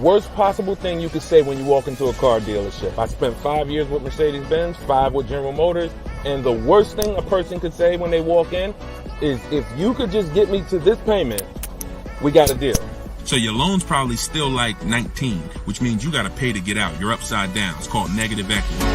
worst possible thing you could say when you walk into a car dealership. I spent 5 years with Mercedes-Benz, 5 with General Motors, and the worst thing a person could say when they walk in is, if you could just get me to this payment, we got a deal. So your loan's probably still like 19, which means you got to pay to get out. You're upside down. It's called negative equity.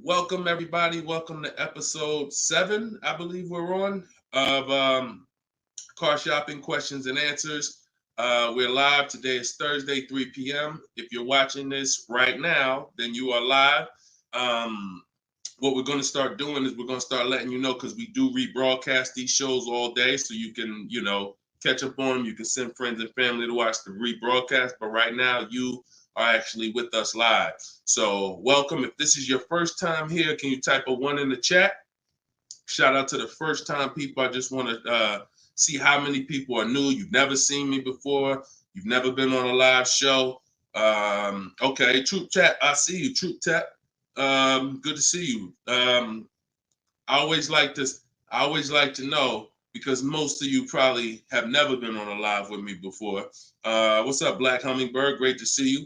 Welcome, everybody. Welcome to episode 7, I believe we're on, of Car Shopping Questions and Answers. We're live. Today is Thursday, 3 p.m. If you're watching this right now, then you are live. What we're going to start doing is we're going to start letting you know, because we do rebroadcast these shows all day, so you can, catch up on them. You can send friends and family to watch the rebroadcast, but right now you are actually with us live. So welcome. If this is your first time here, can you type a 1 in the chat? Shout out to the first time people. I just want to see how many people are new. You've never seen me before. You've never been on a live show. Okay, Troop Chat, I see you, Troop Chat. Good to see you. I always like to know, because most of you probably have never been on a live with me before. What's up, Black Hummingbird? Great to see you.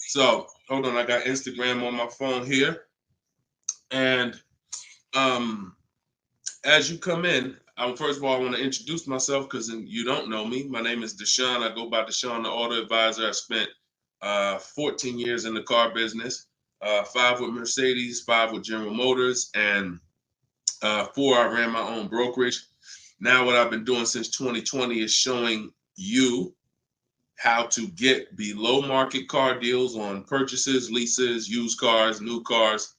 So hold on, I got Instagram on my phone here. And as you come in, first of all, I want to introduce myself, because you don't know me. My name is Deshone. I go by Deshone the Auto Advisor. I spent 14 years in the car business, 5 with Mercedes, 5 with General Motors, and 4, I ran my own brokerage. Now what I've been doing since 2020 is showing you how to get below market car deals on purchases, leases, used cars, new cars,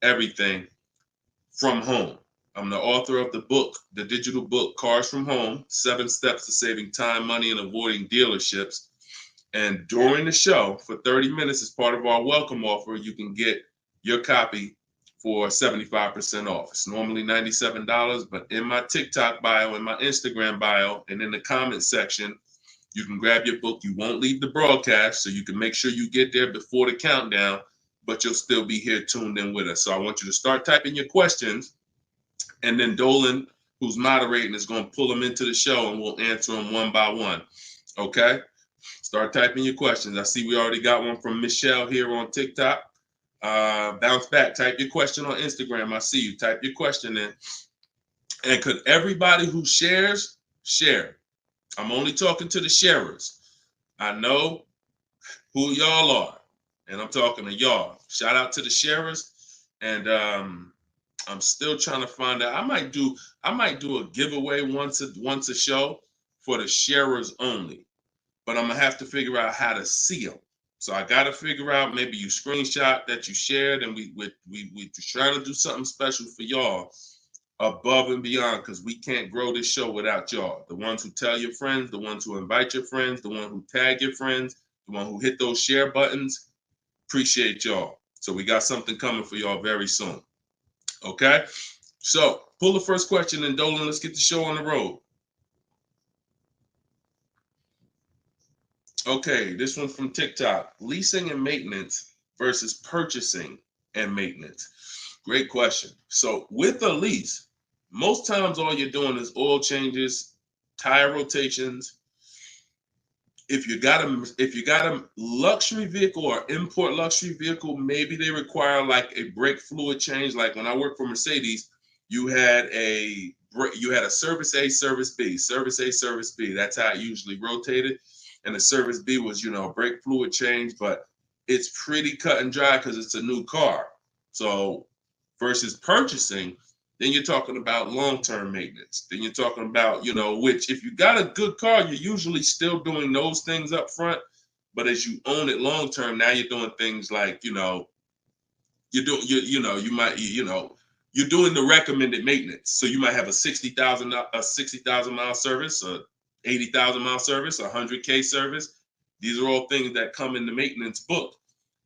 everything from home. I'm the author of the book, the digital book, Cars from Home, 7 Steps to Saving Time, Money, and Avoiding Dealerships. And during the show, for 30 minutes, as part of our welcome offer, you can get your copy for 75% off. It's normally $97, but in my TikTok bio, in my Instagram bio, and in the comment section, you can grab your book. You won't leave the broadcast, so you can make sure you get there before the countdown, but you'll still be here tuned in with us. So I want you to start typing your questions, and then Dolan, who's moderating, is going to pull them into the show, and we'll answer them one by one. Okay? Start typing your questions. I see we already got one from Michelle here on TikTok. Bounce back. Type your question on Instagram. I see you. Type your question in. And could everybody who shares, share? I'm only talking to the sharers. I know who y'all are, and I'm talking to y'all. Shout out to the sharers. And I'm still trying to find out. I might do a giveaway once a show for the sharers only, but I'm gonna have to figure out how to see them. So I got to figure out, maybe you screenshot that you shared, and we trying to do something special for y'all above and beyond, because we can't grow this show without y'all. The ones who tell your friends, the ones who invite your friends, the one who tag your friends, the one who hit those share buttons. Appreciate y'all. So we got something coming for y'all very soon. Okay? So pull the first question, and Dolan, let's get the show on the road. Okay, this one from TikTok. Leasing and maintenance versus purchasing and maintenance. Great question. So with a lease, most times all you're doing is oil changes, tire rotations. If you got a luxury vehicle or import luxury vehicle, maybe they require like a brake fluid change. Like when I worked for Mercedes, you had a service A, service B, service A, service B. That's how it usually rotated. And the service B was, brake fluid change, but it's pretty cut and dry because it's a new car. So versus purchasing, then you're talking about long-term maintenance. Then you're talking about, which if you got a good car, you're usually still doing those things up front. But as you own it long-term, now you're doing things like, you're doing the recommended maintenance. So you might have a 60,000 mile service, a 80,000 mile service, a 100K service. These are all things that come in the maintenance book.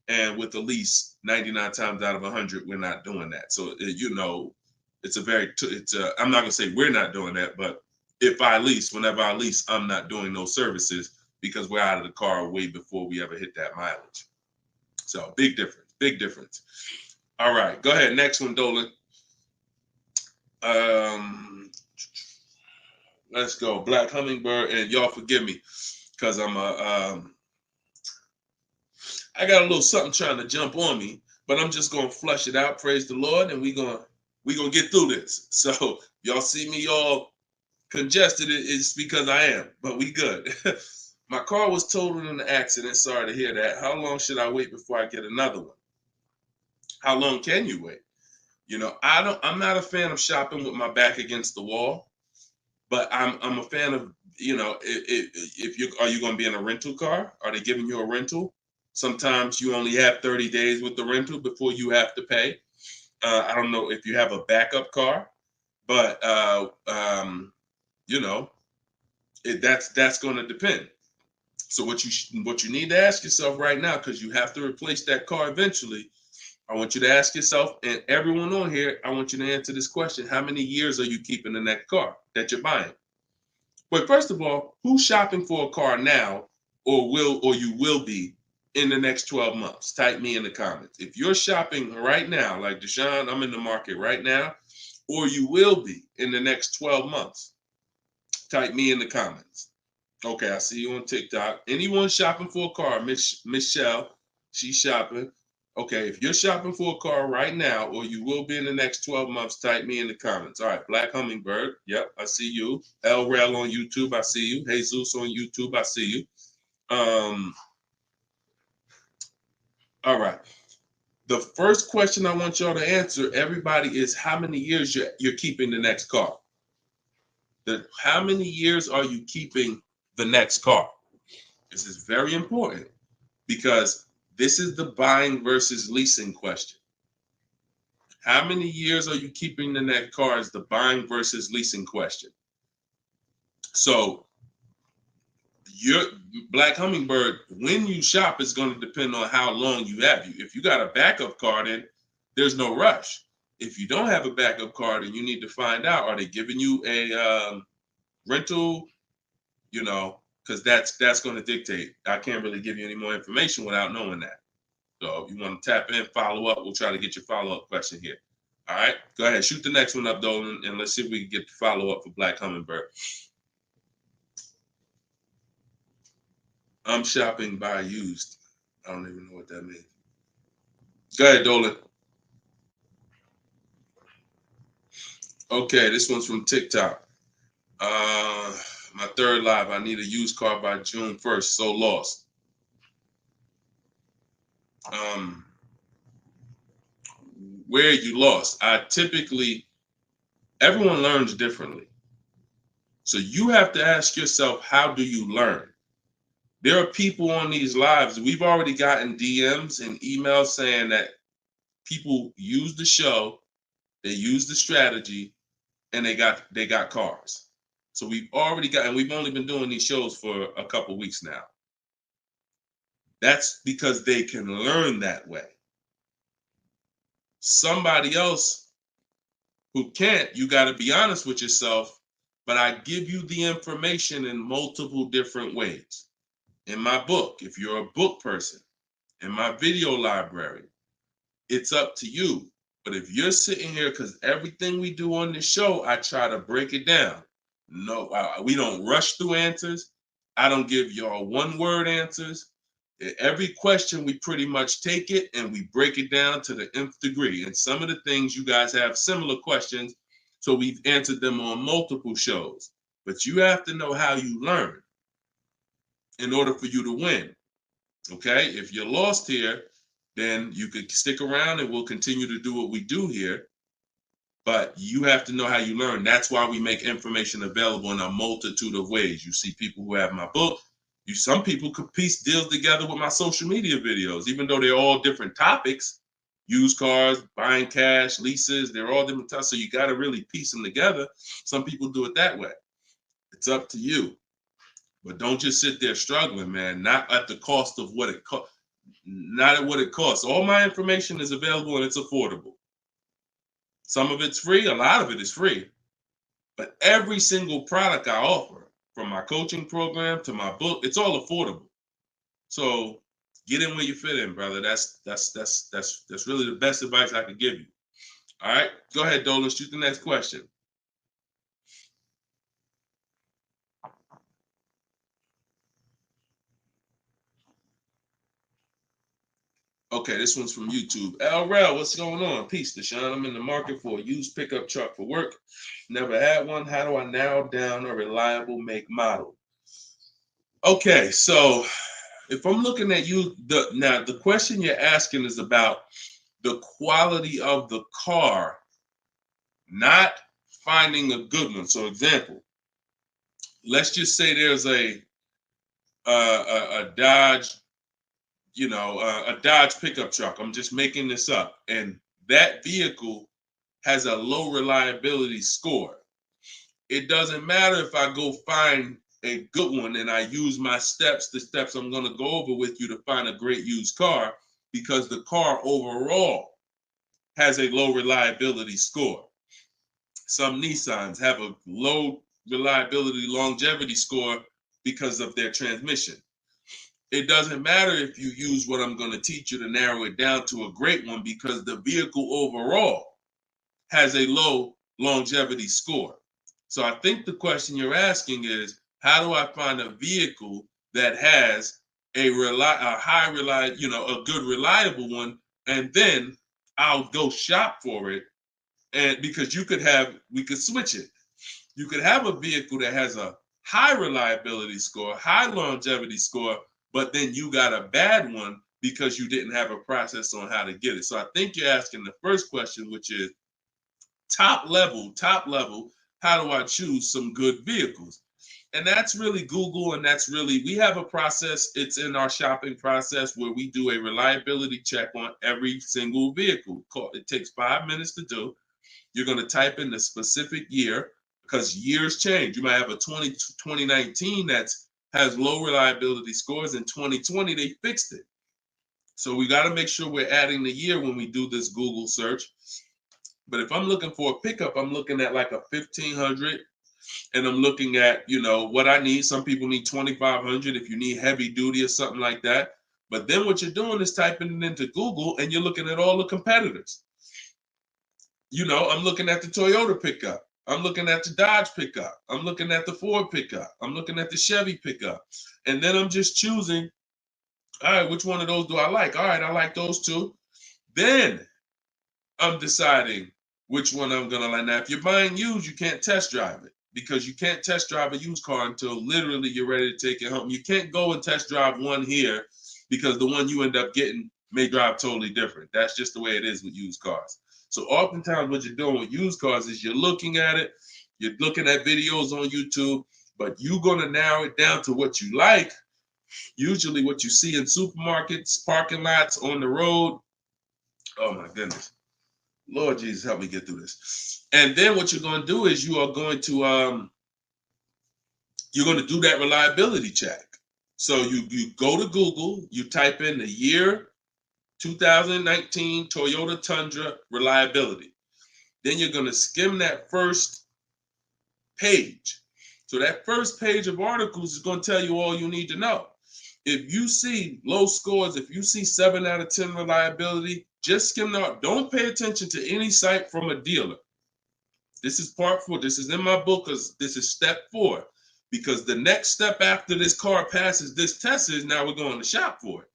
And with the lease, 99 times out of 100, we're not doing that. So, you know, it's I'm not going to say we're not doing that, but whenever I lease, I'm not doing those services because we're out of the car way before we ever hit that mileage. So big difference, big difference. All right, go ahead. Next one, Dolan. Let's go. Black Hummingbird, and y'all forgive me because I got a little something trying to jump on me, but I'm just gonna flush it out. Praise the Lord, and we gonna get through this. So y'all see me all congested, it's because I am, but we good. My car was totaled in an accident. Sorry to hear that. How long should I wait before I get another one? How long can you wait? You know, I'm not a fan of shopping with my back against the wall, but I'm a fan of, you know, if you going to be in a rental car? Are they giving you a rental? Sometimes you only have 30 days with the rental before you have to pay. I don't know if you have a backup car, but you know, that's going to depend. So what you need to ask yourself right now, because you have to replace that car eventually, I want you to ask yourself, and everyone on here, I want you to answer this question: how many years are you keeping in that car that you're buying? Well, first of all, who's shopping for a car now, or you will be in the next 12 months? Type me in the comments. If you're shopping right now, like Deshone, I'm in the market right now, or you will be in the next 12 months, type me in the comments. Okay, I see you on TikTok. Anyone shopping for a car? Michelle, she's shopping. Okay, if you're shopping for a car right now, or you will be in the next 12 months, type me in the comments. All right, Black Hummingbird. Yep, I see you. El Rel on YouTube, I see you. Jesus on YouTube, I see you. All right. The first question I want y'all to answer, everybody, is how many years you're keeping the next car? How many years are you keeping the next car? This is very important because this is the buying versus leasing question. How many years are you keeping the next car is the buying versus leasing question. So your Black Hummingbird, when you shop, is going to depend on how long you have. If you got a backup car, then there's no rush. If you don't have a backup car, then you need to find out, are they giving you a rental? You know, because that's going to dictate. I can't really give you any more information without knowing that. So if you want to tap in, follow up, we'll try to get your follow-up question here. All right, go ahead, shoot the next one up, Dolan, and let's see if we can get the follow-up for Black Hummingbird. I'm shopping by used. I don't even know what that means. Go ahead, Dolan. Okay, this one's from TikTok. My third live, I need a used car by June 1st, so lost. Where you lost? Everyone learns differently. So you have to ask yourself, how do you learn? There are people on these lives, we've already gotten DMs and emails saying that people use the show, they use the strategy, and they got cars. So we've only been doing these shows for a couple weeks now. That's because they can learn that way. Somebody else who can't, you got to be honest with yourself, but I give you the information in multiple different ways. In my book, if you're a book person, in my video library, it's up to you. But if you're sitting here, because everything we do on this show, I try to break it down. No, we don't rush through answers. I don't give y'all one-word answers. Every question, we pretty much take it and we break it down to the nth degree. And some of the things you guys have similar questions, so we've answered them on multiple shows. But you have to know how you learn in order for you to win. Okay? If you're lost here, then you could stick around and we'll continue to do what we do here. But you have to know how you learn. That's why we make information available in a multitude of ways. You see people who have my book. Some people could piece deals together with my social media videos, even though they're all different topics. Used cars, buying cash, leases, they're all different types. So you got to really piece them together. Some people do it that way. It's up to you. But don't just sit there struggling, man. Not at the cost of what it costs. Not at what it costs. All my information is available and it's affordable. Some of it's free, a lot of it is free. But every single product I offer, from my coaching program to my book, it's all affordable. So get in where you fit in, brother. That's really the best advice I could give you. All right, go ahead, Dolan. Shoot the next question. Okay, this one's from YouTube. LRel, what's going on? Peace, Deshone. I'm in the market for a used pickup truck for work. Never had one. How do I narrow down a reliable make model? Okay, so if I'm looking at you, the question you're asking is about the quality of the car, not finding a good one. So, example, let's just say there's a Dodge, a Dodge pickup truck. I'm just making this up, and that vehicle has a low reliability score. It doesn't matter if I go find a good one and I use my steps, the steps I'm going to go over with you to find a great used car, because the car overall has a low reliability score. Some Nissans have a low reliability longevity score because of their transmission. It doesn't matter if you use what I'm going to teach you to narrow it down to a great one, because the vehicle overall has a low longevity score. So I think the question you're asking is, how do I find a vehicle that has a good reliable one, and then I'll go shop for it. And because we could switch it. You could have a vehicle that has a high reliability score, high longevity score, but then you got a bad one because you didn't have a process on how to get it. So I think you're asking the first question, which is top level, how do I choose some good vehicles? And that's really Google, and we have a process. It's in our shopping process where we do a reliability check on every single vehicle. It takes 5 minutes to do. You're going to type in the specific year, because years change. You might have a 2019 that has low reliability scores. In 2020, they fixed it. So we got to make sure we're adding the year when we do this Google search. But if I'm looking for a pickup, I'm looking at like a 1500, and I'm looking at, what I need. Some people need 2500 if you need heavy duty or something like that. But then what you're doing is typing it into Google, and you're looking at all the competitors. I'm looking at the Toyota pickup. I'm looking at the Dodge pickup. I'm looking at the Ford pickup. I'm looking at the Chevy pickup. And then I'm just choosing, all right, which one of those do I like? All right, I like those two. Then I'm deciding which one I'm going to like. Now, if you're buying used, you can't test drive it, because you can't test drive a used car until literally you're ready to take it home. You can't go and test drive one here, because the one you end up getting may drive totally different. That's just the way it is with used cars. So oftentimes what you're doing with used cars is you're looking at it, you're looking at videos on YouTube, but you're going to narrow it down to what you like, usually what you see in supermarkets, parking lots, on the road. Oh my goodness. Lord Jesus, help me get through this. And then what you're going to do is you're going to do that reliability check. So you go to Google, you type in the year 2019 Toyota Tundra reliability. Then you're going to skim that first page. So that first page of articles is going to tell you all you need to know. If you see low scores, if you see 7 out of 10 reliability, just skim that. Don't pay attention to any site from a dealer. This is part 4. This is in my book, because this is step 4. Because the next step after this car passes this test is now we're going to shop for it.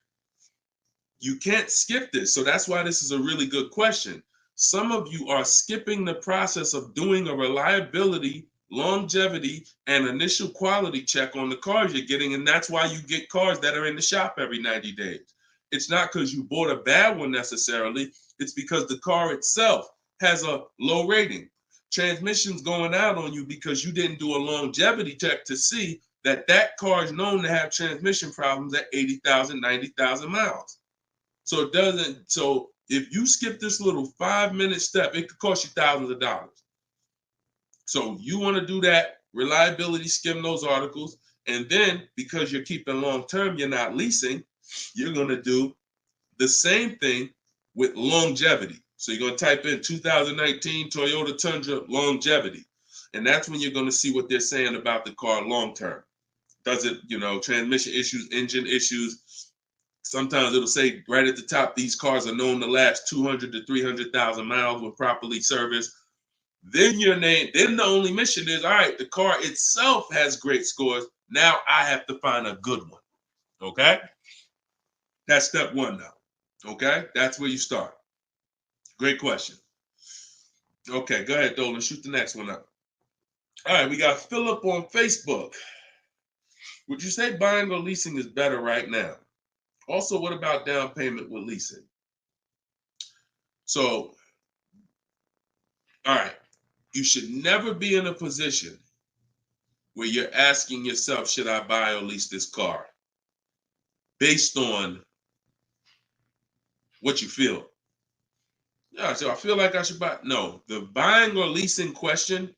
You can't skip this. So that's why this is a really good question. Some of you are skipping the process of doing a reliability, longevity, and initial quality check on the cars you're getting. And that's why you get cars that are in the shop every 90 days. It's not because you bought a bad one necessarily. It's because the car itself has a low rating. Transmission's going out on you because you didn't do a longevity check to see that car is known to have transmission problems at 80,000, 90,000 miles. So if you skip this little 5-minute step, it could cost you thousands of dollars. So you want to do that reliability, skim those articles, And then because you're keeping long term, you're not leasing, you're going to do the same thing with longevity. So you're going to type in 2019 Toyota Tundra longevity. And that's when you're going to see what they're saying about the car long term. Does it, transmission issues, engine issues? Sometimes it'll say right at the top, these cars are known to last 200 to 300,000 miles when properly serviced. Then your name, then the only mission is, all right, the car itself has great scores. Now I have to find a good one. Okay? That's step one now. Okay? That's where you start. Great question. Okay, go ahead, Dolan. Shoot the next one up. All right, we got Philip on Facebook. Would you say buying or leasing is better right now? Also, what about down payment with leasing? So, all right, you should never be in a position where you're asking yourself, should I buy or lease this car? Based on what you feel. Yeah, so I feel like I should buy. No, the buying or leasing question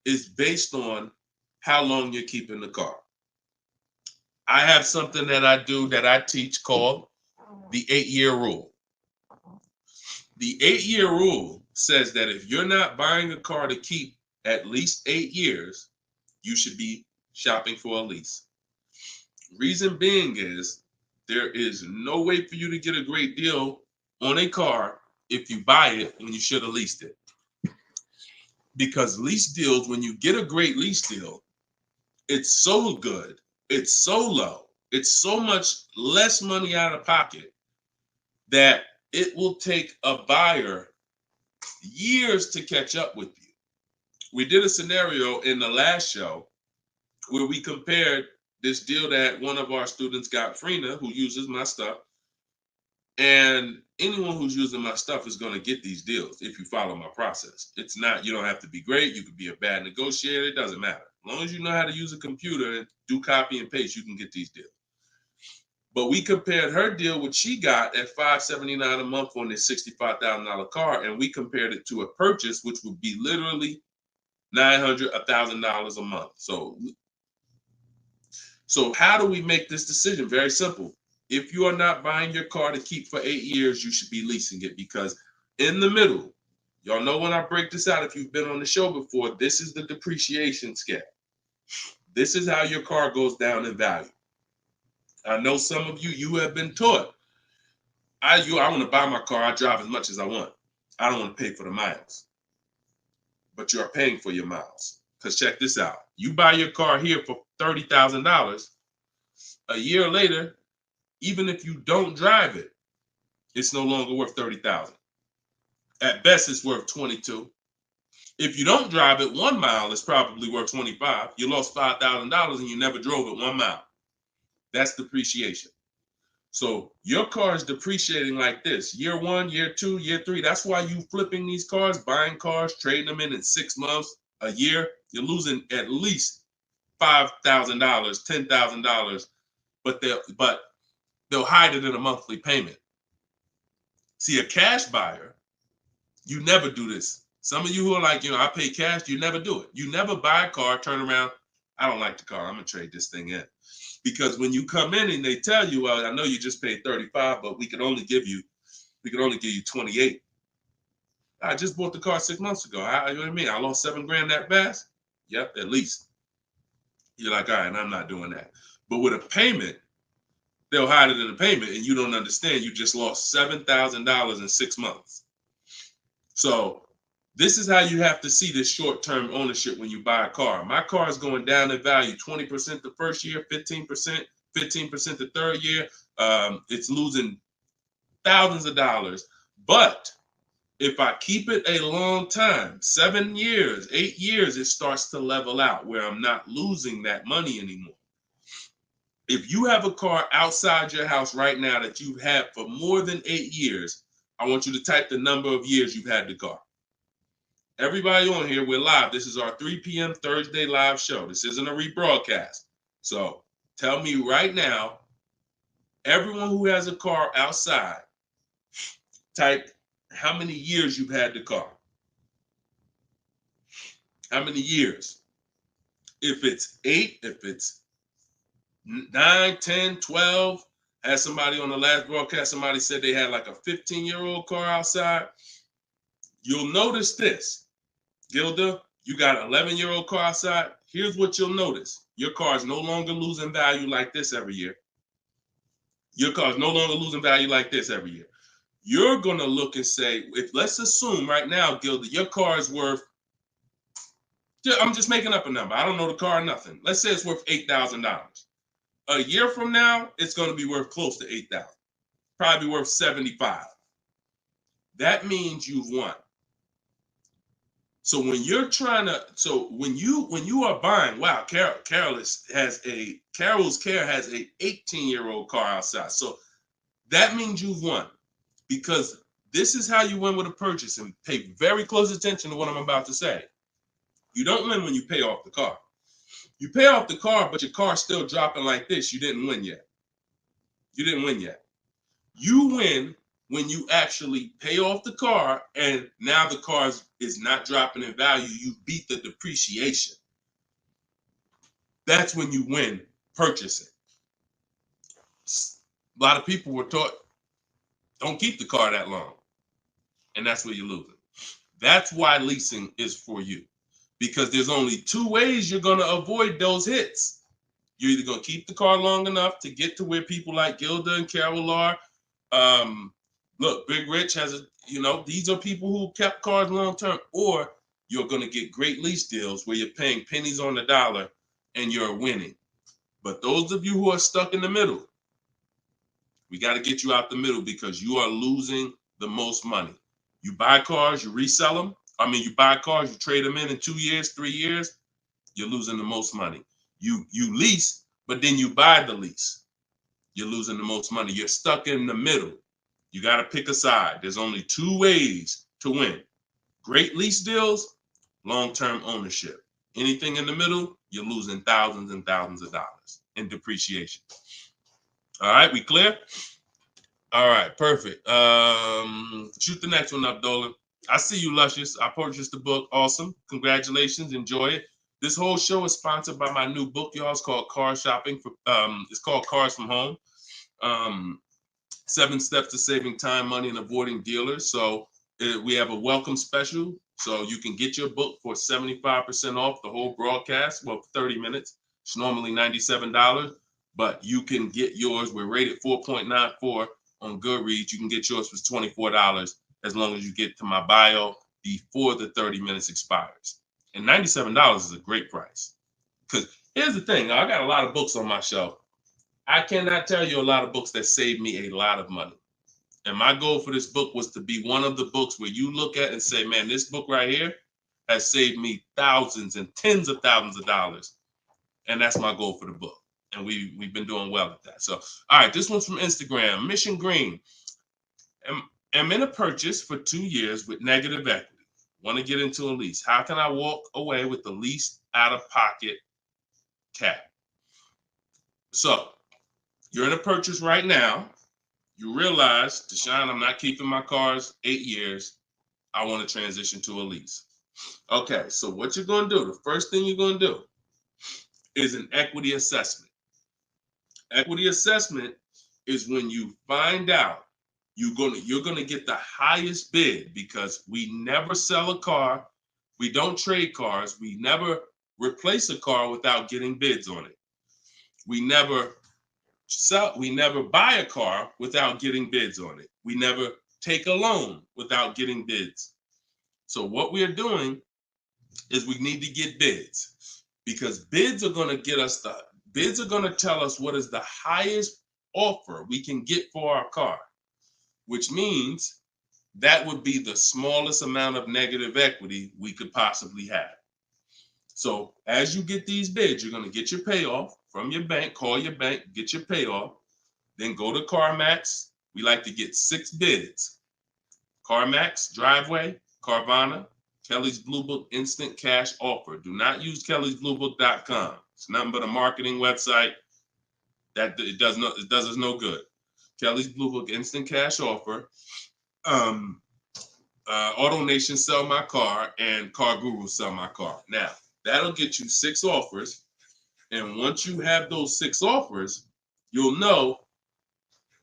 is based on how long you're keeping the car. I have something that I do that I teach called the 8-year rule. The 8-year rule says that if you're not buying a car to keep at least 8 years, you should be shopping for a lease. Reason being is there is no way for you to get a great deal on a car if you buy it when you should have leased it. Because lease deals, when you get a great lease deal, it's so good, it's so low, it's so much less money out of pocket that it will take a buyer years to catch up with you. We did a scenario in the last show where we compared this deal that one of our students got, Frina, who uses my stuff. And anyone who's using my stuff is going to get these deals if you follow my process. It's not, you don't have to be great. You could be a bad negotiator. It doesn't matter. As long as you know how to use a computer and do copy and paste, you can get these deals. But we compared her deal, which she got at $579 a month on this $65,000 car, and we compared it to a purchase, which would be literally $900, $1,000 a month. So how do we make this decision? Very simple. If you are not buying your car to keep for 8 years, you should be leasing it, because in the middle, y'all know when I break this out, if you've been on the show before, this is the depreciation scale. This is how your car goes down in value. I know some of you have been taught, I want to buy my car, I drive as much as I want. I don't want to pay for the miles. But you are paying for your miles. Because check this out. You buy your car here for $30,000. A year later, even if you don't drive it, it's no longer worth $30,000. At best, it's worth $22,000. If you don't drive it 1 mile, it's probably worth $25,000. You lost $5,000 and you never drove it 1 mile. That's depreciation. So your car is depreciating like this. Year 1, year 2, year 3. That's why you flipping these cars, buying cars, trading them in 6 months, a year. You're losing at least $5,000, $10,000, but they'll hide it in a monthly payment. See, a cash buyer, you never do this. Some of you who are like, I pay cash, you never do it. You never buy a car, turn around, I don't like the car, I'm gonna trade this thing in. Because when you come in and they tell you, well, I know you just paid $35,000, but we could only give you $28,000. I just bought the car 6 months ago. You know what I mean? I lost $7,000 that fast? Yep, at least. You're like, all right, I'm not doing that. But with a payment, they'll hide it in the payment, and you don't understand. You just lost $7,000 in 6 months. So this is how you have to see this short-term ownership when you buy a car. My car is going down in value 20% the first year, 15%, 15% the third year. It's losing thousands of dollars. But if I keep it a long time, 7 years, 8 years, it starts to level out where I'm not losing that money anymore. If you have a car outside your house right now that you've had for more than 8 years, I want you to type the number of years you've had the car. Everybody on here, we're live. This is our 3 p.m. Thursday live show. This isn't a rebroadcast. So tell me right now, everyone who has a car outside, type how many years you've had the car. How many years? If it's 8, if it's 9, 10, 12. Had somebody on the last broadcast, somebody said they had like a 15-year-old car outside. You'll notice this, Gilda, you got an 11-year-old car outside. Here's what you'll notice. Your car is no longer losing value like this every year. Your car is no longer losing value like this every year. You're going to look and say, if let's assume right now, Gilda, your car is worth, I'm just making up a number. I don't know the car, nothing. Let's say it's worth $8,000. A year from now, it's going to be worth close to $8,000. Probably worth $75,000. That means you've won. So when you're trying to, when you are buying, wow, Carol's Care has a 18-year-old car outside. So that means you've won, because this is how you win with a purchase, and pay very close attention to what I'm about to say. You don't win when you pay off the car. You pay off the car, but your car's still dropping like this. You didn't win yet. You didn't win yet. You win when you actually pay off the car and now the car is not dropping in value. You beat the depreciation. That's when you win purchasing. A lot of people were taught, don't keep the car that long. And that's where you're losing. That's why leasing is for you. Because there's only two ways you're going to avoid those hits. You're either going to keep the car long enough to get to where people like Gilda and Carol are. Look, Big Rich has these are people who kept cars long term, or you're going to get great lease deals where you're paying pennies on the dollar and you're winning. But those of you who are stuck in the middle, we got to get you out the middle, because you are losing the most money. You buy cars, you resell them. You buy cars, you trade them in 2 years, 3 years, you're losing the most money. You lease, but then you buy the lease. You're losing the most money. You're stuck in the middle. You got to pick a side. There's only two ways to win. Great lease deals, long-term ownership. Anything in the middle, you're losing thousands and thousands of dollars in depreciation. All right, we clear? All right, perfect. Shoot the next one up, Dolan. I see you, Luscious. I purchased the book. Awesome. Congratulations. Enjoy it. This whole show is sponsored by my new book, y'all. It's called Car Shopping. It's called Cars from Home. 7 Steps to Saving Time, Money, and Avoiding Dealers. So we have a welcome special. So you can get your book for 75% off the whole broadcast. Well, 30 minutes. It's normally $97, but you can get yours. We're rated 4.94 on Goodreads. You can get yours for $24 as long as you get to my bio before the 30 minutes expires. And $97 is a great price. Because here's the thing. I got a lot of books on my shelf. I cannot tell you a lot of books that saved me a lot of money. And my goal for this book was to be one of the books where you look at and say, man, this book right here has saved me thousands and tens of thousands of dollars. And that's my goal for the book. And we've been doing well at that. So, all right, this one's from Instagram. Mission Green. I'm in a purchase for 2 years with negative equity. Want to get into a lease. How can I walk away with the least out-of-pocket cap? So, you're in a purchase right now. You realize, Deshone, I'm not keeping my cars 8 years. I want to transition to a lease. Okay, so what you're going to do, the first thing you're going to do is an equity assessment. Equity assessment is when you find out you're going to get the highest bid, because we never sell a car. We don't trade cars. We never replace a car without getting bids on it. We never buy a car without getting bids on it. We never take a loan without getting bids. So what we're doing is we need to get bids, because bids are going to tell us what is the highest offer we can get for our car, which means that would be the smallest amount of negative equity we could possibly have. So as you get these bids, you're going to get your payoff from your bank, call your bank, get your payoff, then go to CarMax. We like to get 6 bids. CarMax, Driveway, Carvana, Kelly's Blue Book Instant Cash Offer. Do not use kellysbluebook.com. It's nothing but a marketing website that it does us no good. Kelly's Blue Book Instant Cash Offer. Auto Nation Sell My Car, and Car Guru Sell My Car. Now, that'll get you 6 offers And once you have those 6 offers, you'll know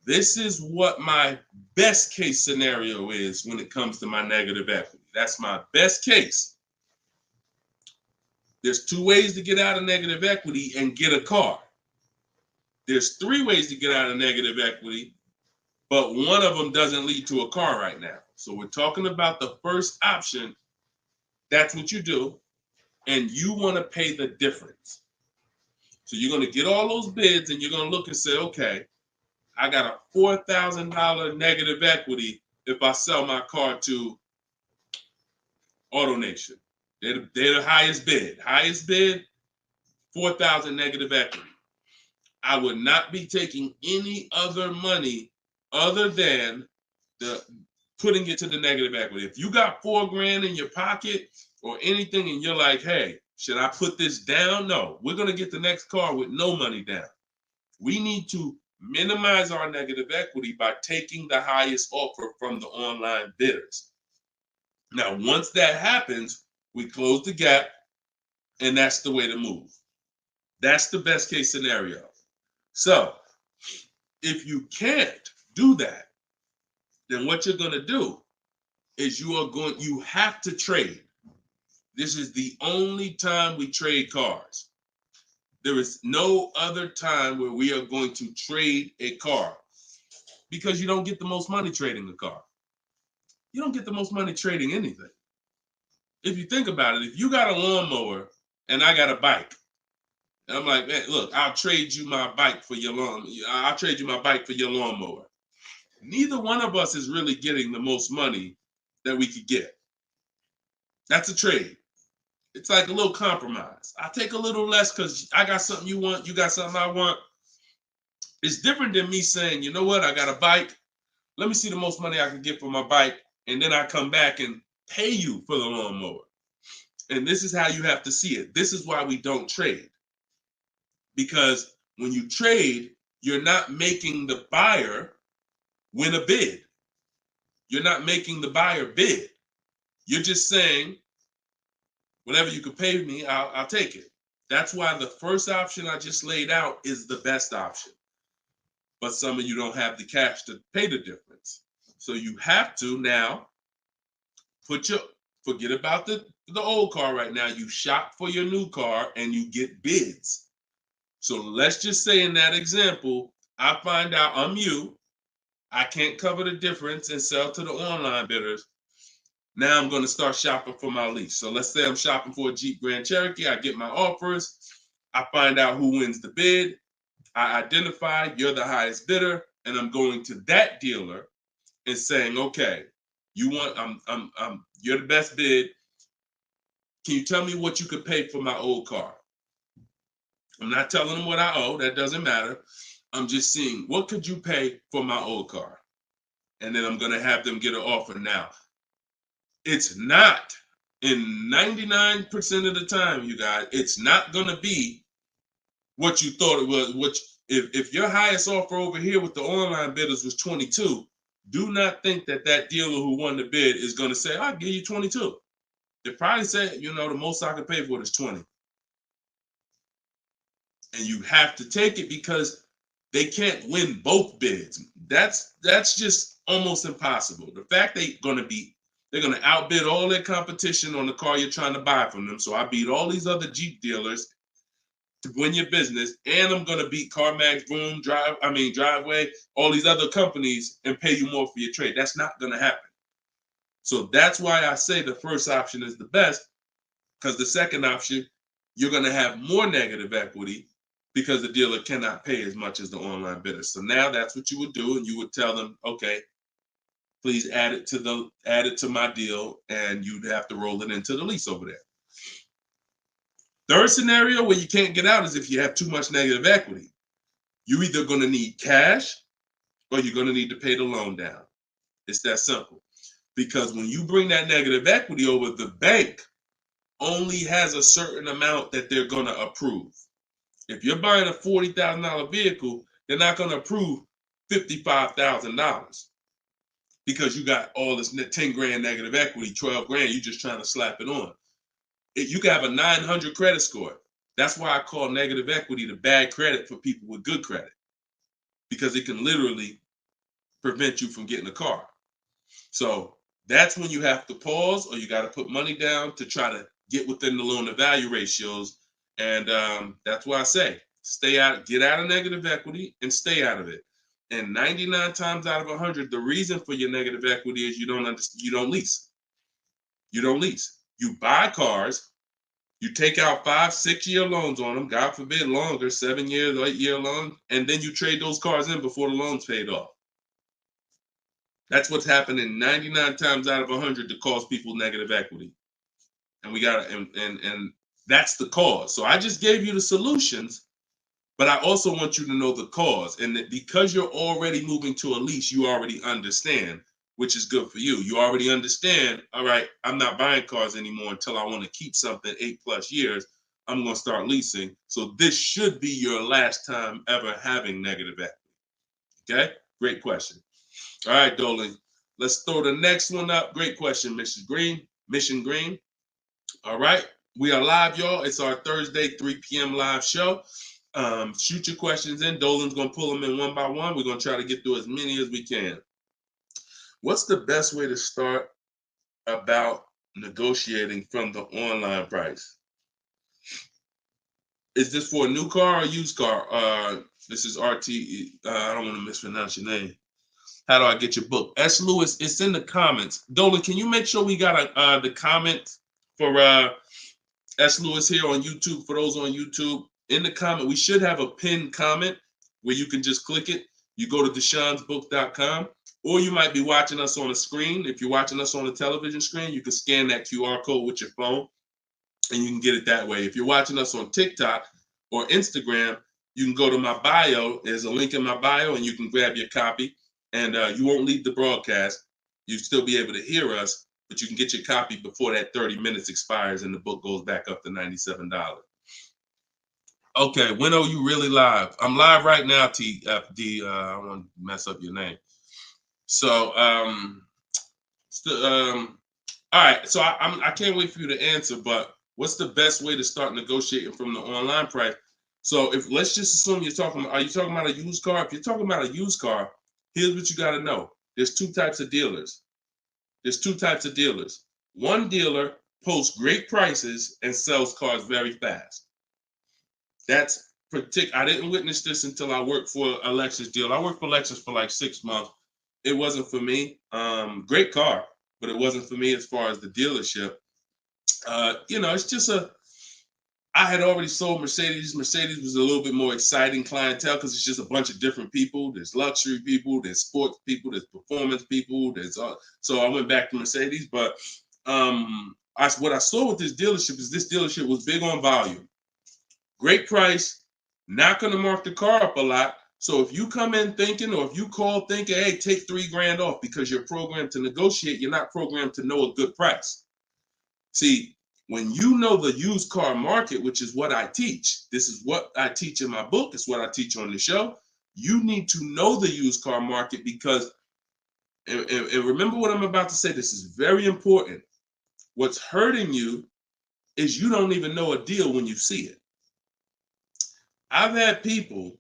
this is what my best case scenario is when it comes to my negative equity. That's my best case. There's 2 ways to get out of negative equity and get a car. There's 3 ways to get out of negative equity, but one of them doesn't lead to a car right now. So we're talking about the first option. That's what you do, and you want to pay the difference. So you're going to get all those bids, and you're going to look and say, okay, I got a $4,000 negative equity if I sell my car to AutoNation. They're the highest bid. Highest bid, 4,000 negative equity. I would not be taking any other money other than the putting it to the negative equity. If you got $4,000 in your pocket or anything, and you're like, hey, should I put this down? No, we're going to get the next car with no money down. We need to minimize our negative equity by taking the highest offer from the online bidders. Now, once that happens, we close the gap, and that's the way to move. That's the best case scenario. So if you can't do that, then what you're going to do is you have to trade. This is the only time we trade cars. There is no other time where we are going to trade a car, because you don't get the most money trading a car. You don't get the most money trading anything. If you think about it, if you got a lawnmower and I got a bike, and I'm like, man, look, I'll trade you my bike for your I'll trade you my bike for your lawnmower. Neither one of us is really getting the most money that we could get. That's a trade. It's like a little compromise. I take a little less because I got something you want, you got something I want. It's different than me saying, you know what, I got a bike. Let me see the most money I can get for my bike, and then I come back and pay you for the lawnmower. And this is how you have to see it. This is why we don't trade. Because when you trade, you're not making the buyer win a bid. You're not making the buyer bid. You're just saying, whatever you could pay me, I'll take it. That's why the first option I just laid out is the best option. But some of you don't have the cash to pay the difference. So you have to now forget about the old car right now. You shop for your new car and you get bids. So let's just say in that example, I find out I'm you. I can't cover the difference and sell to the online bidders. Now I'm going to start shopping for my lease. So let's say I'm shopping for a Jeep Grand Cherokee. I get my offers. I find out who wins the bid. I identify you're the highest bidder, and I'm going to that dealer and saying, okay, you're the best bid. Can you tell me what you could pay for my old car? I'm not telling them what I owe. That doesn't matter. I'm just seeing, what could you pay for my old car? And then I'm going to have them get an offer. Now, it's not, in 99% of the time, you guys, it's not going to be what you thought it was. Which, if your highest offer over here with the online bidders was 22, do not think that dealer who won the bid is going to say, I'll give you 22. They probably say, the most I can pay for it is 20. And you have to take it because they can't win both bids. That's just almost impossible. The fact they're going to outbid all their competition on the car you're trying to buy from them. So I beat all these other Jeep dealers to win your business, and I'm going to beat CarMax, Boom, Driveway, all these other companies, and pay you more for your trade. That's not going to happen. So that's why I say the first option is the best, because the second option, you're going to have more negative equity because the dealer cannot pay as much as the online bidder. So now that's what you would do, and you would tell them, okay, please add it to my deal, and you'd have to roll it into the lease over there. Third scenario where you can't get out is if you have too much negative equity. You're either going to need cash or you're going to need to pay the loan down. It's that simple. Because when you bring that negative equity over, the bank only has a certain amount that they're going to approve. If you're buying a $40,000 vehicle, they're not going to approve $55,000 because you got all this 10 grand negative equity, 12 grand, you're just trying to slap it on. You can have a 900 credit score. That's why I call negative equity the bad credit for people with good credit, because it can literally prevent you from getting a car. So that's when you have to pause, or you got to put money down to try to get within the loan to value ratios. And that's why I say stay out, get out of negative equity and stay out of it. And 99 times out of 100, the reason for your negative equity is you don't lease. You don't lease. You buy cars, you take out 5-6 year loans on them, God forbid longer, 7 years, 8 year loan, and then you trade those cars in before the loan's paid off. That's what's happening 99 times out of 100 to cause people negative equity. And we got to, and that's the cause. So I just gave you the solutions, but I also want you to know the cause. And that because you're already moving to a lease, you already understand, which is good for you. You already understand, all right, I'm not buying cars anymore until I want to keep something 8+ years. I'm going to start leasing. So this should be your last time ever having negative equity. Okay? Great question. All right, Dolan. Let's throw the next one up. Great question, Mrs. Green. Mission Green. All right. We are live, y'all. It's our Thursday, 3 p.m. live show. Shoot your questions in. Dolan's going to pull them in one by one. We're going to try to get through as many as we can. What's the best way to start about negotiating from the online price? Is this for a new car or used car? This is RT. I don't want to mispronounce your name. How do I get your book? S. Lewis, it's in the comments. Dolan, can you make sure we got the comment for S. Lewis here on YouTube? For those on YouTube, in the comment, we should have a pinned comment where you can just click it. You go to deshonsbook.com, or you might be watching us on a screen. If you're watching us on a television screen, you can scan that QR code with your phone, and you can get it that way. If you're watching us on TikTok or Instagram, you can go to my bio. There's a link in my bio, and you can grab your copy. And you won't leave the broadcast. You'll still be able to hear us, but you can get your copy before that 30 minutes expires and the book goes back up to $97. Okay, when are you really live? I'm live right now, TFD. I don't want to mess up your name. So, all right. So I can't wait for you to answer, but what's the best way to start negotiating from the online price? So let's just assume are you talking about a used car? If you're talking about a used car, here's what you got to know. There's two types of dealers. One dealer posts great prices and sells cars very fast. That's I didn't witness this until I worked for a Lexus dealer. I worked for Lexus for like 6 months. It wasn't for me. Great car, but it wasn't for me as far as the dealership. It's just I had already sold Mercedes. Mercedes was a little bit more exciting clientele because it's just a bunch of different people. There's luxury people, there's sports people, there's performance people. So I went back to Mercedes. But what I saw with this dealership was big on volume. Great price, not going to mark the car up a lot. So if you come in thinking, or if you call thinking, hey, take $3,000 off because you're programmed to negotiate, you're not programmed to know a good price. See, when you know the used car market, which is what I teach, this is what I teach in my book, it's what I teach on the show. You need to know the used car market because, and remember what I'm about to say, this is very important. What's hurting you is you don't even know a deal when you see it. I've had people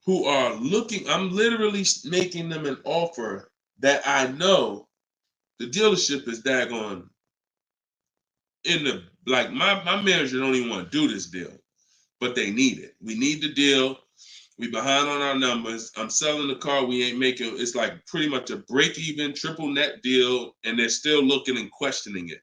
who are looking, I'm literally making them an offer that I know the dealership is daggone my manager don't even want to do this deal, but they need it. We need the deal. We behind on our numbers. I'm selling the car. We ain't making, it's like pretty much a break even triple net deal. And they're still looking and questioning it.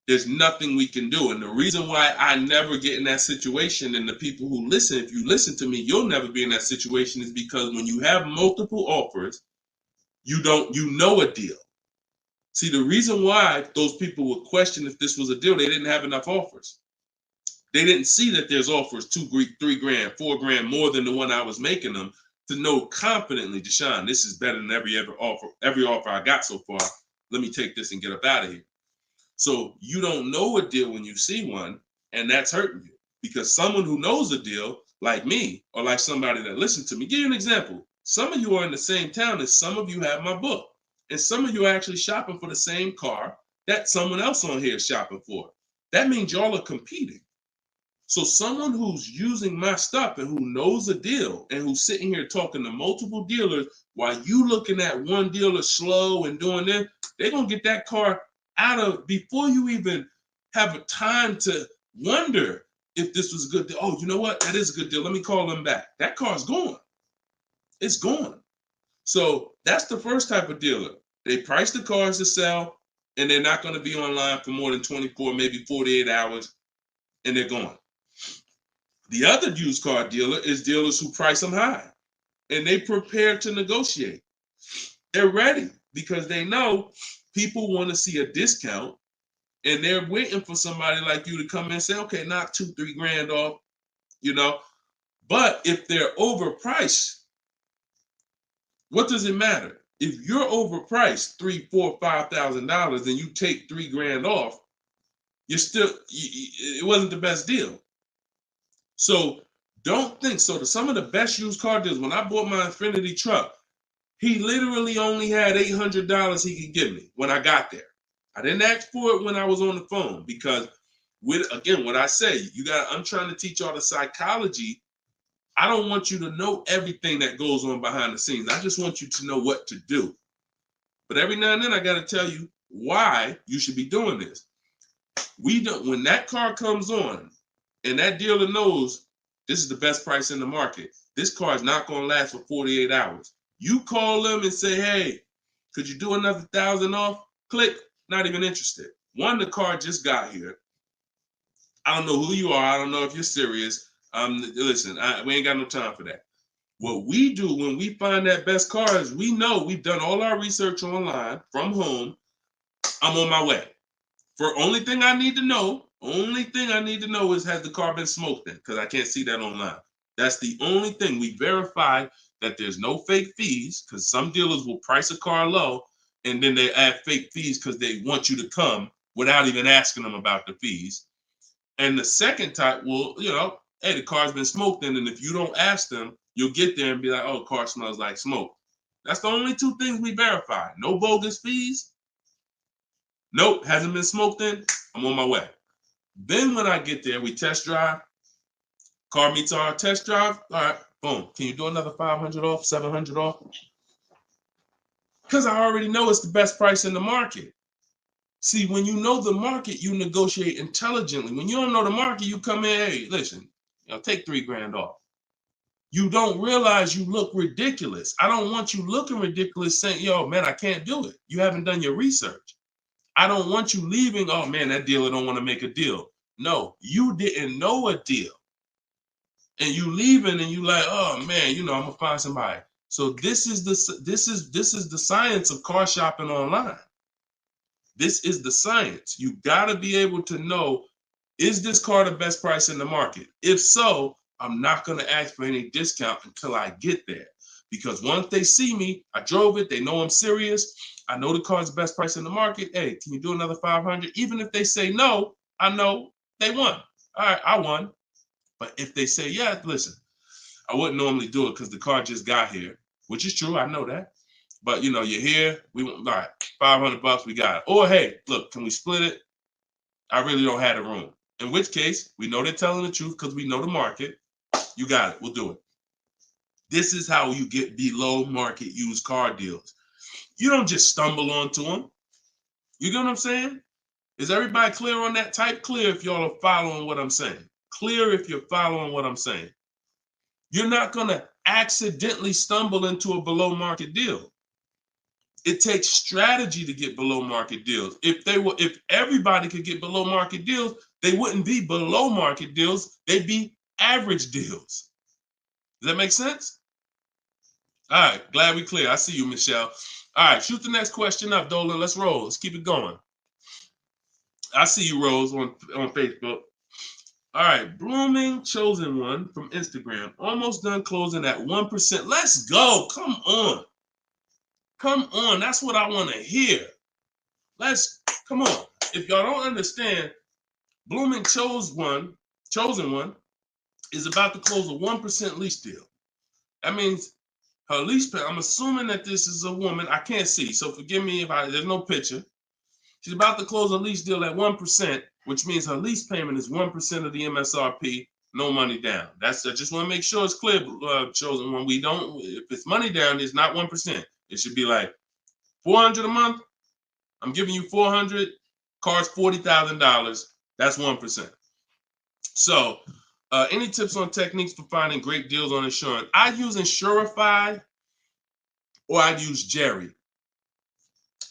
There's nothing we can do. And the reason why I never get in that situation, and the people who listen, if you listen to me, you'll never be in that situation, is because when you have multiple offers, you know a deal. See, the reason why those people would question if this was a deal, they didn't have enough offers. They didn't see that there's offers $2,000, $3,000, $4,000 more than the one I was making them to know confidently, Deshone, this is better than every offer I got so far. Let me take this and get up out of here. So you don't know a deal when you see one, and that's hurting you because someone who knows a deal, like me, or like somebody that listens to me, give you an example. Some of you are in the same town as some of you have my book. And some of you are actually shopping for the same car that someone else on here is shopping for. that means y'all are competing. So someone who's using my stuff and who knows a deal and who's sitting here talking to multiple dealers while you looking at one dealer slow and doing this, they're going to get that car out of before you even have a time to wonder if this was a good deal. Oh, you know what? That is a good deal. Let me call them back. That car's gone. It's gone. So that's the first type of dealer. They price the cars to sell, and they're not going to be online for more than 24, maybe 48 hours, and they're gone. The other used car dealer is dealers who price them high, and they prepare to negotiate. They're ready because they know people want to see a discount, and they're waiting for somebody like you to come in and say, okay, knock $2-3 grand off, you know. But if they're overpriced, what does it matter? If you're overpriced $3,000, $4,000, $5,000, and you take $3 grand off, you're still, it wasn't the best deal. So don't think so. Some of the best used car deals, when I bought my Infiniti truck, he literally only had $800 he could give me when I got there. I didn't ask for it when I was on the phone because, again, what I say, I'm trying to teach y'all the psychology. I don't want you to know everything that goes on behind the scenes. I just want you to know what to do. But every now and then I got to tell you why you should be doing this. When that car comes on and that dealer knows this is the best price in the market, this car is not going to last for 48 hours. You call them and say, hey, could you do another 1,000 off? Click, not even interested. One, the car just got here. I don't know who you are. I don't know if you're serious. Listen, we ain't got no time for that. What we do when we find that best car is we know we've done all our research online from home. I'm on my way. Only thing I need to know is, has the car been smoked in? Because I can't see that online. That's the only thing. We verify that there's no fake fees, because some dealers will price a car low and then they add fake fees because they want you to come without even asking them about the fees. And the second type will, hey, the car's been smoked in, and if you don't ask them, you'll get there and be like, oh, car smells like smoke. That's the only two things we verify. No bogus fees. Nope, hasn't been smoked in. I'm on my way. Then when I get there, we test drive. Car meets our test drive. All right, boom. Can you do another 500 off, 700 off? Because I already know it's the best price in the market. See, when you know the market, you negotiate intelligently. When you don't know the market, you come in, hey, listen, take $3 grand off. You don't realize you look ridiculous. I don't want you looking ridiculous saying, yo, man, I can't do it. You haven't done your research. I don't want you leaving, oh, man, that dealer don't want to make a deal. No, you didn't know a deal. And you leaving and you like, oh, man, I'm going to find somebody. So this is the science of car shopping online. This is the science. You got to be able to know, is this car the best price in the market? If so, I'm not going to ask for any discount until I get there. Because once they see me, I drove it, they know I'm serious. I know the car's the best price in the market. Hey, can you do another 500? Even if they say no, I know they won. All right, I won. But if they say, yeah, listen, I wouldn't normally do it because the car just got here, which is true. I know that. But, you're here. All right, $500, we got it. Or, hey, look, can we split it? I really don't have the room. In which case, we know they're telling the truth because we know the market. You got it. We'll do it. This is how you get below market used car deals. You don't just stumble onto them. You get what I'm saying? Is everybody clear on that? Type clear if y'all are following what I'm saying. Clear if you're following what I'm saying. You're not going to accidentally stumble into a below market deal. It takes strategy to get below market deals. If everybody could get below market deals, they wouldn't be below market deals. They'd be average deals. Does that make sense? All right, glad we clear. I see you, Michelle. All right, shoot the next question up, Dolan. Let's roll. Let's keep it going. I see you, Rose, on Facebook. All right, Blooming Chosen One from Instagram. Almost done closing at 1%. Let's go. Come on. Come on. That's what I want to hear. Come on. If y'all don't understand, Blooming Chosen One is about to close a 1% lease deal. That means her lease pay, I'm assuming that this is a woman. I can't see, so forgive me if there's no picture. She's about to close a lease deal at 1%, which means her lease payment is 1% of the MSRP, no money down. I just want to make sure it's clear, chosen one. We don't, if it's money down, it's not 1%. It should be like $400 a month. I'm giving you $400. Car's $40,000. That's 1%. So, any tips on techniques for finding great deals on insurance? I use Insurify or I use Jerry.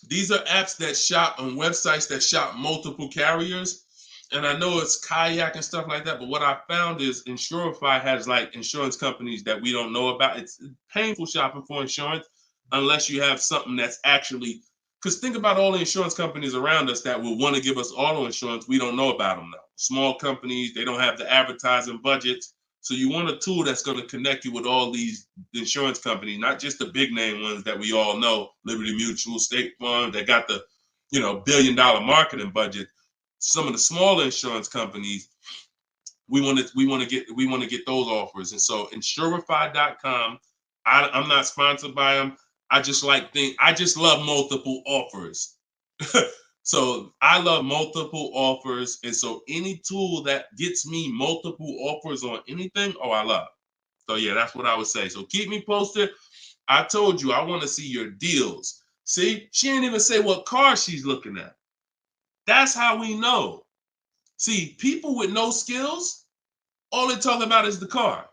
These are apps that shop on websites that shop multiple carriers. And I know it's Kayak and stuff like that, but what I found is Insurify has like insurance companies that we don't know about. It's painful shopping for insurance unless you have something that's actually, because think about all the insurance companies around us that will want to give us auto insurance. We don't know about them now. Small companies, they don't have the advertising budgets. So you want a tool that's going to connect you with all these insurance companies, not just the big name ones that we all know, Liberty Mutual, State Farm, that got the, $1 billion marketing budget. Some of the smaller insurance companies, we want to get those offers. And so Insurify.com, I'm not sponsored by them. I just love multiple offers. So I love multiple offers. And so any tool that gets me multiple offers on anything, I love. So yeah, that's what I would say. So keep me posted. I told you, I want to see your deals. See, she didn't even say what car she's looking at. That's how we know. See, people with no skills, all they talk about is the car.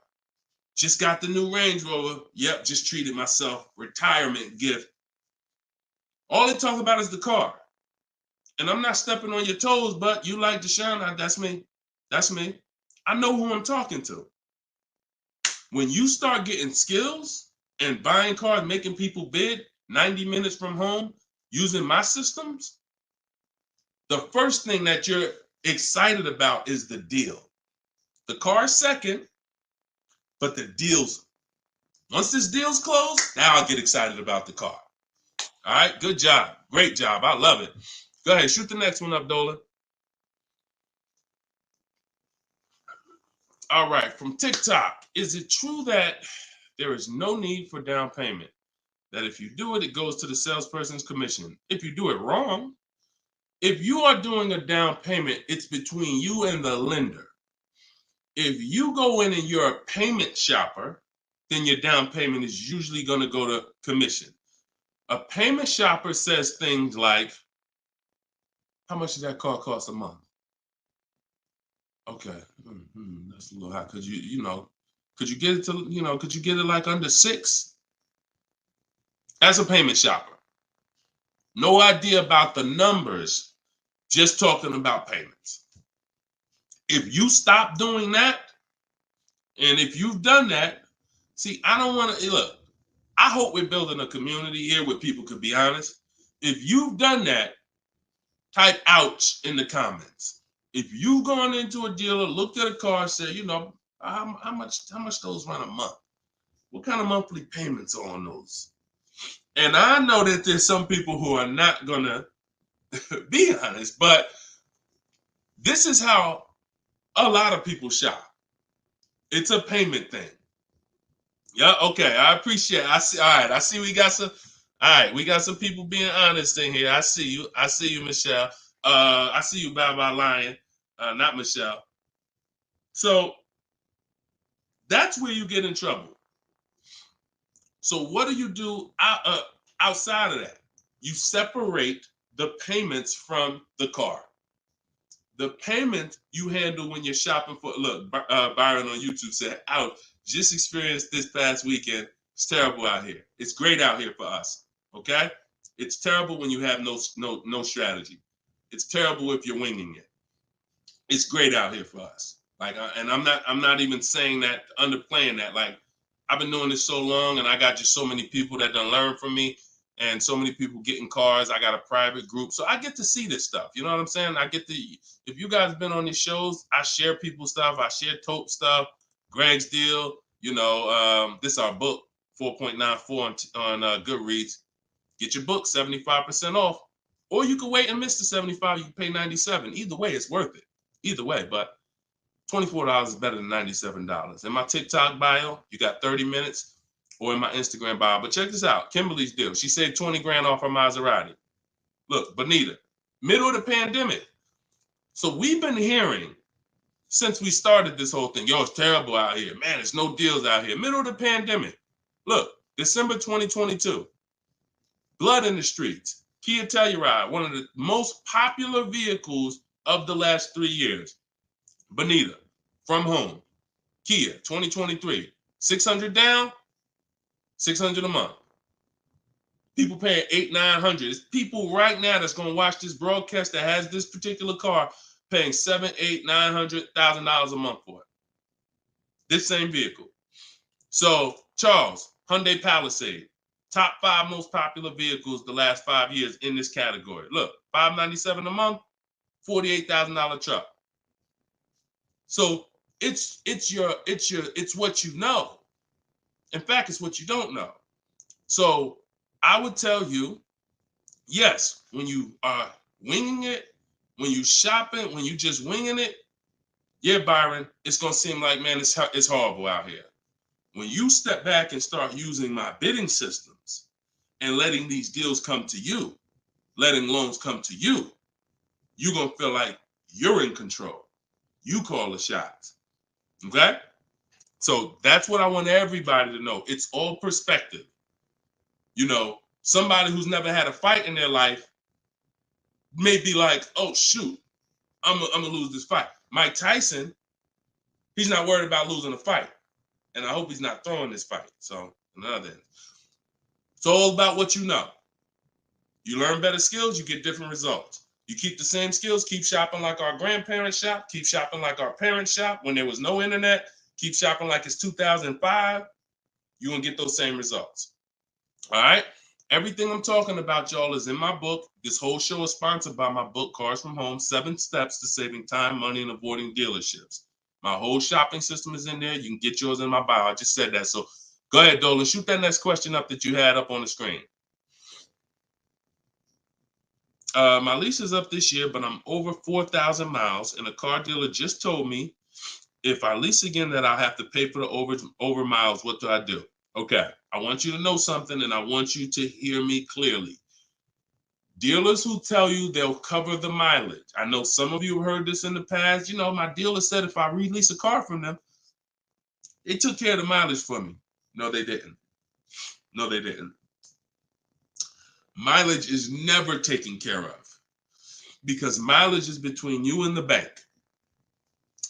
Just got the new Range Rover. Yep, just treated myself. Retirement gift. All they talk about is the car. And I'm not stepping on your toes, but you like Deshone, that's me. That's me. I know who I'm talking to. When you start getting skills and buying cars, making people bid 90 minutes from home, using my systems, the first thing that you're excited about is the deal. The car's second, but the deal's, once this deal's closed, now I'll get excited about the car. All right, good job. Great job. I love it. Go ahead, shoot the next one up, Dolan. All right, from TikTok. Is it true that there is no need for down payment? That if you do it, it goes to the salesperson's commission. If you do it wrong, if you are doing a down payment, it's between you and the lender. If you go in and you're a payment shopper, then your down payment is usually going to go to commission. A payment shopper says things like, how much does that car cost a month? Okay, that's a little high. Could you get it to, could you get it like under 6? That's a payment shopper. No idea about the numbers, just talking about payments. If you stop doing that, and if you've done that, see, I don't want to, look, I hope we're building a community here where people could be honest. If you've done that, type ouch in the comments. If you've gone into a dealer, looked at a car, said, how much those run a month? What kind of monthly payments are on those? And I know that there's some people who are not gonna be honest, but this is how a lot of people shop. It's a payment thing. Yeah, okay. I appreciate it. I see. All right. I see we got some. All right, we got some people being honest in here. I see you. I see you, Michelle. I see you, Bye Lion. Not Michelle. So that's where you get in trouble. So what do you do outside of that? You separate the payments from the car. The payment you handle when you're shopping for, look, Byron on YouTube said, ouch, just experienced this past weekend. It's terrible out here. It's great out here for us, okay? It's terrible when you have no strategy. It's terrible if you're winging it. It's great out here for us. Like, and I'm not even saying that, underplaying that. Like, I've been doing this so long, and I got just so many people that done learn from me, and so many people getting cars. I got a private group, so I get to see this stuff. You know what I'm saying? I get to. If you guys been on these shows, I share people's stuff. I share Tope stuff, Greg's deal. This is our book, 4.94 on Goodreads. Get your book 75% off, or you can wait and miss the 75. You can pay 97. Either way, it's worth it. Either way, but $24 is better than $97. In my TikTok bio, you got 30 minutes, or in my Instagram bio. But check this out. Kimberly's deal. She saved 20 grand off her Maserati. Look, Bonita, middle of the pandemic. So we've been hearing since we started this whole thing, yo, it's terrible out here. Man, there's no deals out here. Middle of the pandemic. Look, December 2022. Blood in the streets. Kia Telluride, one of the most popular vehicles of the last 3 years. Bonita, from home. Kia, 2023. 600 down, 600 a month. People paying $800, $900. There's people right now that's going to watch this broadcast that has this particular car paying $700,000, $800,000, $900 a month for it. This same vehicle. So, Charles, Hyundai Palisade, top 5 most popular vehicles the last 5 years in this category. Look, $597 a month, $48,000 truck. So it's what you know. In fact, it's what you don't know. So I would tell you, yes, when you are winging it, when you shopping, when you just winging it, yeah, Byron, it's gonna seem like, man, it's horrible out here. When you step back and start using my bidding systems and letting these deals come to you, letting loans come to you, you're gonna feel like you're in control. You call the shots. Okay? So that's what I want everybody to know. It's all perspective. You know, somebody who's never had a fight in their life may be like, oh, shoot, I'm gonna lose this fight. Mike Tyson, he's not worried about losing a fight. And I hope he's not throwing this fight. So, another end. It's all about what you know. You learn better skills, you get different results. You keep the same skills, keep shopping like our grandparents shop, keep shopping like our parents shop when there was no internet, keep shopping like it's 2005, you're going to get those same results. All right? Everything I'm talking about, y'all, is in my book. This whole show is sponsored by my book, Cars from Home, 7 Steps to Saving Time, Money, and Avoiding Dealerships. My whole shopping system is in there. You can get yours in my bio. I just said that. So go ahead, Dolan. Shoot that next question up that you had up on the screen. My lease is up this year, but I'm over 4,000 miles, and a car dealer just told me if I lease again that I'll have to pay for the over miles. What do I do? Okay, I want you to know something, and I want you to hear me clearly. Dealers who tell you they'll cover the mileage. I know some of you have heard this in the past. You know, my dealer said if I release a car from them, they took care of the mileage for me. No, they didn't. No, they didn't. Mileage is never taken care of because mileage is between you and the bank.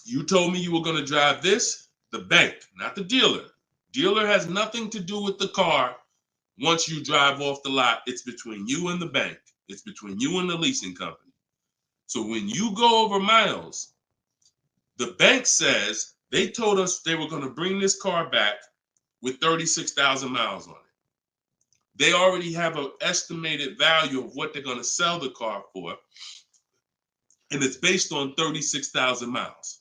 You told me you were going to drive this, the bank, not the dealer. Dealer has nothing to do with the car. Once you drive off the lot, it's between you and the bank. It's between you and the leasing company. So when you go over miles, the bank says they told us they were going to bring this car back with 36,000 miles on it. They already have an estimated value of what they're going to sell the car for, and it's based on 36,000 miles.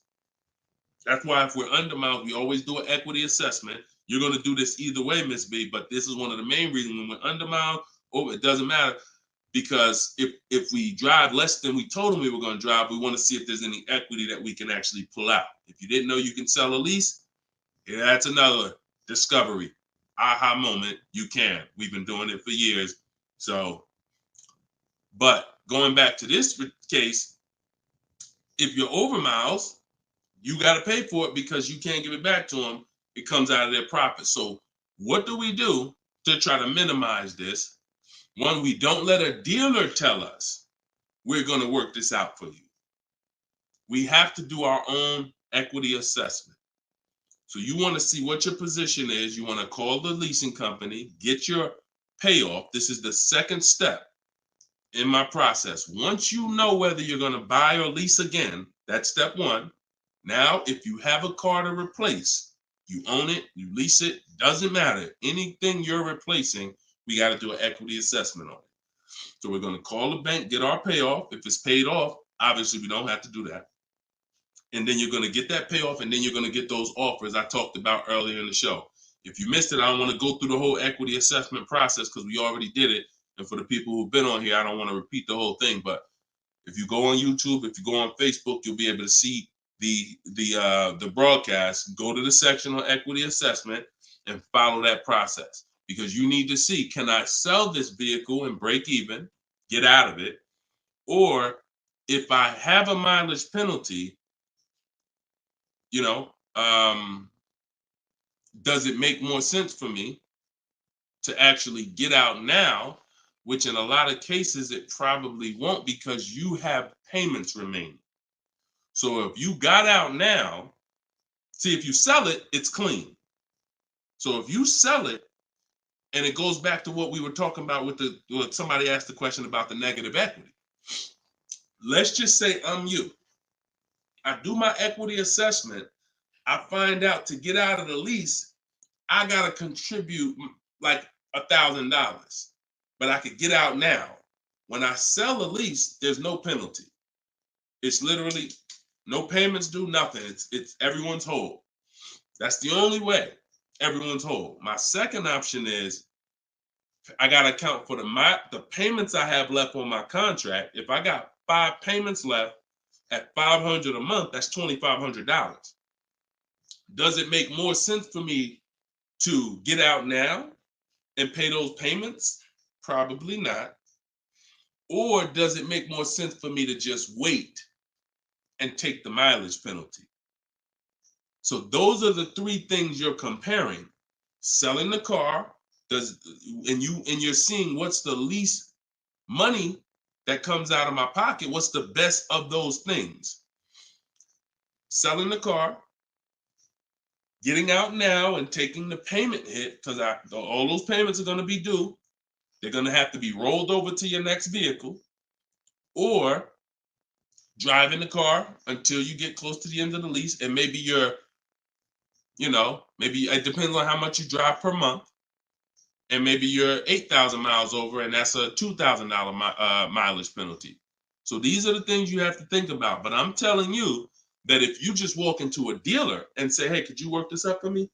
That's why if we're under miles, we always do an equity assessment. You're going to do this either way, Miss B, but this is one of the main reasons when we're under miles, it doesn't matter, because if we drive less than we told them we were going to drive, we want to see if there's any equity that we can actually pull out. If you didn't know you can sell a lease, yeah, that's another discovery. Aha moment, you can. We've been doing it for years. So, but going back to this case, if you're over miles, you got to pay for it because you can't give it back to them. It comes out of their profit. So what do we do to try to minimize this? One, we don't let a dealer tell us we're going to work this out for you. We have to do our own equity assessment. So you want to see what your position is. You want to call the leasing company, get your payoff. This is the second step in my process. Once you know whether you're going to buy or lease again, that's step one. Now, if you have a car to replace, you own it, you lease it, doesn't matter. Anything you're replacing, we got to do an equity assessment on it. So we're going to call the bank, get our payoff. If it's paid off, obviously we don't have to do that. And then you're going to get that payoff, and then you're going to get those offers I talked about earlier in the show. If you missed it, I don't want to go through the whole equity assessment process because we already did it. And for the people who've been on here, I don't want to repeat the whole thing. But if you go on YouTube, if you go on Facebook, you'll be able to see the broadcast. Go to the section on equity assessment and follow that process, because you need to see, can I sell this vehicle and break even, get out of it, or if I have a mileage penalty, you know, does it make more sense for me to actually get out now, which in a lot of cases it probably won't, because you have payments remaining. So if you got out now, see, if you sell it, it's clean. So if you sell it, and it goes back to what we were talking about with somebody asked the question about the negative equity. Let's just say I'm you. I do my equity assessment. I find out to get out of the lease, I gotta contribute like $1,000, but I could get out now. When I sell a lease, there's no penalty. It's literally no payments due, nothing. It's everyone's whole. That's the only way. Everyone's whole. My second option is I gotta account for the payments I have left on my contract. If I got 5 payments left at $500 a month, that's $2,500. Does it make more sense for me to get out now and pay those payments? Probably not. Or does it make more sense for me to just wait and take the mileage penalty? So those are the 3 things you're comparing. Selling the car, and you're seeing what's the least money that comes out of my pocket. What's the best of those things? Selling the car, getting out now and taking the payment hit, because all those payments are going to be due. They're going to have to be rolled over to your next vehicle, or driving the car until you get close to the end of the lease, and maybe maybe it depends on how much you drive per month, and maybe you're 8,000 miles over, and that's a $2,000 mileage penalty. So these are the things you have to think about. But I'm telling you that if you just walk into a dealer and say, hey, could you work this up for me?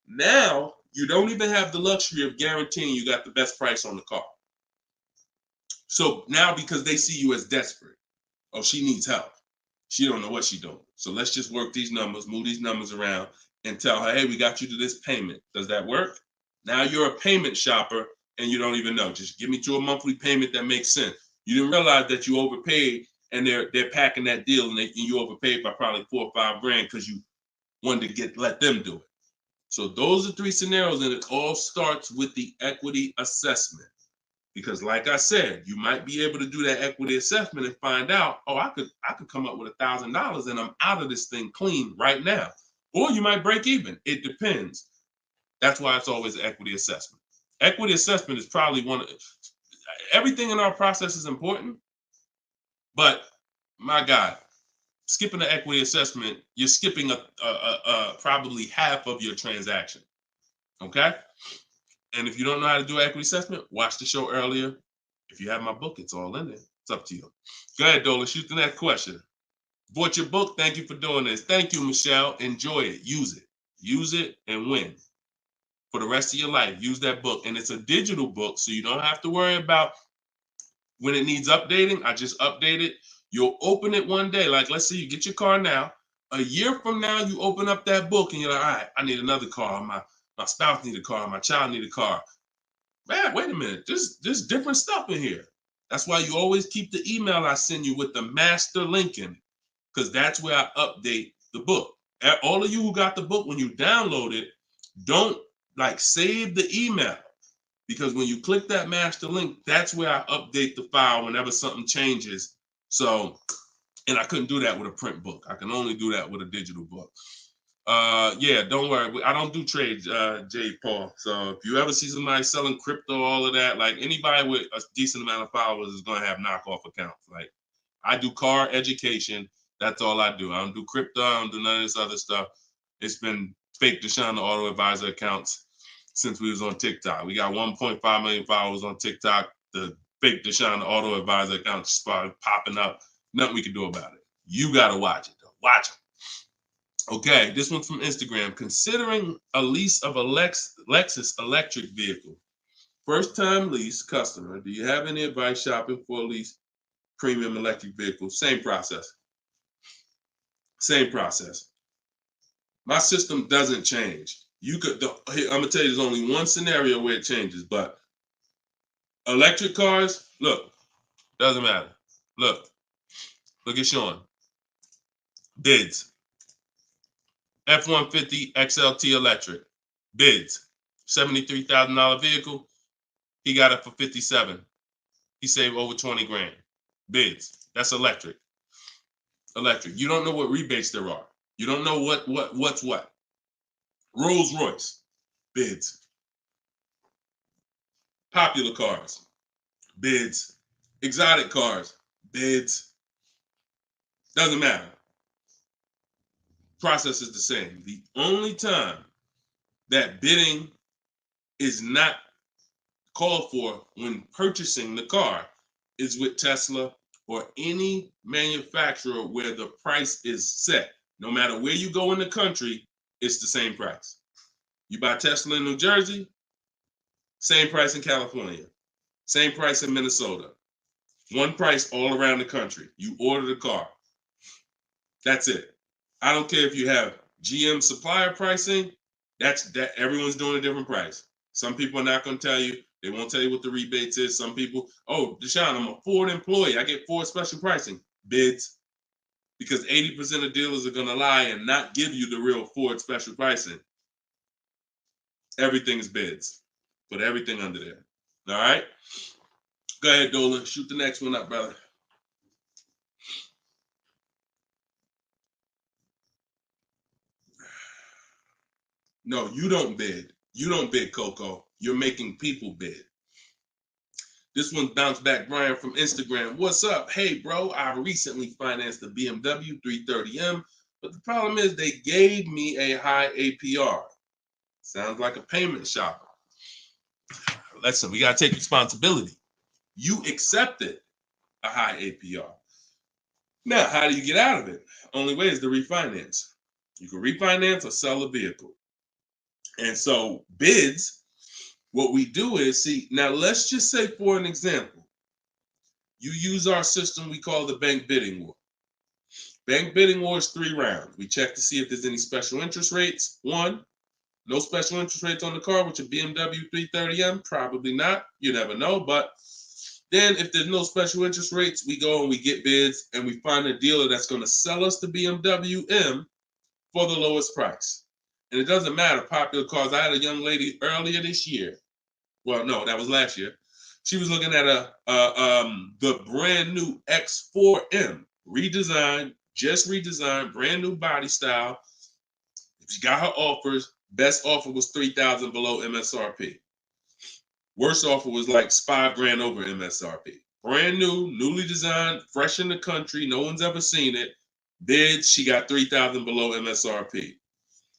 Now you don't even have the luxury of guaranteeing you got the best price on the car. So now, because they see you as desperate, oh, she needs help, she don't know what she's doing, so let's just work these numbers, move these numbers around, and tell her, hey, we got you to this payment. Does that work? Now you're a payment shopper and you don't even know. Just give me to a monthly payment that makes sense. You didn't realize that you overpaid, and they're packing that deal, and you overpaid by probably $4 or $5 grand because you wanted to let them do it. So those are 3 scenarios, and it all starts with the equity assessment. Because like I said, you might be able to do that equity assessment and find out, oh, I could come up with $1,000 and I'm out of this thing clean right now. Or you might break even. It depends. That's why it's always an equity assessment. Equity assessment is probably everything in our process is important, but my God, skipping the equity assessment, you're skipping probably half of your transaction. Okay? And if you don't know how to do equity assessment, watch the show earlier. If you have my book, it's all in there. It's up to you. Go ahead, Dola. Shoot the next question. Bought your book. Thank you for doing this. Thank you, Michelle. Enjoy it. Use it. Use it and win for the rest of your life. Use that book. And it's a digital book, so you don't have to worry about when it needs updating. I just update it. You'll open it one day. Like, let's say you get your car now. A year from now, you open up that book and you're like, all right, I need another car. My spouse need a car. My child need a car. Man, wait a minute. There's different stuff in here. That's why you always keep the email I send you with the master link in it, because that's where I update the book. All of you who got the book, when you download it, don't save the email, because when you click that master link, that's where I update the file whenever something changes. So, and I couldn't do that with a print book. I can only do that with a digital book. Yeah, don't worry. I don't do trades, J. Paul. So if you ever see somebody selling crypto, all of that, like anybody with a decent amount of followers is going to have knockoff accounts. Like, I do car education. That's all I do. I don't do crypto. I don't do none of this other stuff. It's been fake Deshone the Auto Advisor accounts since we was on TikTok. We got 1.5 million followers on TikTok. The fake Deshone the Auto Advisor accounts started popping up. Nothing we can do about it. You got to watch it, though. Watch it. Okay, this one's from Instagram. Considering a lease of a Lexus electric vehicle. First time lease customer. Do you have any advice shopping for a lease premium electric vehicle? Same process. Same process. My system doesn't change. I'm gonna tell you, there's only one scenario where it changes, but electric cars, look, doesn't matter. Look, Look at Sean. Bids. F-150 XLT electric. Bids. $73,000 vehicle. He got it for 57. He saved over 20 grand. Bids. That's electric. Electric. You don't know what rebates there are. You don't know what's what. Rolls Royce. Bids. Popular cars. Bids. Exotic cars. Bids. Doesn't matter. Process is the same. The only time that bidding is not called for when purchasing the car is with Tesla or any manufacturer where the price is set. No matter where you go in the country, it's the same price. You buy Tesla in New Jersey, same price in California, same price in Minnesota. One price all around the country. You order the car. That's it. I don't care if you have GM supplier pricing. That everyone's doing a different price. Some people are not going to tell you. They won't tell you what the rebates is. Some people, oh, Deshone, I'm a Ford employee. I get Ford special pricing. Bids. Because 80% of dealers are going to lie and not give you the real Ford special pricing. Everything is bids. Put everything under there. All right? Go ahead, Dolan. Shoot the next one up, brother. No, you don't bid. You don't bid, Coco. You're making people bid. This one bounced back Brian from Instagram. What's up? Hey, bro, I recently financed the BMW 330M, but the problem is they gave me a high APR. Sounds like a payment shopper. Listen, we got to take responsibility. You accepted a high APR. Now, how do you get out of it? Only way is to refinance. You can refinance or sell a vehicle. And so bids, what we do is, see, now let's just say for an example, you use our system we call the bank bidding war. Bank bidding war is 3 rounds. We check to see if there's any special interest rates. 1, no special interest rates on the car, which a BMW 330M, probably not. You never know. But then if there's no special interest rates, we go and we get bids and we find a dealer that's going to sell us the BMW M for the lowest price. And it doesn't matter, popular cars. I had a young lady earlier this year. Well, no, that was last year. She was looking at the brand new X4M, redesigned, just redesigned, brand new body style. She got her offers. Best offer was $3,000 below MSRP. Worst offer was like $5,000 over MSRP. Brand new, newly designed, fresh in the country. No one's ever seen it. Bid, she got $3,000 below MSRP.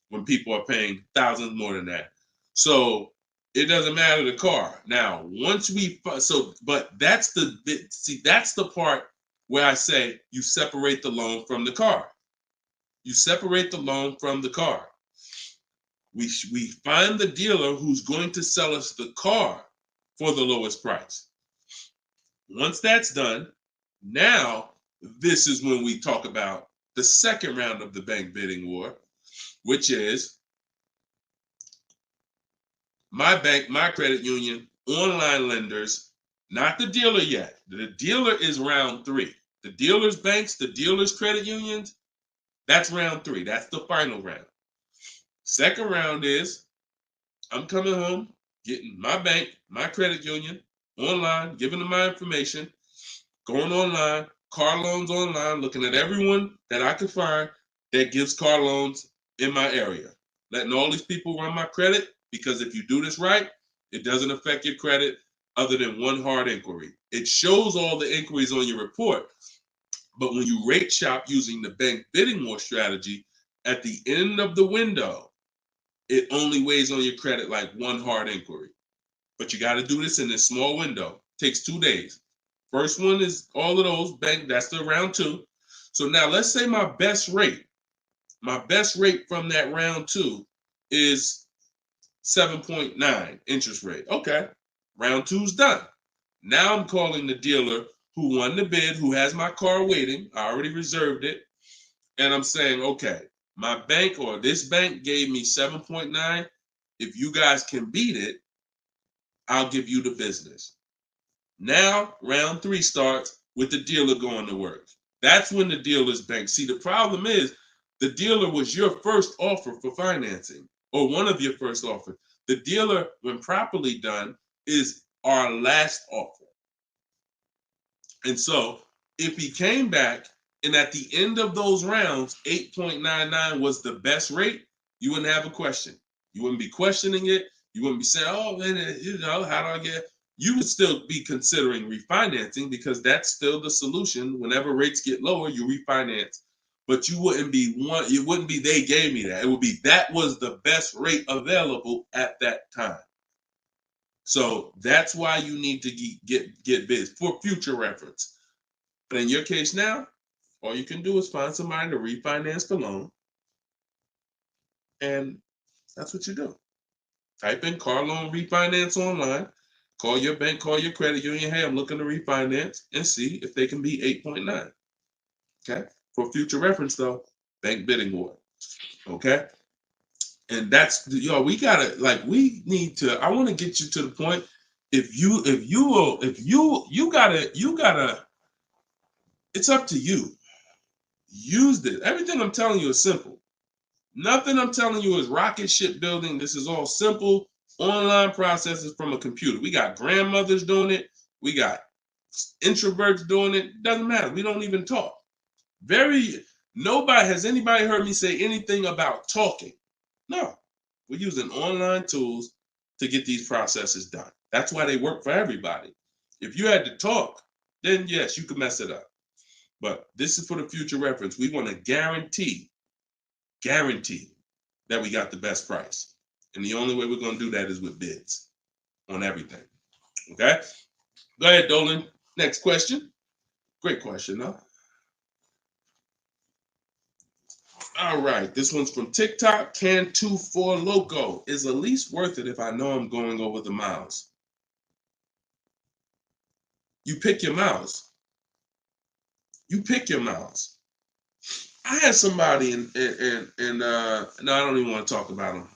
When people are paying thousands more than that. So it doesn't matter the car. Now, once we, but that's that's the part where I say you separate the loan from the car. You separate the loan from the car. We find the dealer who's going to sell us the car for the lowest price. Once that's done, now this is when we talk about the second round of the bank bidding war, which is my bank, my credit union, online lenders, not the dealer yet. The dealer is round 3. The dealer's banks, the dealer's credit unions, that's round 3. That's the final round. Second round is I'm coming home, getting my bank, my credit union, online, giving them my information, going online, car loans online, looking at everyone that I can find that gives car loans in my area. Letting all these people run my credit, because if you do this right, it doesn't affect your credit other than one hard inquiry. It shows all the inquiries on your report, but when you rate shop using the bank bidding war strategy, at the end of the window, it only weighs on your credit like one hard inquiry. But you got to do this in this small window. It takes 2 days. First one is all of those bank, that's the round 2. So now let's say my best rate from that round 2 is 7.9 interest rate. Okay, round 2's done. Now I'm calling the dealer who won the bid, who has my car waiting. I already reserved it. And I'm saying, okay, my bank or this bank gave me 7.9. If you guys can beat it, I'll give you the business. Now, round 3 starts with the dealer going to work. That's when the dealer's bank. See, the problem is the dealer was your first offer for financing, or one of your first offers. The dealer, when properly done, is our last offer. And so if he came back and at the end of those rounds, 8.99 was the best rate, you wouldn't have a question. You wouldn't be questioning it. You wouldn't be saying, oh, man, how do I get? You would still be considering refinancing because that's still the solution. Whenever rates get lower, you refinance. But you wouldn't be it wouldn't be they gave me that. It would be that was the best rate available at that time. So that's why you need to get bids for future reference. But in your case now, all you can do is find somebody to refinance the loan. And that's what you do. Type in car loan refinance online. Call your bank, call your credit union. Hey, I'm looking to refinance and see if they can be 8.9. Okay. For future reference, though, bank bidding war. Okay. And that's, we gotta, we need to, I want to get you to the point. You gotta, it's up to you. Use this. Everything I'm telling you is simple. Nothing I'm telling you is rocket ship building. This is all simple online processes from a computer. We got grandmothers doing it. We got introverts doing it. Doesn't matter. We don't even talk. Has anybody heard me say anything about talking? No. We're using online tools to get these processes done. That's why they work for everybody. If you had to talk, then yes, you could mess it up. But this is for the future reference. We want to guarantee that we got the best price. And the only way we're going to do that is with bids on everything. Okay? Go ahead, Dolan. Next question. Great question, though. All right. This one's from TikTok. Can24 Loco. Is a lease worth it if I know I'm going over the miles? You pick your miles. You pick your miles. I had somebody no, I don't even want to talk about him.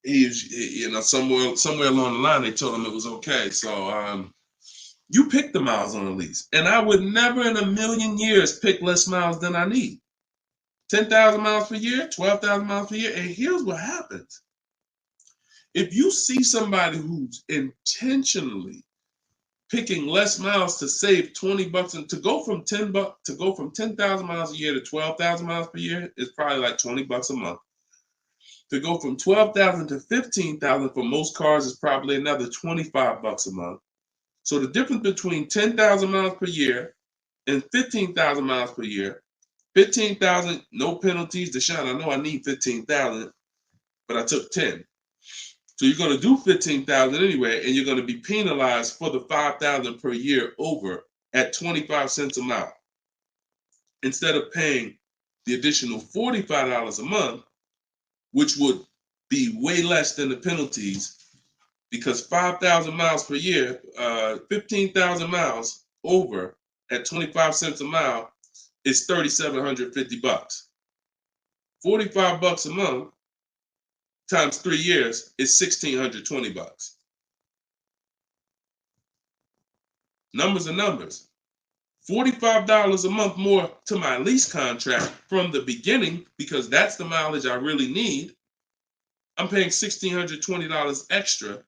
He's somewhere along the line they told him it was okay. So you pick the miles on the lease, and I would never in a million years pick less miles than I need. 10,000 miles per year, 12,000 miles per year, and here's what happens: if you see somebody who's intentionally picking less miles to save $20 and to go from 10,000 miles a year to 12,000 miles per year is probably like $20 a month. To go from 12,000 to 15,000 for most cars is probably another $25 a month. So the difference between 10,000 miles per year and 15,000 miles per year, 15,000, no penalties. Deshone, I know I need 15,000, but I took 10. So you're going to do 15,000 anyway, and you're going to be penalized for the 5,000 per year over at 25 cents a mile. Instead of paying the additional $45 a month, which would be way less than the penalties, because 5,000 miles per year, 15,000 miles over at 25 cents a mile is $3,750. $45 a month times 3 years is $1,620. Numbers are numbers. $45 a month more to my lease contract from the beginning, because that's the mileage I really need. I'm paying $1,620 extra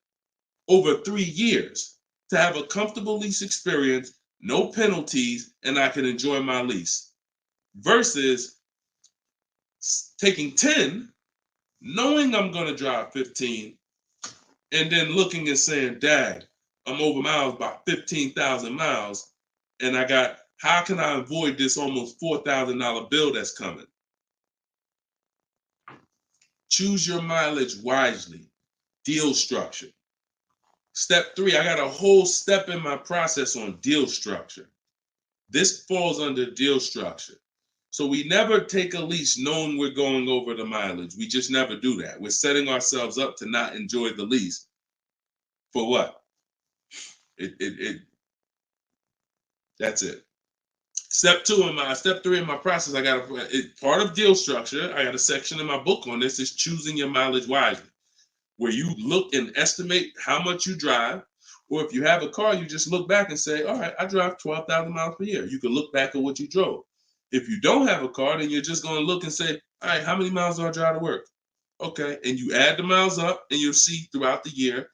over 3 years to have a comfortable lease experience, no penalties, and I can enjoy my lease. Versus taking 10, knowing I'm going to drive 15, and then looking and saying, dang, I'm over miles by 15,000 miles, and how can I avoid this almost $4,000 bill that's coming? Choose your mileage wisely. Deal structure. Step 3, I got a whole step in my process on deal structure. This falls under deal structure. So we never take a lease knowing we're going over the mileage. We just never do that. We're setting ourselves up to not enjoy the lease. For what? That's it. Step 3 in my process, I got part of deal structure. I got a section in my book on this, is choosing your mileage wisely, where you look and estimate how much you drive, Or if you have a car, you just look back and say, all right, I drive 12,000 miles per year. You can look back at what you drove. If you don't have a car, then you're just going to look and say, all right, how many miles do I drive to work? Okay, and you add the miles up, and you'll see throughout the year.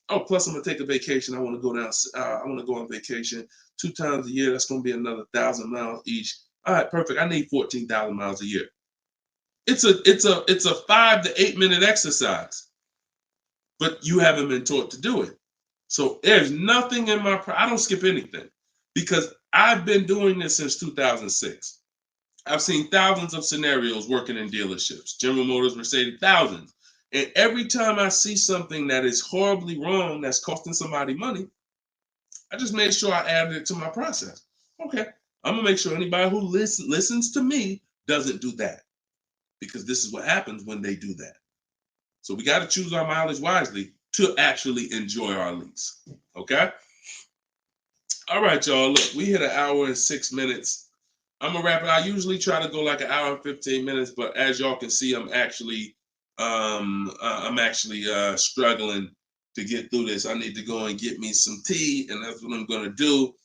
Oh, plus I'm gonna take a vacation. I want to go down. I want to go on vacation 2 times a year. That's gonna be another 1,000 miles each. All right, perfect. I need 14,000 miles a year. It's a 5 to 8 minute exercise, but you haven't been taught to do it. So there's nothing in I don't skip anything because I've been doing this since 2006. I've seen thousands of scenarios working in dealerships, General Motors, Mercedes, thousands. And every time I see something that is horribly wrong, that's costing somebody money, I just made sure I added it to my process. Okay, I'm gonna make sure anybody who listens to me doesn't do that, because this is what happens when they do that. So we got to choose our mileage wisely to actually enjoy our lease. Okay. All right, y'all. Look, we hit 1 hour and 6 minutes. I'm gonna wrap it. I usually try to go like 1 hour and 15 minutes, but as y'all can see, I'm actually struggling to get through this. I need to go and get me some tea, and that's what I'm gonna do.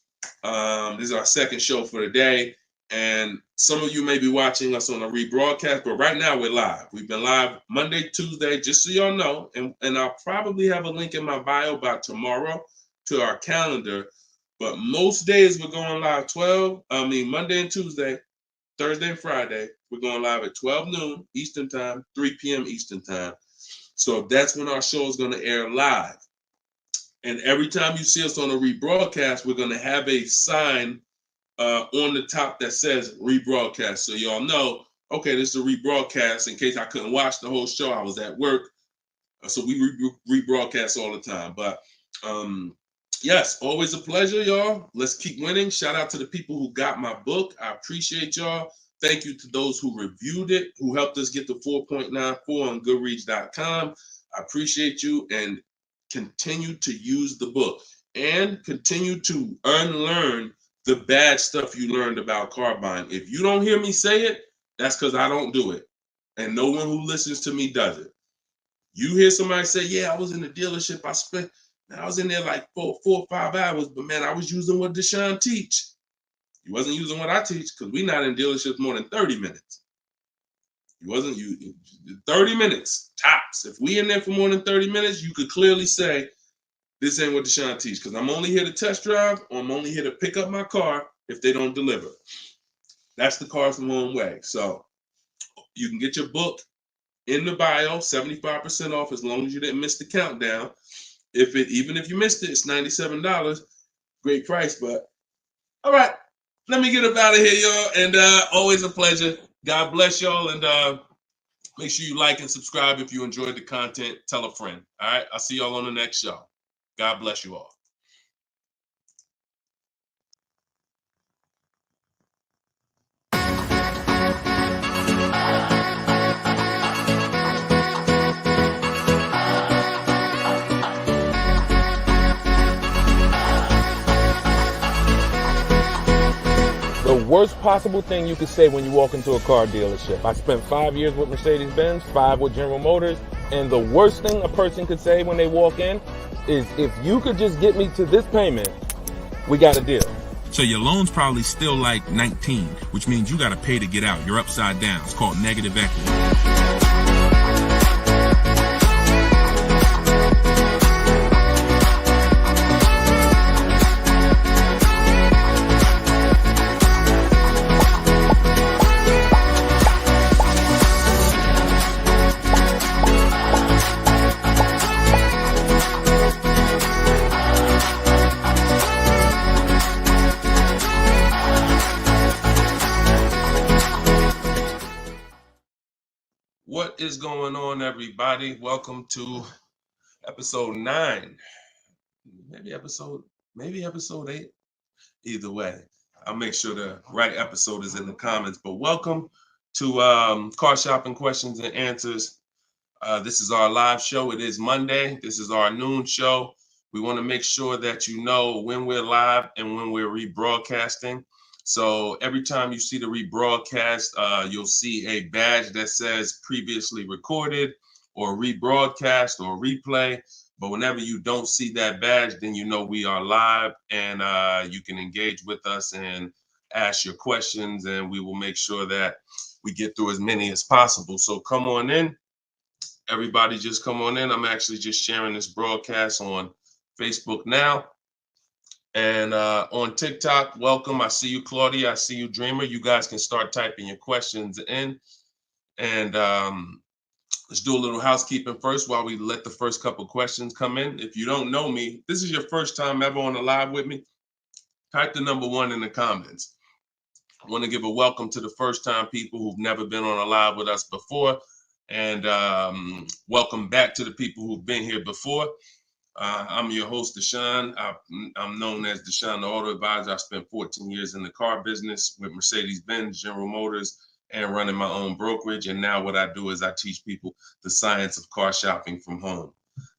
This is our second show for the day, and some of you may be watching us on a rebroadcast, but right now we're live. We've been live Monday, Tuesday, just so y'all know, and I'll probably have a link in my bio by tomorrow to our calendar. But most days we're going live Monday and Tuesday, Thursday and Friday. We're going live at 12 noon Eastern time, 3 p.m. Eastern time. So that's when our show is going to air live. And every time you see us on a rebroadcast, we're going to have a sign on the top that says rebroadcast. So y'all know, okay, this is a rebroadcast in case I couldn't watch the whole show. I was at work. So we rebroadcast all the time. But yes, always a pleasure, y'all. Let's keep winning. Shout out to the people who got my book. I appreciate y'all. Thank you to those who reviewed it, who helped us get to 4.94 on Goodreads.com. I appreciate you, and continue to use the book and continue to unlearn the bad stuff you learned about car buying. If you don't hear me say it, that's because I don't do it. And no one who listens to me does it. You hear somebody say, yeah, I was in the dealership. I was in there like 4 or 5 hours, but man, I was using what Deshone teach. You wasn't using what I teach, because we're not in dealerships more than 30 minutes. 30 minutes tops. If we in there for more than 30 minutes, you could clearly say, this ain't what Deshone teach, because I'm only here to test drive, or I'm only here to pick up my car if they don't deliver. That's the Cars from Home way. So you can get your book in the bio, 75% off, as long as you didn't miss the countdown. Even if you missed it, it's $97. Great price, but all right. Let me get up out of here, y'all. And always a pleasure. God bless y'all. And make sure you like and subscribe if you enjoyed the content. Tell a friend. All right. I'll see y'all on the next show. God bless you all. The worst possible thing you could say when you walk into a car dealership. I spent 5 years with Mercedes-Benz, 5 with General Motors, and the worst thing a person could say when they walk in is, if you could just get me to this payment, we got a deal. So your loan's probably still like 19, which means you got to pay to get out. You're upside down. It's called negative equity. What is going on, everybody? Welcome to episode 9. Maybe episode 8. Either way, I'll make sure the right episode is in the comments. But welcome to Car Shopping Questions and Answers. This is our live show. It is Monday. This is our noon show. We want to make sure that you know when we're live and when we're rebroadcasting. So every time you see the rebroadcast, you'll see a badge that says previously recorded or rebroadcast or replay. But whenever you don't see that badge, then you know we are live, and you can engage with us and ask your questions, and we will make sure that we get through as many as possible. So come on in. Everybody just come on in. I'm actually just sharing this broadcast on Facebook now. And on TikTok, welcome. I see you, Claudia. I see you, Dreamer. You guys can start typing your questions in. And let's do a little housekeeping first while we let the first couple questions come in. If you don't know me, this is your first time ever on a live with me, type the number 1 in the comments. I want to give a welcome to the first time people who've never been on a live with us before. And welcome back to the people who've been here before. I'm your host, Deshone. I'm known as Deshone the Auto Advisor. I spent 14 years in the car business with Mercedes-Benz, General Motors, and running my own brokerage. And now what I do is I teach people the science of car shopping from home.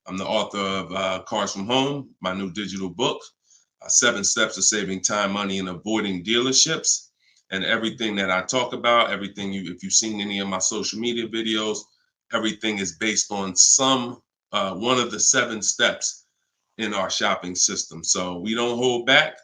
I'm the author of Cars from Home, my new digital book, 7 Steps to Saving Time, Money, and Avoiding Dealerships. And everything that I talk about, if you've seen any of my social media videos, everything is based on one of the 7 steps in our shopping system. So we don't hold back.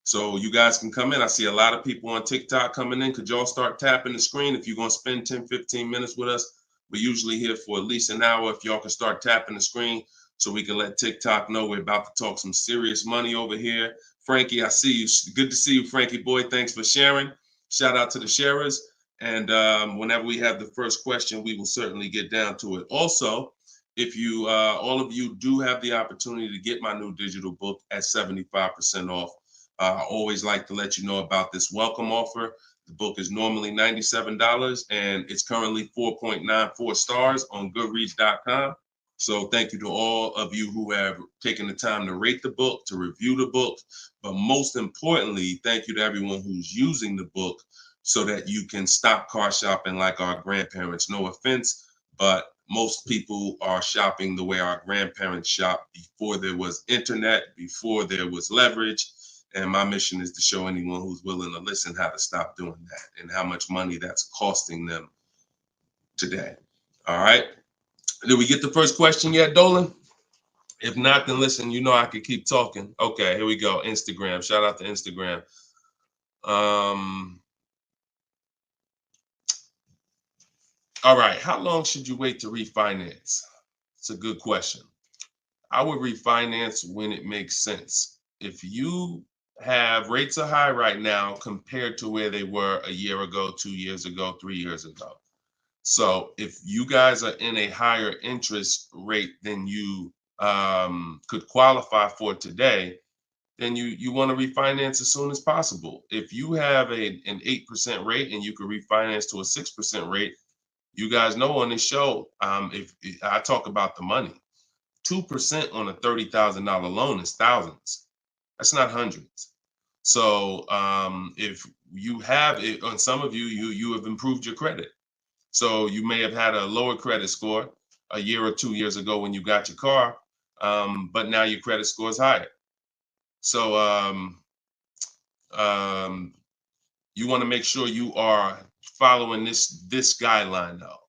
So you guys can come in. I see a lot of people on TikTok coming in. Could y'all start tapping the screen if you're going to spend 10, 15 minutes with us? We're usually here for at least an hour. If y'all can start tapping the screen so we can let TikTok know we're about to talk some serious money over here. Frankie, I see you. Good to see you, Frankie boy. Thanks for sharing. Shout out to the sharers. And whenever we have the first question, we will certainly get down to it. Also, if you, all of you do have the opportunity to get my new digital book at 75% off. I always like to let you know about this welcome offer. The book is normally $97 and it's currently 4.94 stars on Goodreads.com. So thank you to all of you who have taken the time to rate the book, to review the book. But most importantly, thank you to everyone who's using the book so that you can stop car shopping like our grandparents. No offense, but most people are shopping the way our grandparents shopped before there was internet, before there was leverage. And my mission is to show anyone who's willing to listen how to stop doing that and how much money that's costing them today. All right. Did we get the first question yet, Dolan? If not, then listen, you know I could keep talking. Okay, here we go. Instagram. Shout out to Instagram. All right. How long should you wait to refinance? It's a good question. I would refinance when it makes sense. If you have rates are high right now compared to where they were a year ago, 2 years ago, 3 years ago. So if you guys are in a higher interest rate than you could qualify for today, then you want to refinance as soon as possible. If you have an 8% rate and you could refinance to a 6% rate, you guys know on this show, if I talk about the money, 2% on a $30,000 loan is thousands. That's not hundreds. So if you have it, on some of you have improved your credit. So you may have had a lower credit score a year or 2 years ago when you got your car, but now your credit score is higher. So you want to make sure you are following this guideline though.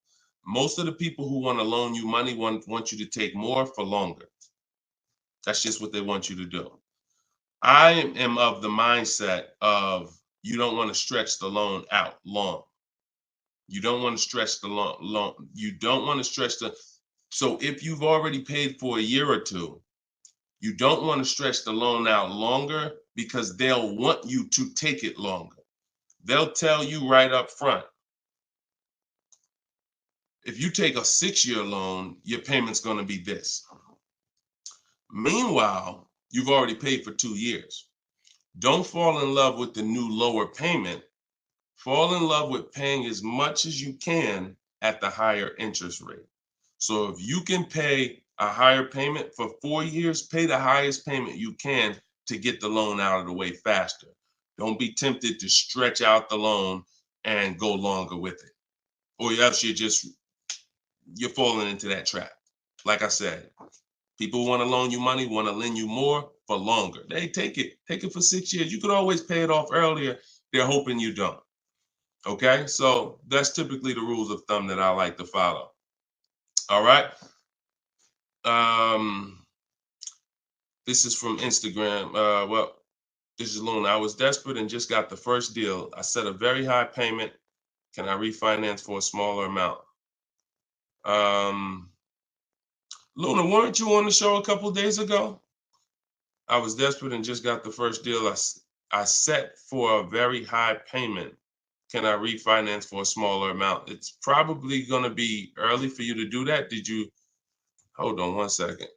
Most of the people who want to loan you money want you to take more for longer. That's just what they want you to do. I am of the mindset of you don't want to stretch the loan out long. You don't want to stretch the loan. You don't want to stretch so if you've already paid for a year or two, you don't want to stretch the loan out longer because they'll want you to take it longer. They'll tell you right up front, if you take a 6-year loan, your payment's going to be this. Meanwhile, you've already paid for 2 years. Don't fall in love with the new lower payment. Fall in love with paying as much as you can at the higher interest rate. So if you can pay a higher payment for 4 years, pay the highest payment you can to get the loan out of the way faster. Don't be tempted to stretch out the loan and go longer with it. Or else you're falling into that trap. Like I said, people want to loan you money, want to lend you more for longer. They take it for 6 years. You could always pay it off earlier. They're hoping you don't. Okay, so that's typically the rules of thumb that I like to follow. All right. This is from Instagram. Well, this is Luna. I was desperate and just got the first deal. I set a very high payment. Can I refinance for a smaller amount? Luna, weren't you on the show a couple of days ago? I was desperate and just got the first deal. I set for a very high payment. Can I refinance for a smaller amount? It's probably going to be early for you to do that. Did you? Hold on one second.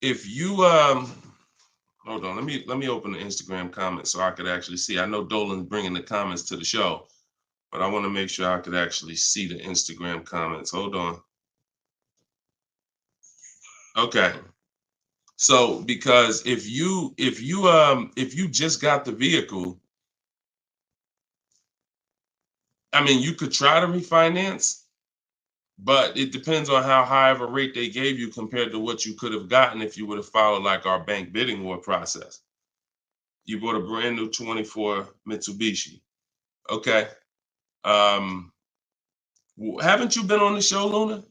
If you hold on, let me open the Instagram comments so I could actually see. I know Dolan's bringing the comments to the show, but I want to make sure I could actually see the Instagram comments. Hold on. Okay. So because if you just got the vehicle, I mean, you could try to refinance, but it depends on how high of a rate they gave you compared to what you could have gotten if you would have followed like our bank bidding war process. You bought a brand new 24 Mitsubishi. Okay. Haven't you been on the show, Luna?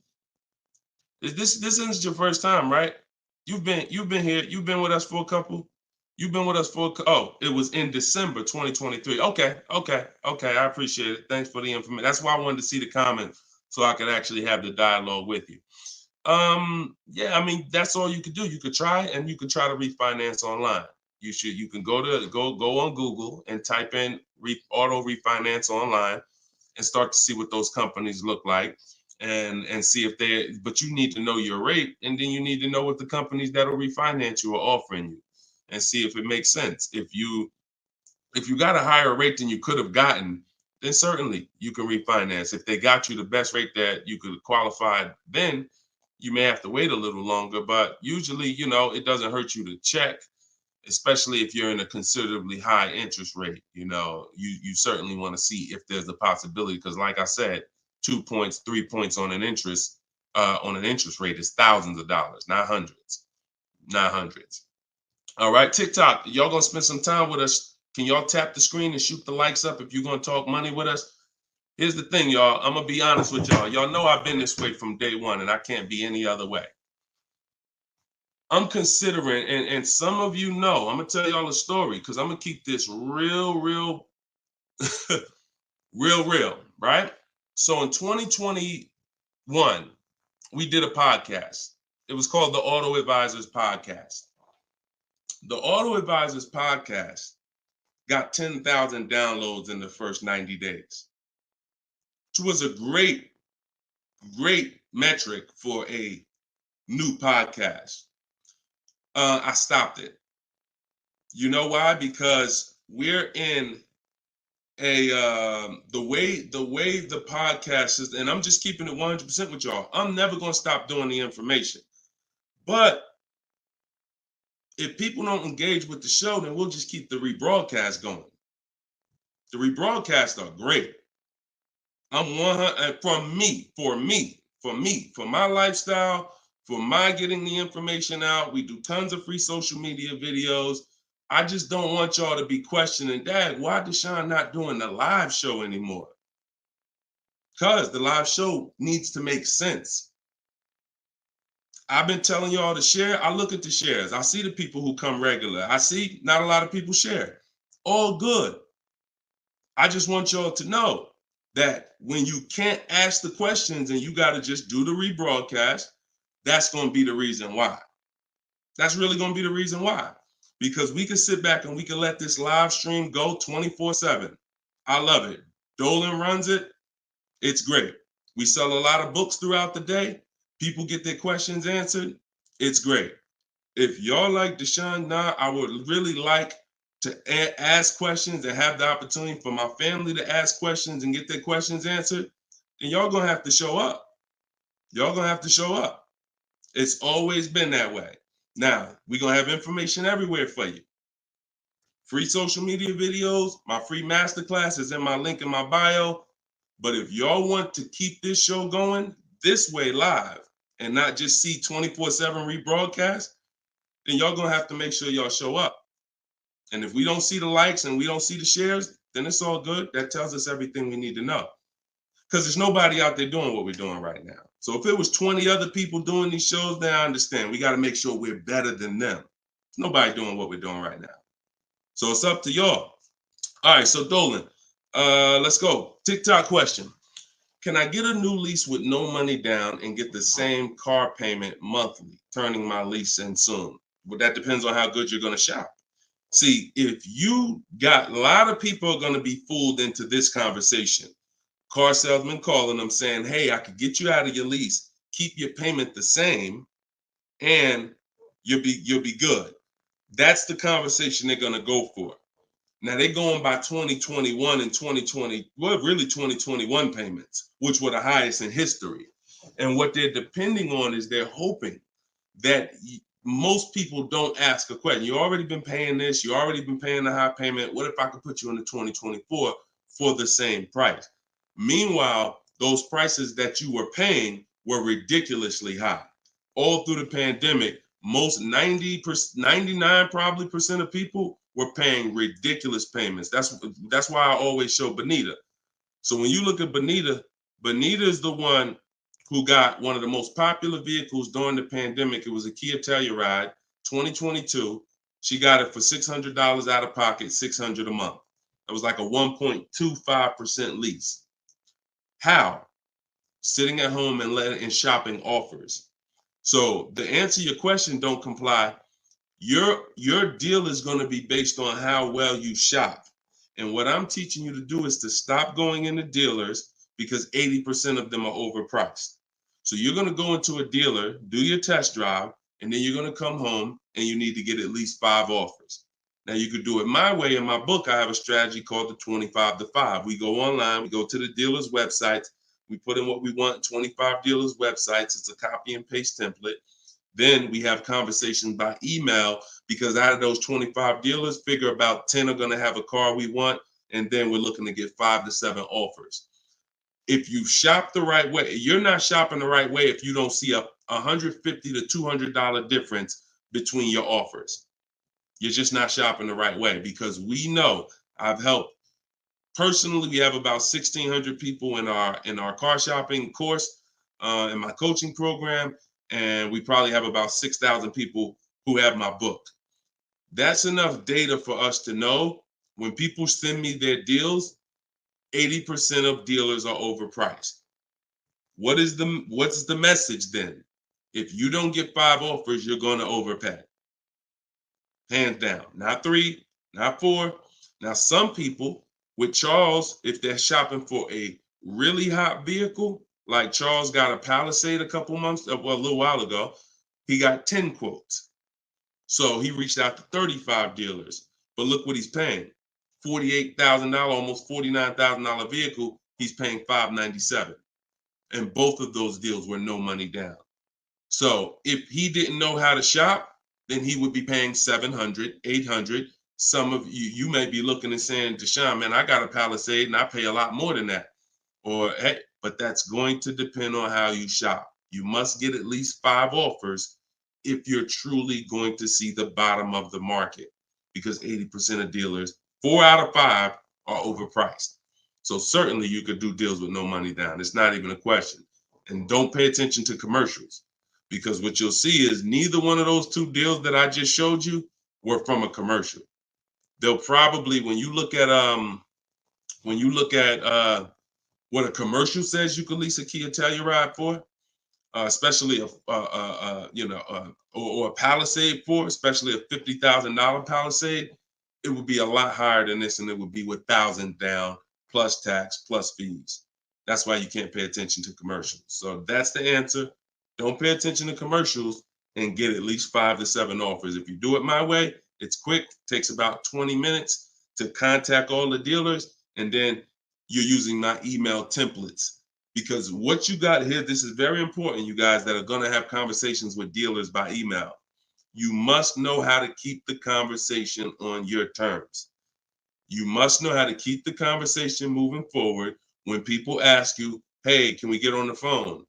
This isn't your first time, right? You've been here. You've been with us for a couple. You've been with us for it was in December 2023. Okay. I appreciate it. Thanks for the information. That's why I wanted to see the comments so I could actually have the dialogue with you. Yeah, I mean, that's all you could do. You could try and you could try to refinance online. You can go on Google and type in auto refinance online and start to see what those companies look like and see if but you need to know your rate, and then you need to know what the companies that'll refinance you are offering you and see if it makes sense. If you got a higher rate than you could have gotten, then certainly you can refinance. If they got you the best rate that you could qualify, then you may have to wait a little longer, but usually, it doesn't hurt you to check, especially if you're in a considerably high interest rate. You certainly want to see if there's a possibility, because like I said, 2 points, 3 points on an interest rate is thousands of dollars, not hundreds. All right, TikTok, y'all gonna spend some time with us. Can y'all tap the screen and shoot the likes up if you're gonna talk money with us? Here's the thing, y'all. I'm gonna be honest with y'all. Y'all know I've been this way from day one, and I can't be any other way. I'm considering, and some of you know, I'm gonna tell y'all a story because I'm gonna keep this real, real, right? So in 2021, we did a podcast. It was called the Auto Advisors Podcast. The Auto Advisors Podcast got 10,000 downloads in the first 90 days, which was a great metric for a new podcast. I stopped it. You know why? Because we're in the way the podcast is, and I'm just keeping it 100% with y'all. I'm never going to stop doing the information, but if people don't engage with the show, then we'll just keep the rebroadcast going. The rebroadcasts are great. I'm 100 for my lifestyle, for my getting the information out. We do tons of free social media videos. I just don't want y'all to be questioning, Dad, why Deshone not doing the live show anymore? Because the live show needs to make sense. I've been telling y'all to share. I look at the shares. I see the people who come regular. I see not a lot of people share. All good. I just want y'all to know that when you can't ask the questions and you got to just do the rebroadcast, that's going to be the reason why. That's really going to be the reason why. Because we can sit back and we can let this live stream go 24/7. I love it. Dolan runs it. It's great. We sell a lot of books throughout the day. People get their questions answered. It's great. If y'all like Deshone, I would really like to ask questions and have the opportunity for my family to ask questions and get their questions answered, then y'all gonna have to show up. Y'all gonna have to show up. It's always been that way. Now, we're gonna have information everywhere for you. Free social media videos, my free masterclass is in my link in my bio. But if y'all want to keep this show going this way live and not just see 24/7 rebroadcast, then y'all gonna have to make sure y'all show up. And if we don't see the likes and we don't see the shares, then it's all good. That tells us everything we need to know. because there's nobody out there doing what we're doing right now. So if it was 20 other people doing these shows, then I understand. We got to make sure we're better than them. There's nobody doing what we're doing right now. So it's up to y'all. All right, so Dolan, let's go. TikTok question. Can I get a new lease with no money down and get the same car payment monthly, turning my lease in soon? But that depends on how good you're going to shop. See, if you got, a lot of people are going to be fooled into this conversation. Car salesman calling them saying, hey, I could get you out of your lease, keep your payment the same, and you'll be good. That's the conversation they're going to go for. Now they're going by 2021 and 2020, well, really 2021 payments, which were the highest in history. And what they're depending on is they're hoping that most people don't ask a question. You already been paying this, you already been paying the high payment. What if I could put you into 2024 for the same price? Meanwhile, those prices that you were paying were ridiculously high. All through the pandemic, most 99 probably percent of people were paying ridiculous payments. That's why I always show Bonita. So when you look at Bonita, Bonita is the one who got one of the most popular vehicles during the pandemic. It was a Kia Telluride 2022. She got it for $600 out of pocket, $600 a month. It was like a 1.25% lease. How? Sitting at home and shopping offers. So to answer your question, don't comply. Your deal is going to be based on how well you shop. And what I'm teaching you to do is to stop going into dealers because 80% of them are overpriced. So you're going to go into a dealer, do your test drive, and then you're going to come home and you need to get at least 5 offers. Now you could do it my way. In my book, I have a strategy called the 25 to 5. We go online, we go to the dealer's websites, we put in what we want, 25 dealers' websites. It's a copy and paste template. Then we have conversations by email because out of those 25 dealers, figure about 10 are going to have a car we want. And then we're looking to get 5 to 7 offers. If you shop the right way, you're not shopping the right way if you don't see a $150 to $200 difference between your offers. You're just not shopping the right way because we know I've helped. Personally, we have about 1,600 people in our car shopping course, in my coaching program. And we probably have about 6,000 people who have my book. That's enough data for us to know when people send me their deals, 80% of dealers are overpriced. What's the message then? If you don't get 5 offers, you're going to overpay. Hands down. Not 3, not 4. Now, some people with Charles, if they're shopping for a really hot vehicle, like Charles got a Palisade a little while ago, he got 10 quotes. So he reached out to 35 dealers. But look what he's paying. $48,000, almost $49,000 vehicle, he's paying $597. And both of those deals were no money down. So if he didn't know how to shop, then he would be paying $700, $800. Some of you may be looking and saying, Deshone, man, I got a Palisade and I pay a lot more than that. Or, hey, but that's going to depend on how you shop. You must get at least 5 offers if you're truly going to see the bottom of the market, because 80% of dealers, 4 out of 5 are overpriced. So certainly you could do deals with no money down. It's not even a question. And don't pay attention to commercials, because what you'll see is neither one of those 2 deals that I just showed you were from a commercial. They'll probably, when you look at what a commercial says you can lease a Kia Telluride for, especially or a Palisade for, especially a $50,000 Palisade, it would be a lot higher than this, and it would be with 1,000 down plus tax plus fees. That's why you can't pay attention to commercials. So that's the answer. Don't pay attention to commercials and get at least 5 to 7 offers. If you do it my way, it's quick. Takes about 20 minutes to contact all the dealers, and then you're using my email templates. Because what you got here, this is very important, you guys that are going to have conversations with dealers by email. You must know how to keep the conversation on your terms. You must know how to keep the conversation moving forward. When people ask you, hey, can we get on the phone?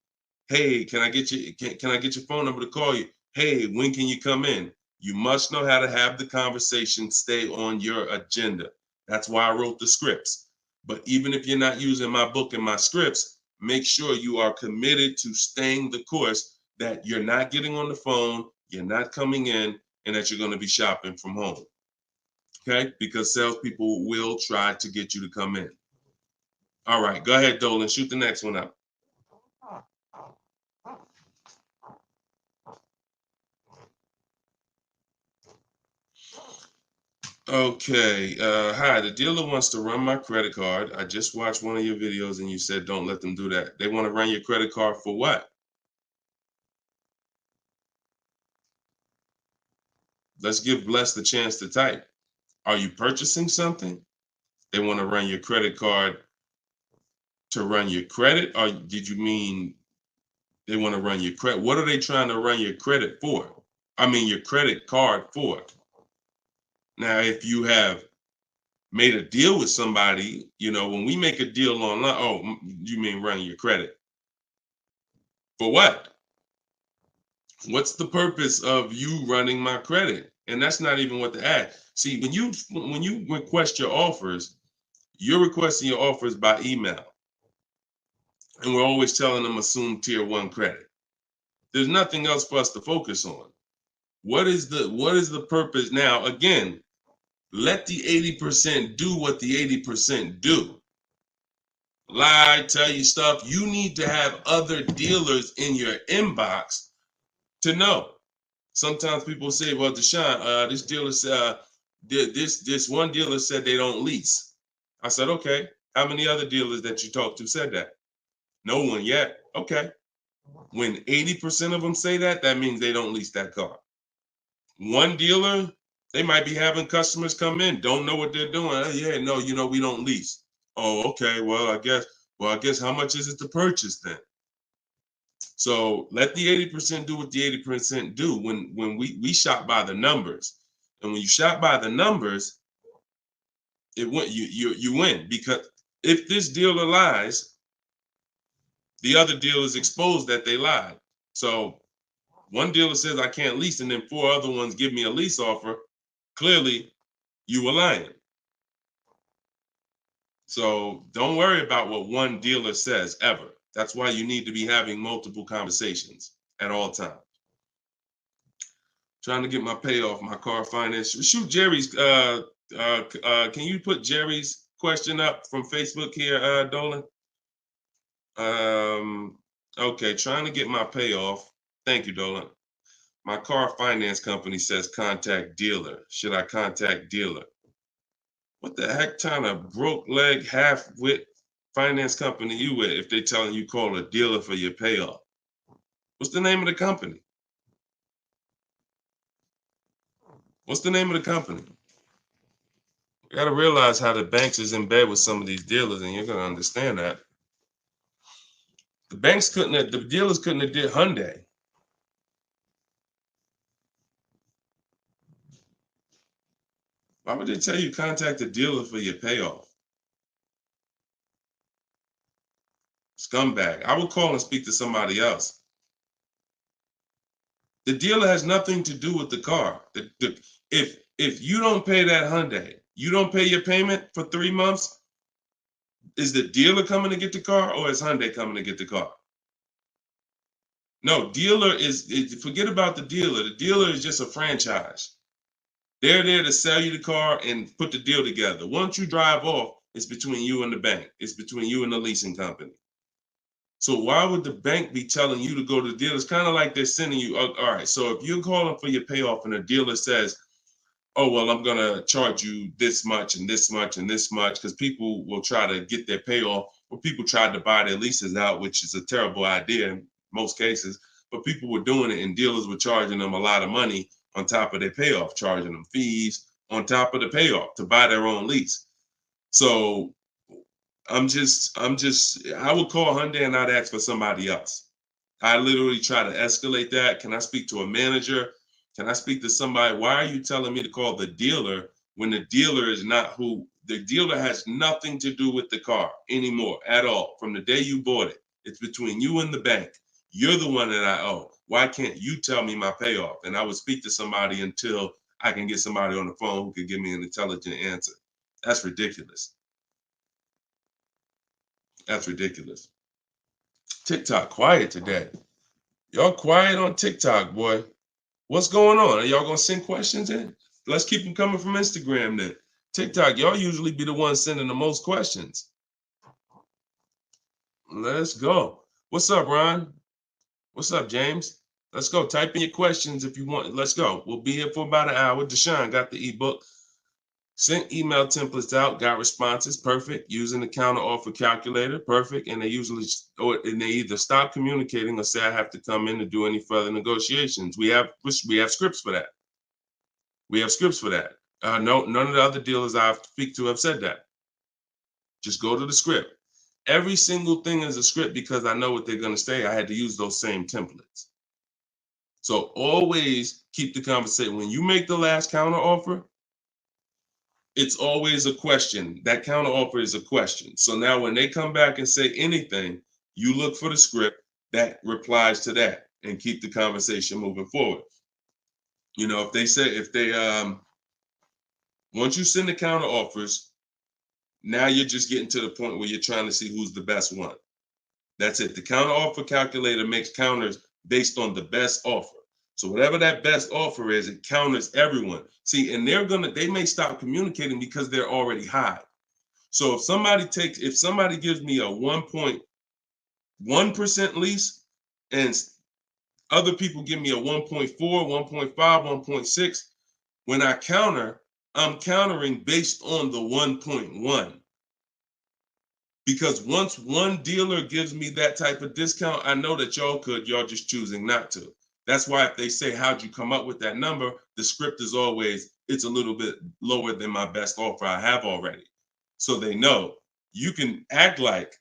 Hey, can I get your phone number to call you? Hey, when can you come in? You must know how to have the conversation stay on your agenda. That's why I wrote the scripts. But even if you're not using my book and my scripts, make sure you are committed to staying the course, that you're not getting on the phone, you're not coming in, and that you're going to be shopping from home. Okay? Because salespeople will try to get you to come in. All right, go ahead, Dolan. Shoot the next one up. Okay. Hi, the dealer wants to run my credit card. I just watched one of your videos and you said don't let them do that. They want to run your credit card for what? Let's give Bless the chance to type. Are you purchasing something? They want to run your credit card to run your credit? Or did you mean they want to run your credit? What are they trying to run your credit for? I mean, your credit card for. Now, if you have made a deal with somebody, when we make a deal online, oh, you mean running your credit? For what? What's the purpose of you running my credit? And that's not even what the ad. See, when you request your offers, you're requesting your offers by email. And we're always telling them assume tier 1 credit. There's nothing else for us to focus on. What is the purpose? Now, again, let the 80% do what the 80% do. Lie, tell you stuff. You need to have other dealers in your inbox to know. Sometimes people say, well, Deshone, this dealer said, this one dealer said they don't lease. I said, okay, how many other dealers that you talked to said that? No one yet. Okay. When 80% of them say that, that means they don't lease that car. One dealer, they might be having customers come in, don't know what they're doing. Oh, yeah, no, we don't lease. Oh, okay. Well, I guess how much is it to purchase then? So let the 80% do what the 80% do. When we shop by the numbers, and when you shop by the numbers, you win, because if this dealer lies, the other dealers exposed that they lied. So one dealer says I can't lease, and then 4 other ones give me a lease offer. Clearly, you were lying. So don't worry about what one dealer says ever. That's why you need to be having multiple conversations at all times. Trying to get my payoff, my car finance. Shoot Jerry's. Can you put Jerry's question up from Facebook here, Dolan? Okay, trying to get my payoff. Thank you, Dolan. My car finance company says contact dealer. Should I contact dealer? What the heck kind of broke leg, half-wit finance company you with if they telling you call a dealer for your payoff? What's the name of the company? What's the name of the company? You got to realize how the banks is in bed with some of these dealers, and you're going to understand that. The dealers couldn't have did Hyundai. Why would they tell you contact the dealer for your payoff? Scumbag. I would call and speak to somebody else. The dealer has nothing to do with the car. If you don't pay that Hyundai, you don't pay your payment for 3 months, is the dealer coming to get the car, or is Hyundai coming to get the car? No, dealer forget about the dealer. The dealer is just a franchise. They're there to sell you the car and put the deal together. Once you drive off, it's between you and the bank. It's between you and the leasing company. So why would the bank be telling you to go to the dealer? It's kind of like they're sending you, all right, so if you're calling for your payoff and the dealer says, oh, well, I'm going to charge you this much and this much and this much, because people will try to get their payoff, or people tried to buy their leases out, which is a terrible idea in most cases, but people were doing it and dealers were charging them a lot of money on top of their payoff, charging them fees on top of the payoff to buy their own lease. So I would call Hyundai and I'd ask for somebody else. I literally try to escalate that. Can I speak to a manager? Can I speak to somebody? Why are you telling me to call the dealer when the dealer is not who? The dealer has nothing to do with the car anymore at all. From the day you bought it, it's between you and the bank. You're the one that I owe. Why can't you tell me my payoff? And I would speak to somebody until I can get somebody on the phone who can give me an intelligent answer. That's ridiculous. That's ridiculous. TikTok quiet today. Y'all quiet on TikTok, boy. What's going on? Are y'all gonna send questions in? Let's keep them coming from Instagram then. TikTok, y'all usually be the ones sending the most questions. Let's go. What's up, Ron? What's up, James? Let's go. Type in your questions if you want. Let's go. We'll be here for about an hour. Deshone got the ebook. Sent email templates out, got responses, perfect. Using the counter offer calculator, perfect. And they either stop communicating or say I have to come in to do any further negotiations. We have scripts for that. We have scripts for that. No, none of the other dealers I speak to have said that. Just go to the script. Every single thing is a script because I know what they're going to say. I had to use those same templates. So always keep the conversation. When you make the last counter offer, it's always a question. That counter offer is a question. So now when they come back and say anything, you look for the script that replies to that and keep the conversation moving forward. You know, once you send the counter offers, now you're just getting to the point where you're trying to see who's the best one. That's it. The counter offer calculator makes counters based on the best offer. So whatever that best offer is, it counters everyone. See, and they may stop communicating because they're already high. So if somebody gives me a 1.1% lease and other people give me a 1.4, 1.5, 1.6, when I counter, I'm countering based on the 1.1. Because once one dealer gives me that type of discount, I know that y'all just choosing not to. That's why if they say, how'd you come up with that number? The script is always, it's a little bit lower than my best offer I have already. So they know you can act like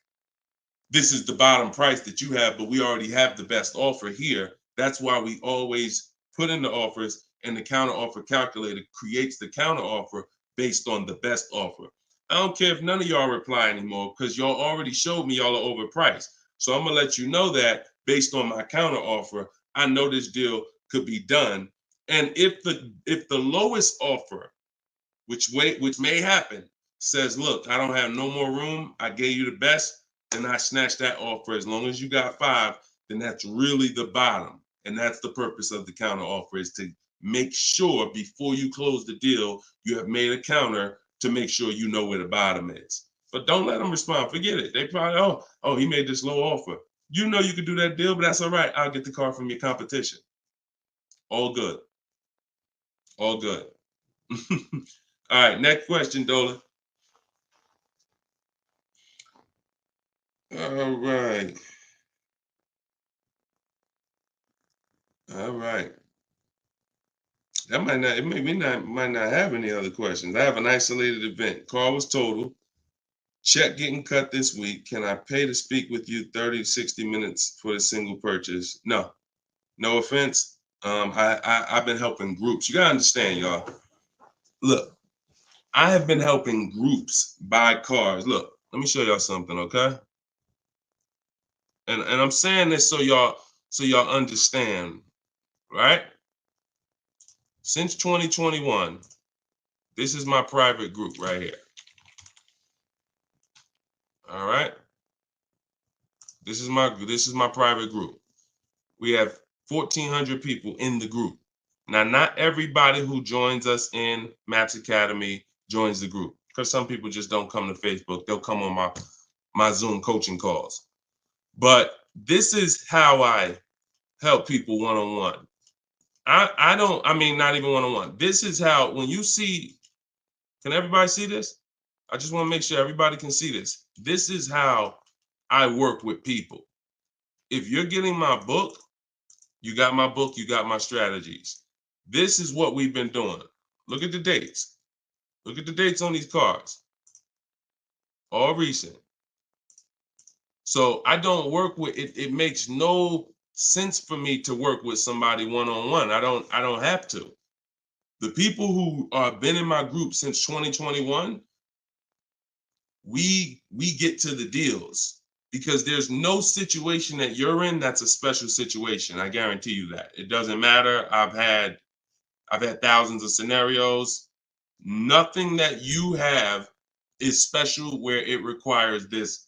this is the bottom price that you have, but we already have the best offer here. That's why we always put in the offers, and the counter offer calculator creates the counter offer based on the best offer. I don't care if none of y'all reply anymore because y'all already showed me y'all are overpriced. So I'm gonna let you know that based on my counter offer, I know this deal could be done. And if the lowest offer, which may happen, says, look, I don't have no more room, I gave you the best, then I snatch that offer. As long as you got 5, then that's really the bottom. And that's the purpose of the counter offer, is to make sure before you close the deal, you have made a counter to make sure you know where the bottom is. But don't let them respond. Forget it. They probably, oh, he made this low offer. You know you could do that deal, but that's all right. I'll get the car from your competition. All good. All good. All right, next question, Dola. All right. All right. That might not have any other questions. I have an isolated event. Car was total. Check getting cut this week. Can I pay to speak with you 30 to 60 minutes for a single purchase? No offense. I've been helping groups. You gotta understand, y'all. Look, I have been helping groups buy cars. Look, let me show y'all something, okay? And I'm saying this so y'all understand, right? Since 2021, this is my private group right here. All right. This is my private group. We have 1,400 people in the group. Now, not everybody who joins us in Maps Academy joins the group, because some people just don't come to Facebook. They'll come on my Zoom coaching calls. But this is how I help people one-on-one. Not even one-on-one. This is how, when you see, can everybody see this? I just want to make sure everybody can see this. This is how I work with people. If you're getting my book, you got my book, you got my strategies. This is what we've been doing. Look at the dates. Look at the dates on these cars. All recent. So I don't work with it. It makes no sense for me to work with somebody one-on-one. I don't have to. The people who have been in my group since 2021, we get to the deals, because there's no situation that you're in that's a special situation. I guarantee you that. It doesn't matter. I've had thousands of scenarios. Nothing that you have is special where it requires this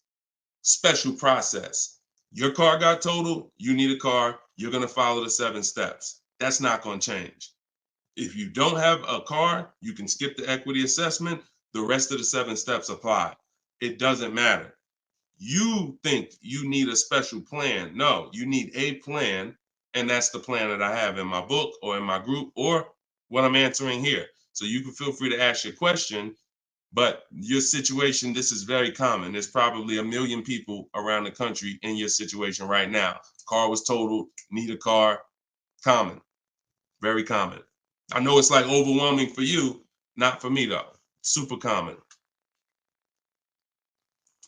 special process. Your car got totaled, you need a car, you're going to follow the 7 steps. That's not going to change. If you don't have a car, you can skip the equity assessment. The rest of the 7 steps apply. It doesn't matter. You think you need a special plan. No, you need a plan. And that's the plan that I have in my book or in my group or what I'm answering here. So you can feel free to ask your question. But your situation, this is very common. There's probably 1 million people around the country in your situation right now. Car was totaled, need a car. Common, very common. I know it's like overwhelming for you, not for me though. Super common.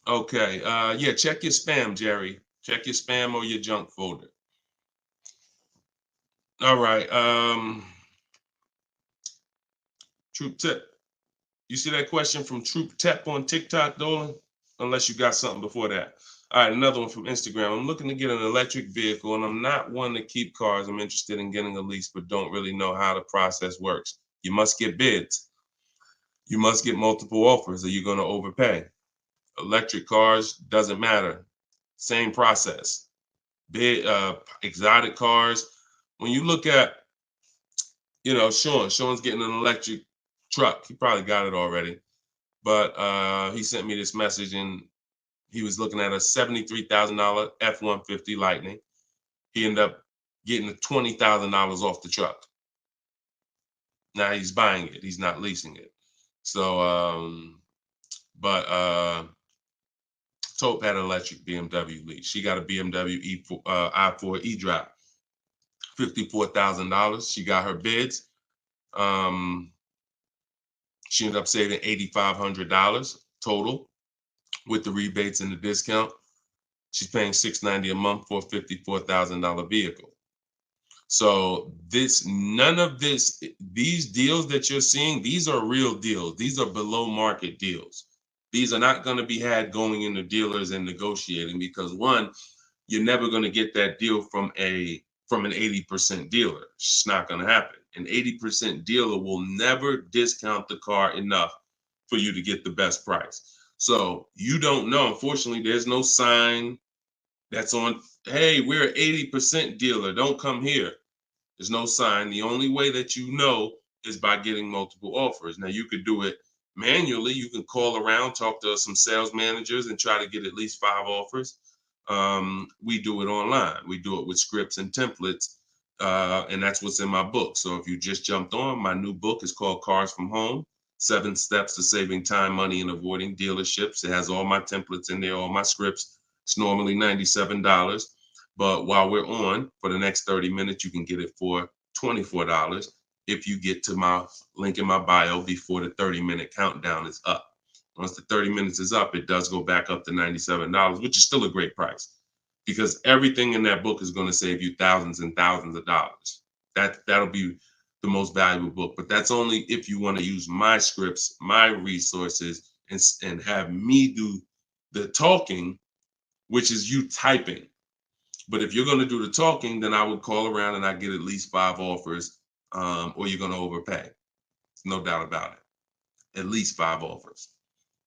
Okay, yeah, check your spam, Jerry. Check your spam or your junk folder. All right, Troop Tip. You see that question from Troop Tep on TikTok, Dolan? Unless you got something before that. All right, another one from Instagram. I'm looking to get an electric vehicle, and I'm not one to keep cars. I'm interested in getting a lease, but don't really know how the process works. You must get bids. You must get multiple offers, or you're going to overpay. Electric cars, doesn't matter. Same process. Bid, exotic cars. When you look at, Sean's getting an electric truck. He probably got it already. But he sent me this message, and he was looking at a $73,000 F-150 Lightning. He ended up getting $20,000 off the truck. Now he's buying it. He's not leasing it. So, Tope had an electric BMW lease. She got a BMW i4 e-drop, $54,000. She got her bids. She ended up saving $8,500 total with the rebates and the discount. She's paying $690 a month for a $54,000 vehicle. So these deals that you're seeing, these are real deals. These are below market deals. These are not going to be had going into dealers and negotiating because one, you're never going to get that deal from an 80% dealer. It's not going to happen. An 80% dealer will never discount the car enough for you to get the best price. So you don't know. Unfortunately, there's no sign that's on, hey, we're an 80% dealer. Don't come here. There's no sign. The only way that you know is by getting multiple offers. Now, you could do it manually. You can call around, talk to some sales managers, and try to get at least 5 offers. We do it online. We do it with scripts and templates, and that's what's in my book. So if you just jumped on, my new book is called Cars from Home, 7 Steps to Saving Time, Money, and Avoiding Dealerships. It has all my templates in there, all my scripts. It's normally $97. But while we're on, for the next 30 minutes, you can get it for $24 if you get to my link in my bio before the 30-minute countdown is up. Once the 30 minutes is up, it does go back up to $97, which is still a great price because everything in that book is going to save you thousands and thousands of dollars. That'll be the most valuable book, but that's only if you want to use my scripts, my resources, and have me do the talking, which is you typing. But if you're going to do the talking, then I would call around and I get at least 5 offers, or you're going to overpay. No doubt about it. At least 5 offers.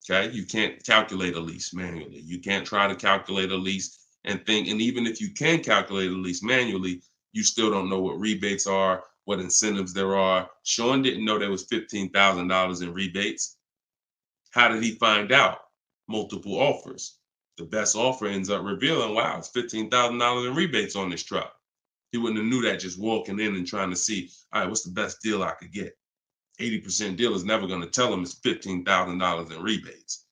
Okay. You can't calculate a lease manually. You can't try to calculate a lease and think. And even if you can calculate a lease manually, you still don't know what rebates are, what incentives there are. Sean didn't know there was $15,000 in rebates. How did he find out? Multiple offers. The best offer ends up revealing, wow, it's $15,000 in rebates on this truck. He wouldn't have knew that just walking in and trying to see, all right, what's the best deal I could get? 80% deal is never going to tell him it's $15,000 in rebates.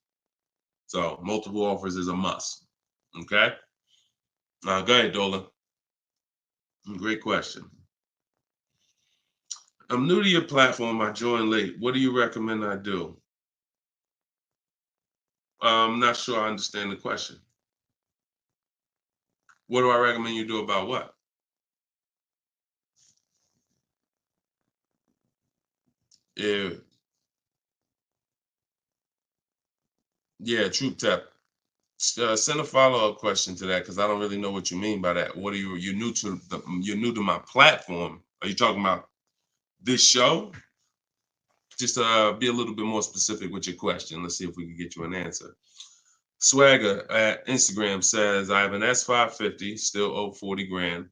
So multiple offers is a must. Okay. Go ahead, Dolan. Great question. I'm new to your platform. I joined late. What do you recommend I do? I'm not sure I understand the question. What do I recommend you do about what? Yeah, Troop Tap. Send a follow-up question to that because I don't really know what you mean by that. What are you're new to my platform? Are you talking about this show? Just be a little bit more specific with your question. Let's see if we can get you an answer. Swagger at Instagram says, I have an S550, still owe 40 grand.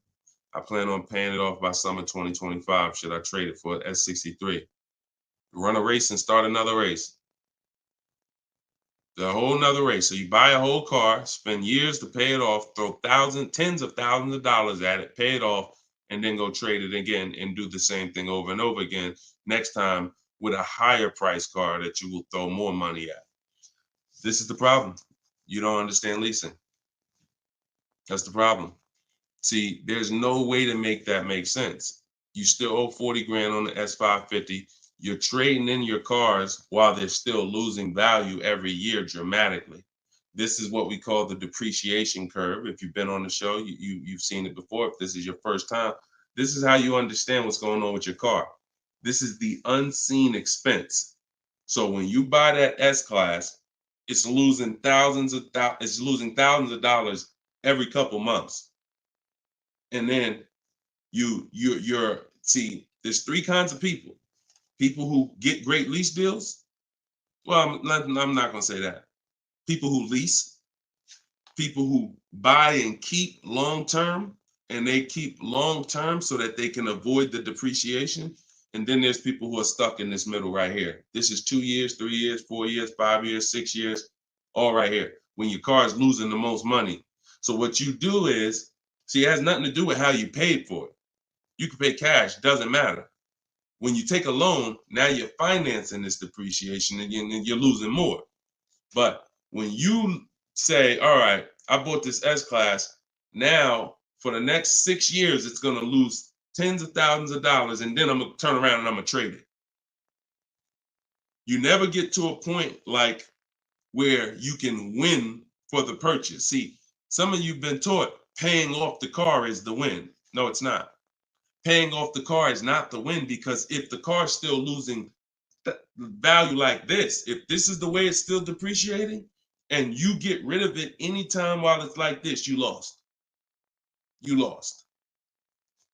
I plan on paying it off by summer 2025. Should I trade it for an S63? Run a race and start another race. The whole nother race. So you buy a whole car, spend years to pay it off, throw tens of thousands of dollars at it, pay it off, and then go trade it again and do the same thing over and over again. Next time with a higher price car that you will throw more money at. This is the problem. You don't understand leasing. That's the problem. See, there's no way to make that make sense. You still owe 40 grand on the S550. You're trading in your cars while they're still losing value every year dramatically. This is what we call the depreciation curve. If you've been on the show, you've seen it before. If this is your first time, this is how you understand what's going on with your car. This is the unseen expense. So when you buy that S-Class, it's losing thousands of dollars every couple months. And then you're see, there's three kinds of people. People who get great lease deals. Well, I'm not going to say that. People who lease, people who buy and keep long term, and they keep long term so that they can avoid the depreciation. And then there's people who are stuck in this middle right here. This is 2 years, 3 years, 4 years, 5 years, 6 years, all right here, when your car is losing the most money. So what you do is, see, it has nothing to do with how you paid for it. You can pay cash, doesn't matter. When you take a loan, now you're financing this depreciation and you're losing more. But when you say, all right, I bought this S-Class, now for the next 6 years, it's going to lose tens of thousands of dollars, and then I'm going to turn around and I'm going to trade it. You never get to a point like where you can win for the purchase. See, some of you have been taught paying off the car is the win. No, it's not. Paying off the car is not the win, because if the car is still losing value like this, if this is the way it's still depreciating and you get rid of it anytime while it's like this, you lost. You lost.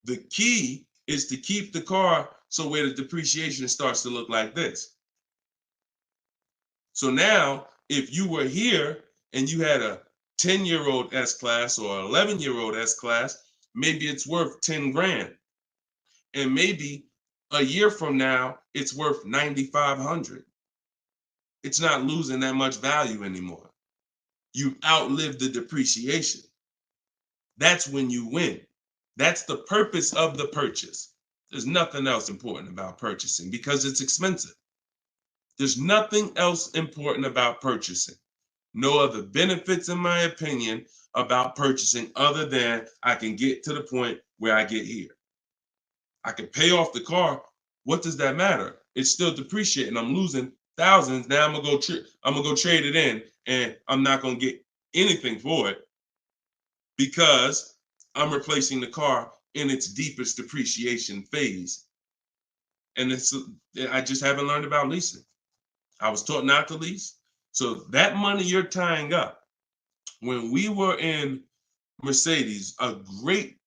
The key is to keep the car so where the depreciation starts to look like this. So now, if you were here and you had a 10-year-old S-Class or 11-year-old S-Class, maybe it's worth 10 grand. And maybe a year from now, it's worth 9,500. It's not losing that much value anymore. You've outlived the depreciation. That's when you win. That's the purpose of the purchase. There's nothing else important about purchasing because it's expensive. There's nothing else important about purchasing. No other benefits, in my opinion, about purchasing other than I can get to the point where I get here. I can pay off the car. What does that matter? It's still depreciating. I'm losing thousands. Now I'm gonna go trade it in, and I'm not gonna get anything for it because I'm replacing the car in its deepest depreciation phase. And I just haven't learned about leasing. I was taught not to lease. So that money you're tying up, when we were in Mercedes, a great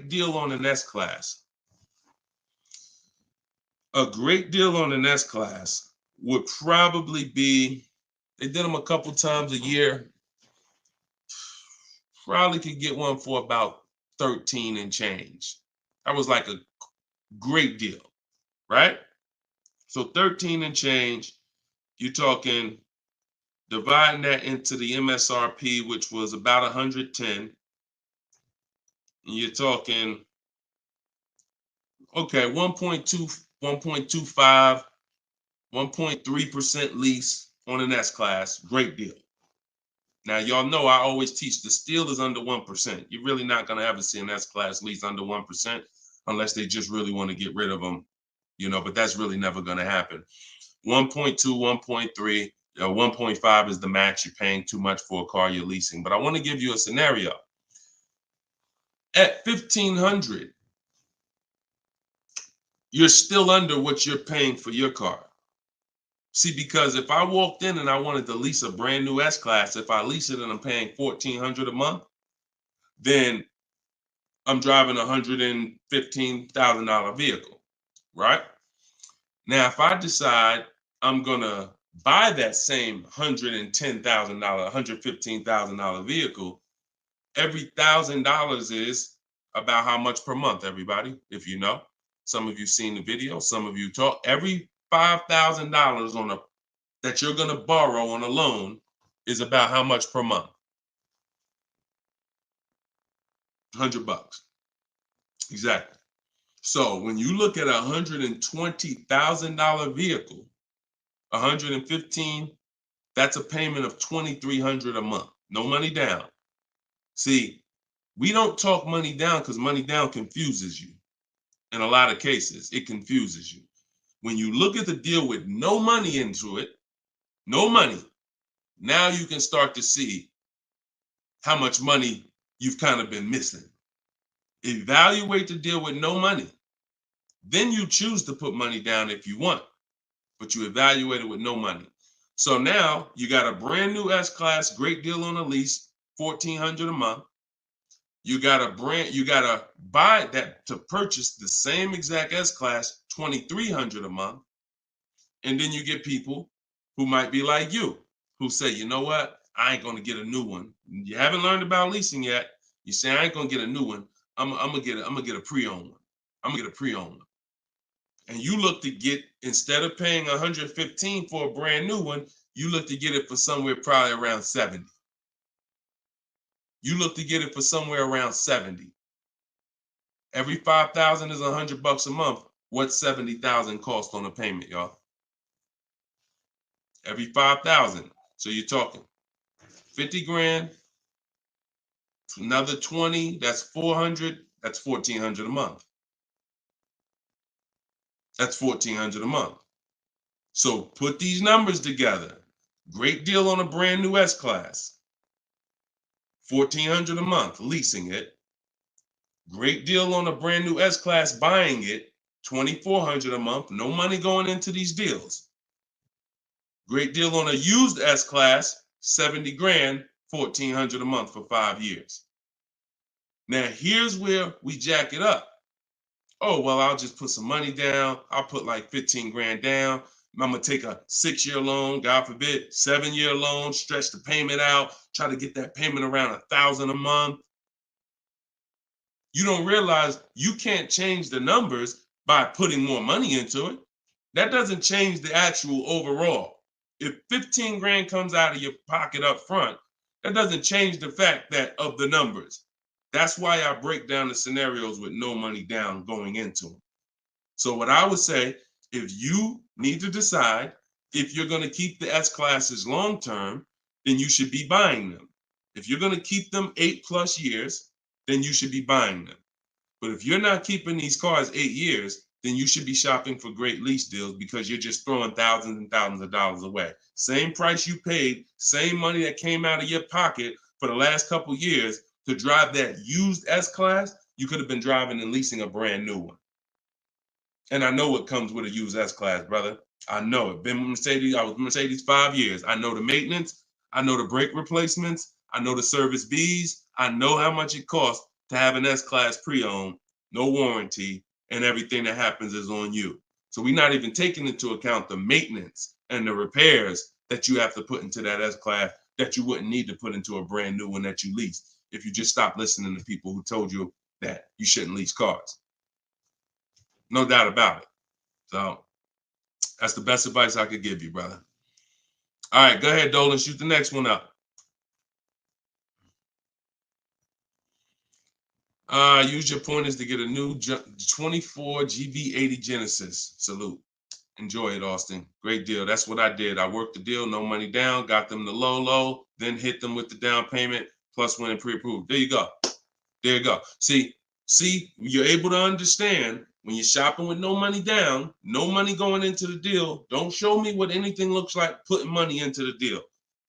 deal on an S-Class. A great deal on an S-Class would probably be, they did them a couple times a year, probably could get one for about 13 and change. That was like a great deal, right? So 13 and change, you're talking, dividing that into the MSRP, which was about 110, and you're talking, okay, 1.2, 1.25, 1.3% lease on an S-Class, great deal. Now, y'all know I always teach the steal is under 1%. You're really not going to ever see an S-Class lease under 1% unless they just really want to get rid of them, but that's really never going to happen. 1.2, 1.3, 1.5 is the max. You're paying too much for a car you're leasing. But I want to give you a scenario. At $1,500, you're still under what you're paying for your car. See, because if I walked in and I wanted to lease a brand new S-Class, if I lease it and I'm paying $1,400 a month, then I'm driving a $115,000 vehicle, right? Now, if I decide I'm gonna buy that same $110,000, $115,000 vehicle, every $1,000 is about how much per month, everybody, if you know. Some of you seen the video, some of you talk. Every $5,000 on a that you're gonna borrow on a loan is about how much per month? $100. Exactly. So when you look at a $120,000 vehicle, 115, that's a payment of $2,300 a month. No money down. See, we don't talk money down because money down confuses you. In a lot of cases, it confuses you. When you look at the deal with no money into it, no money, now you can start to see how much money you've kind of been missing. Evaluate the deal with no money. Then you choose to put money down if you want, but you evaluate it with no money. So now you got a brand new S-Class, great deal on a lease, $1,400 a month. You gotta buy that to purchase the same exact S-Class, $2,300 a month. And then you get people who might be like you, who say, you know what? I ain't gonna get a new one. You haven't learned about leasing yet. You say I ain't gonna get a new one. I'm gonna get a pre-owned one. I'm gonna get a pre-owned one. And you look to get, instead of paying 115 for a brand new one, you look to get it for somewhere probably around 70. You look to get it for somewhere around 70. Every 5,000 is $100 a month. What's 70,000 cost on a payment, y'all? Every 5,000. So you're talking 50 grand, another 20, that's 400, that's 1,400 a month. That's 1,400 a month. So put these numbers together. Great deal on a brand new S-Class. 1,400 a month, leasing it. Great deal on a brand new S-Class, buying it. 2,400 a month, no money going into these deals. Great deal on a used S-Class, 70 grand, 1,400 a month for 5 years. Now, here's where we jack it up. Oh, well, I'll just put some money down. I'll put like 15 grand down. I'm going to take a 6-year loan, God forbid, 7-year loan, stretch the payment out, try to get that payment around $1,000 a month. You don't realize you can't change the numbers by putting more money into it. That doesn't change the actual overall. If 15 grand comes out of your pocket up front, that doesn't change the fact that of the numbers. That's why I break down the scenarios with no money down going into them. So what I would say, if you need to decide if you're going to keep the S-Classes long term, then you should be buying them. If you're going to keep them 8+ years, then you should be buying them. But if you're not keeping these cars 8 years, then you should be shopping for great lease deals because you're just throwing thousands and thousands of dollars away. Same price you paid, same money that came out of your pocket for the last couple years to drive that used S-Class, you could have been driving and leasing a brand new one. And I know what comes with a used S-Class, brother. I know it. Been with Mercedes. I was with Mercedes 5 years. I know the maintenance. I know the brake replacements. I know the service Bs. I know how much it costs to have an S-Class pre-owned, no warranty, and everything that happens is on you. So we're not even taking into account the maintenance and the repairs that you have to put into that S-Class that you wouldn't need to put into a brand new one that you leased if you just stopped listening to people who told you that you shouldn't lease cars. No doubt about it. So that's the best advice I could give you, brother. All right, go ahead, Dolan. Shoot the next one up. Use your pointers to get a new 24 GV80 Genesis. Salute. Enjoy it, Austin. Great deal. That's what I did. I worked the deal, no money down, got them the low, then hit them with the down payment, plus went and pre-approved. There you go. There you go. See, you're able to understand when you're shopping with no money down, no money going into the deal. Don't show me what anything looks like putting money into the deal.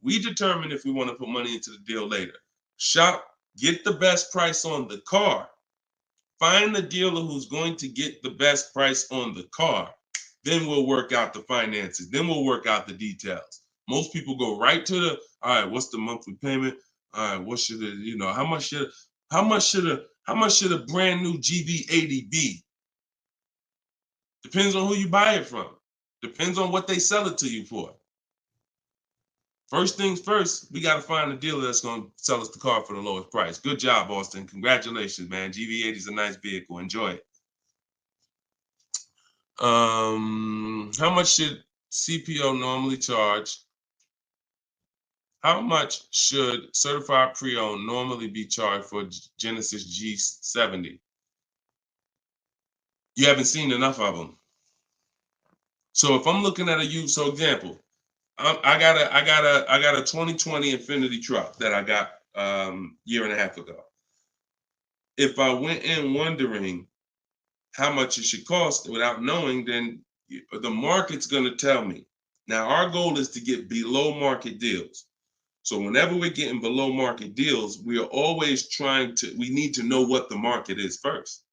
We determine if we want to put money into the deal later. Shop, get the best price on the car. Find the dealer who's going to get the best price on the car. Then we'll work out the finances. Then we'll work out the details. Most people go right to the, all right, what's the monthly payment? All right, what should it, how much should a brand new GV80 be? Depends on who you buy it from. Depends on what they sell it to you for. First things first, we got to find a dealer that's going to sell us the car for the lowest price. Good job, Austin. Congratulations, man. GV80 is a nice vehicle. Enjoy it. How much should CPO normally charge? How much should certified pre-owned normally be charged for Genesis G70? You haven't seen enough of them. So if I'm looking at a used, so example, I got a 2020 Infinity truck that I got year and a half ago. If I went in wondering how much it should cost without knowing, then the market's going to tell me. Now our goal is to get below market deals. So whenever we're getting below market deals, we are always we need to know what the market is first.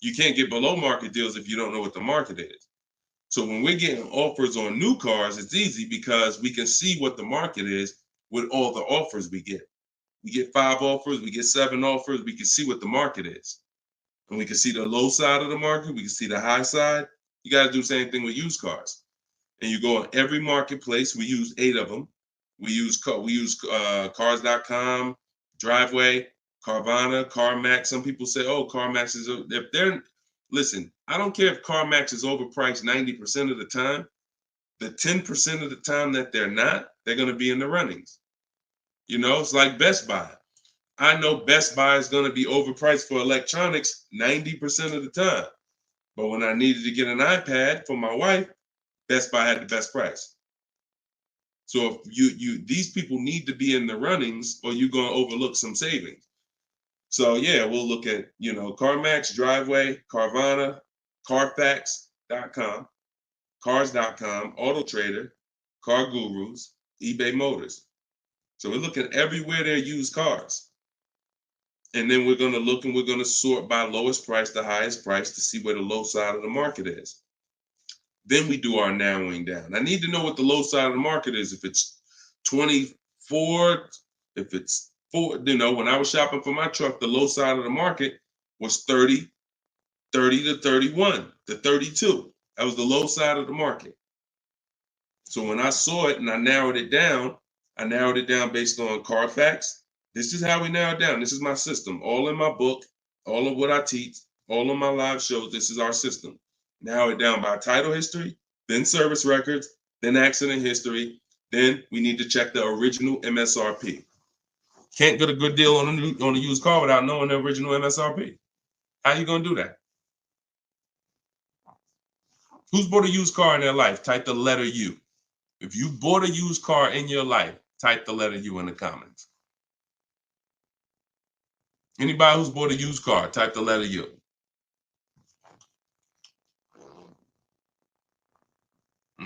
You can't get below market deals if you don't know what the market is. So when we're getting offers on new cars, it's easy because we can see what the market is with all the offers we get. We get 5 offers, we get 7 offers, we can see what the market is. And we can see the low side of the market, we can see the high side. You got to do the same thing with used cars. And you go on every marketplace, we use 8 of them. We use cars.com, Driveway, Carvana, CarMax. Some people say, oh, CarMax is, if they're, listen, I don't care if CarMax is overpriced 90% of the time. The 10% of the time that they're not, they're going to be in the runnings. You know, it's like Best Buy. I know Best Buy is going to be overpriced for electronics 90% of the time. But when I needed to get an iPad for my wife, Best Buy had the best price. So if these people need to be in the runnings or you're going to overlook some savings. So yeah, we'll look at, CarMax, Driveway, Carvana, Carfax.com, Cars.com, Auto Trader, Car Gurus, eBay Motors. So we're looking everywhere there used cars. And then we're going to look and we're going to sort by lowest price to highest price to see where the low side of the market is. Then we do our narrowing down. I need to know what the low side of the market is. If it's 24, if it's 4, when I was shopping for my truck, the low side of the market was 30 to 31 to 32. That was the low side of the market. So when I saw it and I narrowed it down based on Carfax. This is how we narrow it down. This is my system. All in my book, all of what I teach, all of my live shows, this is our system. Narrow it down by title history, then service records, then accident history. Then we need to check the original MSRP. Can't get a good deal on a used car without knowing the original MSRP. How you gonna do that? Who's bought a used car in their life? Type the letter U. If you bought a used car in your life, type the letter U in the comments. Anybody who's bought a used car, type the letter U.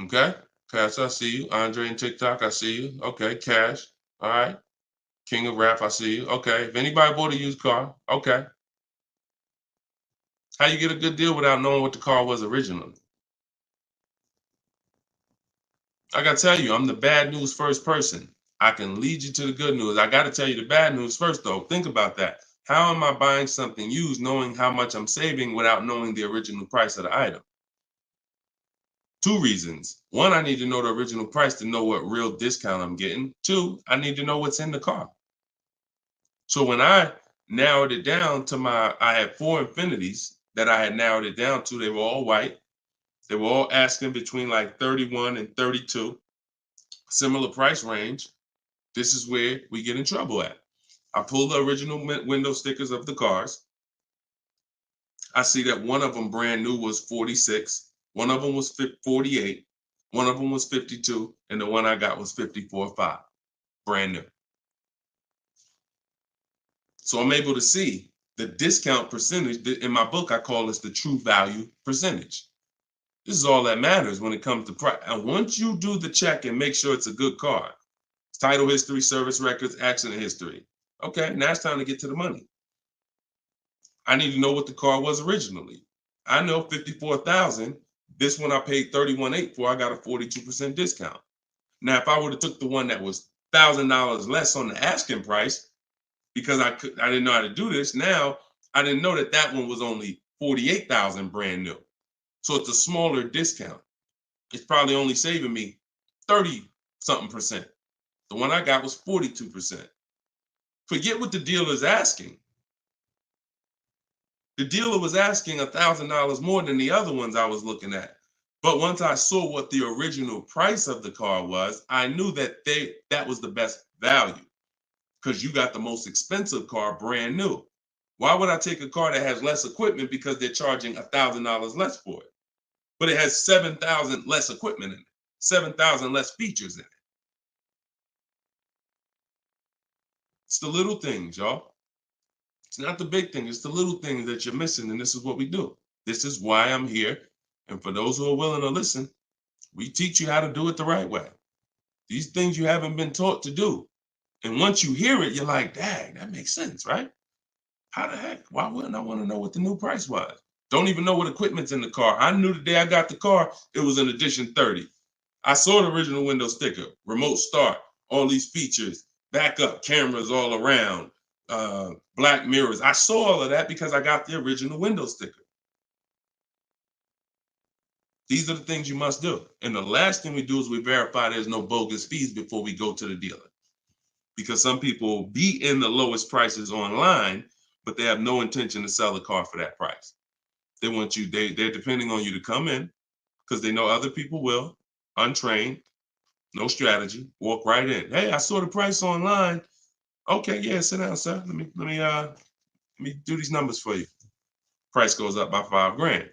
Okay, Cash, I see you. Andre and TikTok, I see you. Okay, Cash. All right. King of Rap, I see you. Okay, if anybody bought a used car, okay. How you get a good deal without knowing what the car was originally? I gotta tell you, I'm the bad news first person. I can lead you to the good news. I gotta tell you the bad news first, though. Think about that. How am I buying something used knowing how much I'm saving without knowing the original price of the item? 2 reasons. 1, I need to know the original price to know what real discount I'm getting. 2, I need to know what's in the car. So when I narrowed it down to I had 4 Infinities that I had narrowed it down to. They were all white. They were all asking between like 31 and 32. Similar price range. This is where we get in trouble at. I pull the original window stickers of the cars. I see that one of them brand new was 46. One of them was 48. One of them was 52. And the one I got was 54.5, brand new. So I'm able to see the discount percentage. In my book, I call this the true value percentage. This is all that matters when it comes to price. And once you do the check and make sure it's a good car, title history, service records, accident history. Okay, now it's time to get to the money. I need to know what the car was originally. I know 54,000. This one I paid 31.8 for. I got a 42% discount. Now, if I would have took the one that was $1,000 less on the asking price, because I didn't know how to do this. Now I didn't know that one was only 48,000 brand new. So it's a smaller discount. It's probably only saving me 30-something%. The one I got was 42%. Forget what the dealer's asking. The dealer was asking $1,000 more than the other ones I was looking at. But once I saw what the original price of the car was, I knew that that was the best value because you got the most expensive car brand new. Why would I take a car that has less equipment because they're charging $1,000 less for it? But it has 7,000 less equipment in it, 7,000 less features in it. It's the little things, y'all. It's not the big thing. It's the little things that you're missing. And this is what we do. This is why I'm here. And for those who are willing to listen, we teach you how to do it the right way. These things you haven't been taught to do. And once you hear it, you're like, dang, that makes sense, right? How the heck? Why wouldn't I want to know what the new price was? Don't even know what equipment's in the car. I knew the day I got the car, it was an edition 30. I saw the original window sticker, remote start, all these features, backup cameras all around, black mirrors. I saw all of that because I got the original window sticker. These are the things you must do. And the last thing we do is we verify there's no bogus fees before we go to the dealer. Because some people be in the lowest prices online, but they have no intention to sell the car for that price. They want you, they're depending on you to come in because they know other people will, untrained, no strategy, walk right in. Hey, I saw the price online. Okay, yeah, sit down, sir. Let me do these numbers for you. Price goes up by $5,000.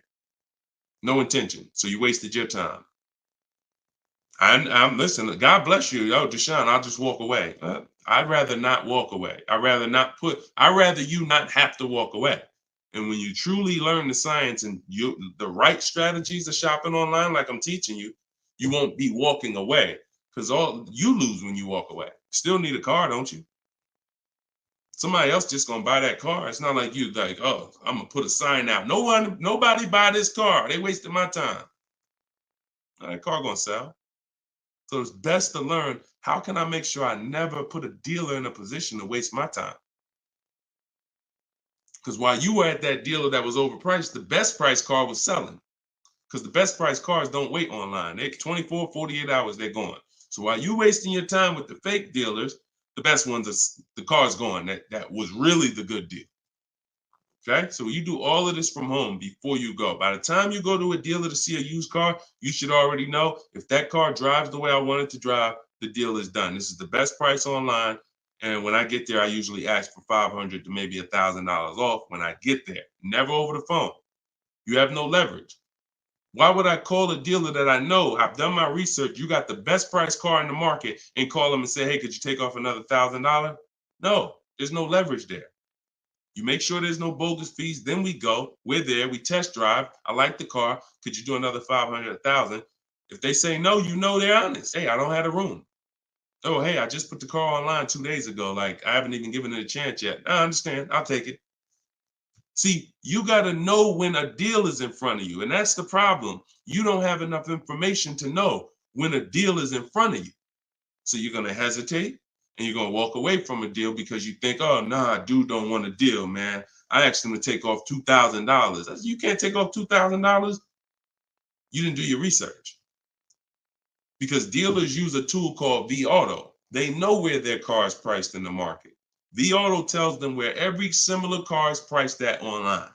No intention. So you wasted your time. I'm listen, God bless you. Oh, Deshone, I'll just walk away. I'd rather not walk away. I'd rather you not have to walk away. And when you truly learn the science and the right strategies of shopping online, like I'm teaching you, you won't be walking away because all you lose when you walk away. Still need a car, don't you? Somebody else just gonna buy that car. It's not like you like, oh, I'm gonna put a sign out. Nobody buy this car. They wasted my time. That car gonna sell. So it's best to learn how can I make sure I never put a dealer in a position to waste my time. Because while you were at that dealer that was overpriced, the best price car was selling. Because the best price cars don't wait online. They 24, 48 hours, they're gone. So while you wasting your time with the fake dealers, the best ones are the car's gone. That was really the good deal. Okay, so you do all of this from home before you go. By the time you go to a dealer to see a used car, you should already know if that car drives the way I want it to drive, the deal is done. This is the best price online. And when I get there, I usually ask for $500 to maybe $1,000 off when I get there. Never over the phone. You have no leverage. Why would I call a dealer that I know, I've done my research, you got the best price car in the market, and call them and say, hey, could you take off another $1,000? No, there's no leverage there. You make sure there's no bogus fees. Then we go. We're there. We test drive. I like the car. Could you do another 500, 1,000? If they say no, you know they're honest. Hey, I don't have a room. Oh, hey, I just put the car online 2 days ago. Like, I haven't even given it a chance yet. I understand. I'll take it. See, you got to know when a deal is in front of you. And that's the problem. You don't have enough information to know when a deal is in front of you. So you're going to hesitate and you're going to walk away from a deal because you think, oh, nah, dude don't want a deal, man. I asked him to take off $2,000. You can't take off $2,000. You didn't do your research. Because dealers use a tool called V-Auto. They know where their car is priced in the market. V-Auto tells them where every similar car is priced at online.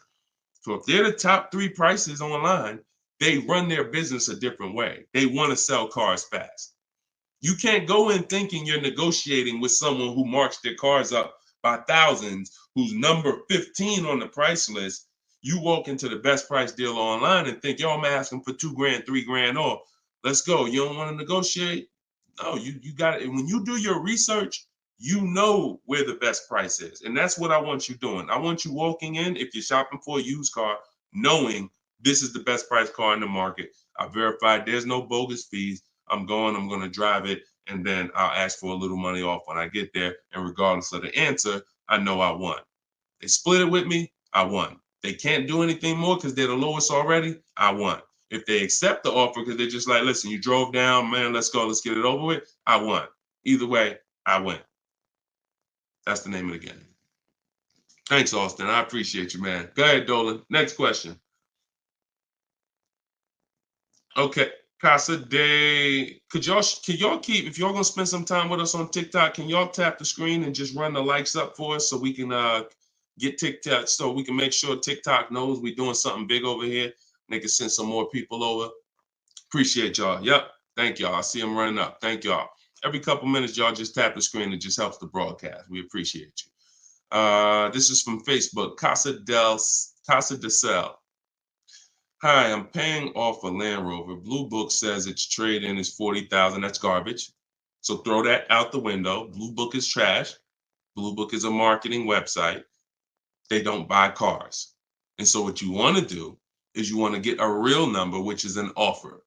So if they're the top 3 prices online, they run their business a different way. They want to sell cars fast. You can't go in thinking you're negotiating with someone who marks their cars up by thousands, who's number 15 on the price list. You walk into the best price deal online and think, yo, I'm asking for $2,000, $3,000 off. Let's go. You don't want to negotiate? No, you got it. When you do your research, you know where the best price is. And that's what I want you doing. I want you walking in, if you're shopping for a used car, knowing this is the best price car in the market. I verified there's no bogus fees. I'm going to drive it, and then I'll ask for a little money off when I get there. And regardless of the answer, I know I won. They split it with me, I won. They can't do anything more because they're the lowest already, I won. If they accept the offer because they're just like, listen, you drove down, man, let's go, let's get it over with, I won. Either way, I win. That's the name of the game. Thanks, Austin. I appreciate you, man. Go ahead, Dolan. Next question. Okay. Casa de, could y'all keep, if y'all gonna spend some time with us on TikTok, can y'all tap the screen and just run the likes up for us so we can get TikTok, so we can make sure TikTok knows we're doing something big over here. They can send some more people over. Appreciate y'all. Yep. Thank y'all. I see them running up. Thank y'all. Every couple minutes, y'all just tap the screen. It just helps the broadcast. We appreciate you. This is from Facebook. Casa de Cel. Hi, I'm paying off a Land Rover. Blue Book says its trade-in is $40,000. That's garbage. So throw that out the window. Blue Book is trash. Blue Book is a marketing website. They don't buy cars. And so what you want to do is you want to get a real number, which is an offer.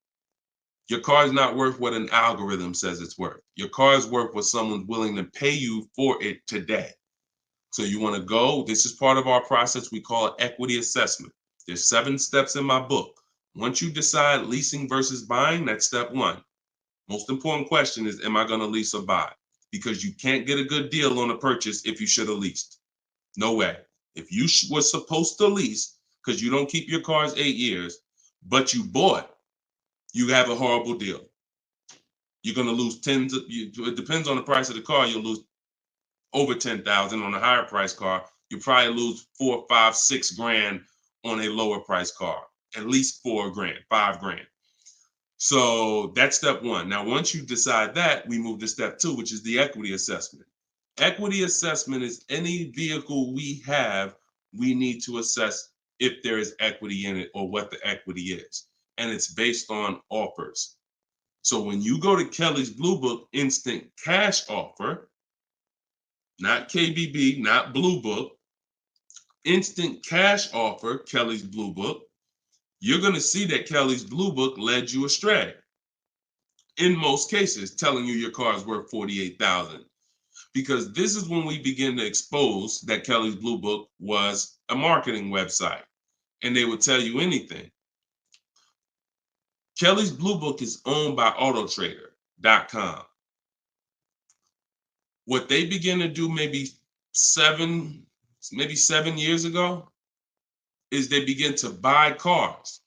Your car is not worth what an algorithm says it's worth. Your car is worth what someone's willing to pay you for it today. So you want to go, this is part of our process we call equity assessment. There's 7 steps in my book. Once you decide leasing versus buying, that's step 1. Most important question is, am I going to lease or buy? Because you can't get a good deal on a purchase if you should have leased. No way. If you were supposed to lease because you don't keep your cars 8 years, but you bought, you have a horrible deal. You're going to lose tens of, it depends on the price of the car, you'll lose over 10,000 on a higher price car. You probably lose 4, 5, 6 grand on a lower price car, at least 4 grand, 5 grand. So that's step 1. Now, once you decide that, we move to step 2, which is the equity assessment. Equity assessment is any vehicle we have, we need to assess if there is equity in it or what the equity is. And it's based on offers. So when you go to Kelly's Blue Book instant cash offer, not KBB, not Blue Book, instant cash offer, Kelly's Blue Book, you're going to see that Kelly's Blue Book led you astray. In most cases, telling you your car is worth $48,000. Because this is when we begin to expose that Kelly's Blue Book was a marketing website and they would tell you anything. Kelly's Blue Book is owned by autotrader.com. What they began to do maybe 7 years ago is they begin to buy cars.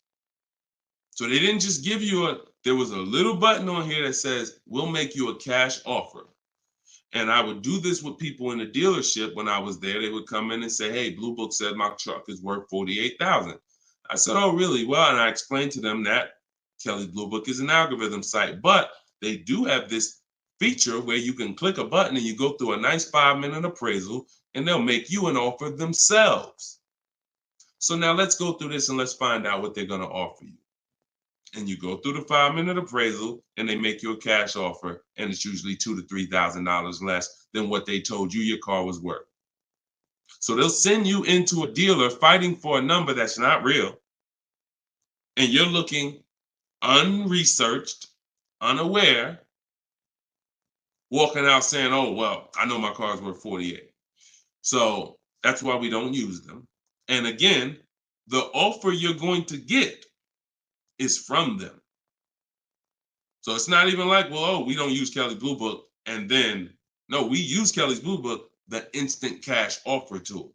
So they didn't just give you there was a little button on here that says, we'll make you a cash offer. And I would do this with people in the dealership when I was there. They would come in and say, hey, Blue Book said my truck is worth $48,000. I said, oh, really? Well, and I explained to them that Kelly's Blue Book is an algorithm site, but they do have this feature where you can click a button and you go through a nice 5-minute appraisal and they'll make you an offer themselves. So now let's go through this and let's find out what they're going to offer you. And you go through the 5-minute appraisal and they make you a cash offer, and it's usually $2,000 to $3,000 less than what they told you your car was worth. So they'll send you into a dealer fighting for a number that's not real, and you're looking unresearched, unaware, walking out saying, oh, well, I know my car's worth 48. So that's why we don't use them. And again, the offer you're going to get is from them. So it's not even like, well, oh, we don't use Kelly's Blue Book. And then, no, we use Kelly's Blue Book, the instant cash offer tool.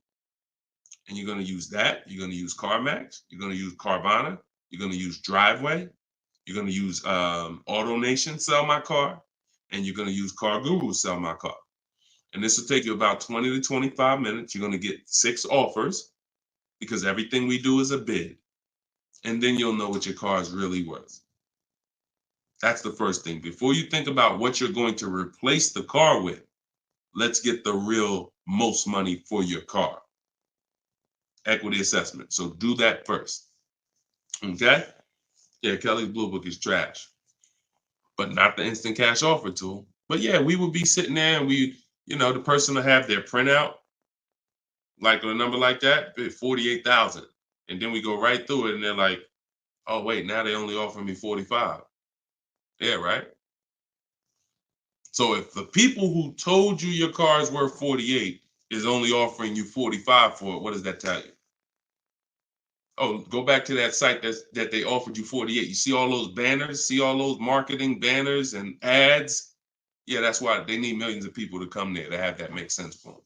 And you're going to use that. You're going to use CarMax. You're going to use Carvana. You're going to use Driveway. You're going to use AutoNation, Sell My Car. And you're going to use Car Guru, Sell My Car. And this will take you about 20 to 25 minutes. You're going to get 6 offers because everything we do is a bid. And then you'll know what your car is really worth. That's the first thing. Before you think about what you're going to replace the car with, let's get the real most money for your car. Equity assessment. So do that first. Okay? Yeah, Kelly's Blue Book is trash, but not the instant cash offer tool. But yeah, we would be sitting there and the person will have their printout, like a number like that, 48,000. And then we go right through it and they're like, oh, wait, now they only offer me 45. Yeah, right? So if the people who told you your car is worth 48 is only offering you 45 for it, what does that tell you? Oh, go back to that site that they offered you 48. You see all those banners, see all those marketing banners and ads? Yeah, that's why they need millions of people to come there to have that make sense for them.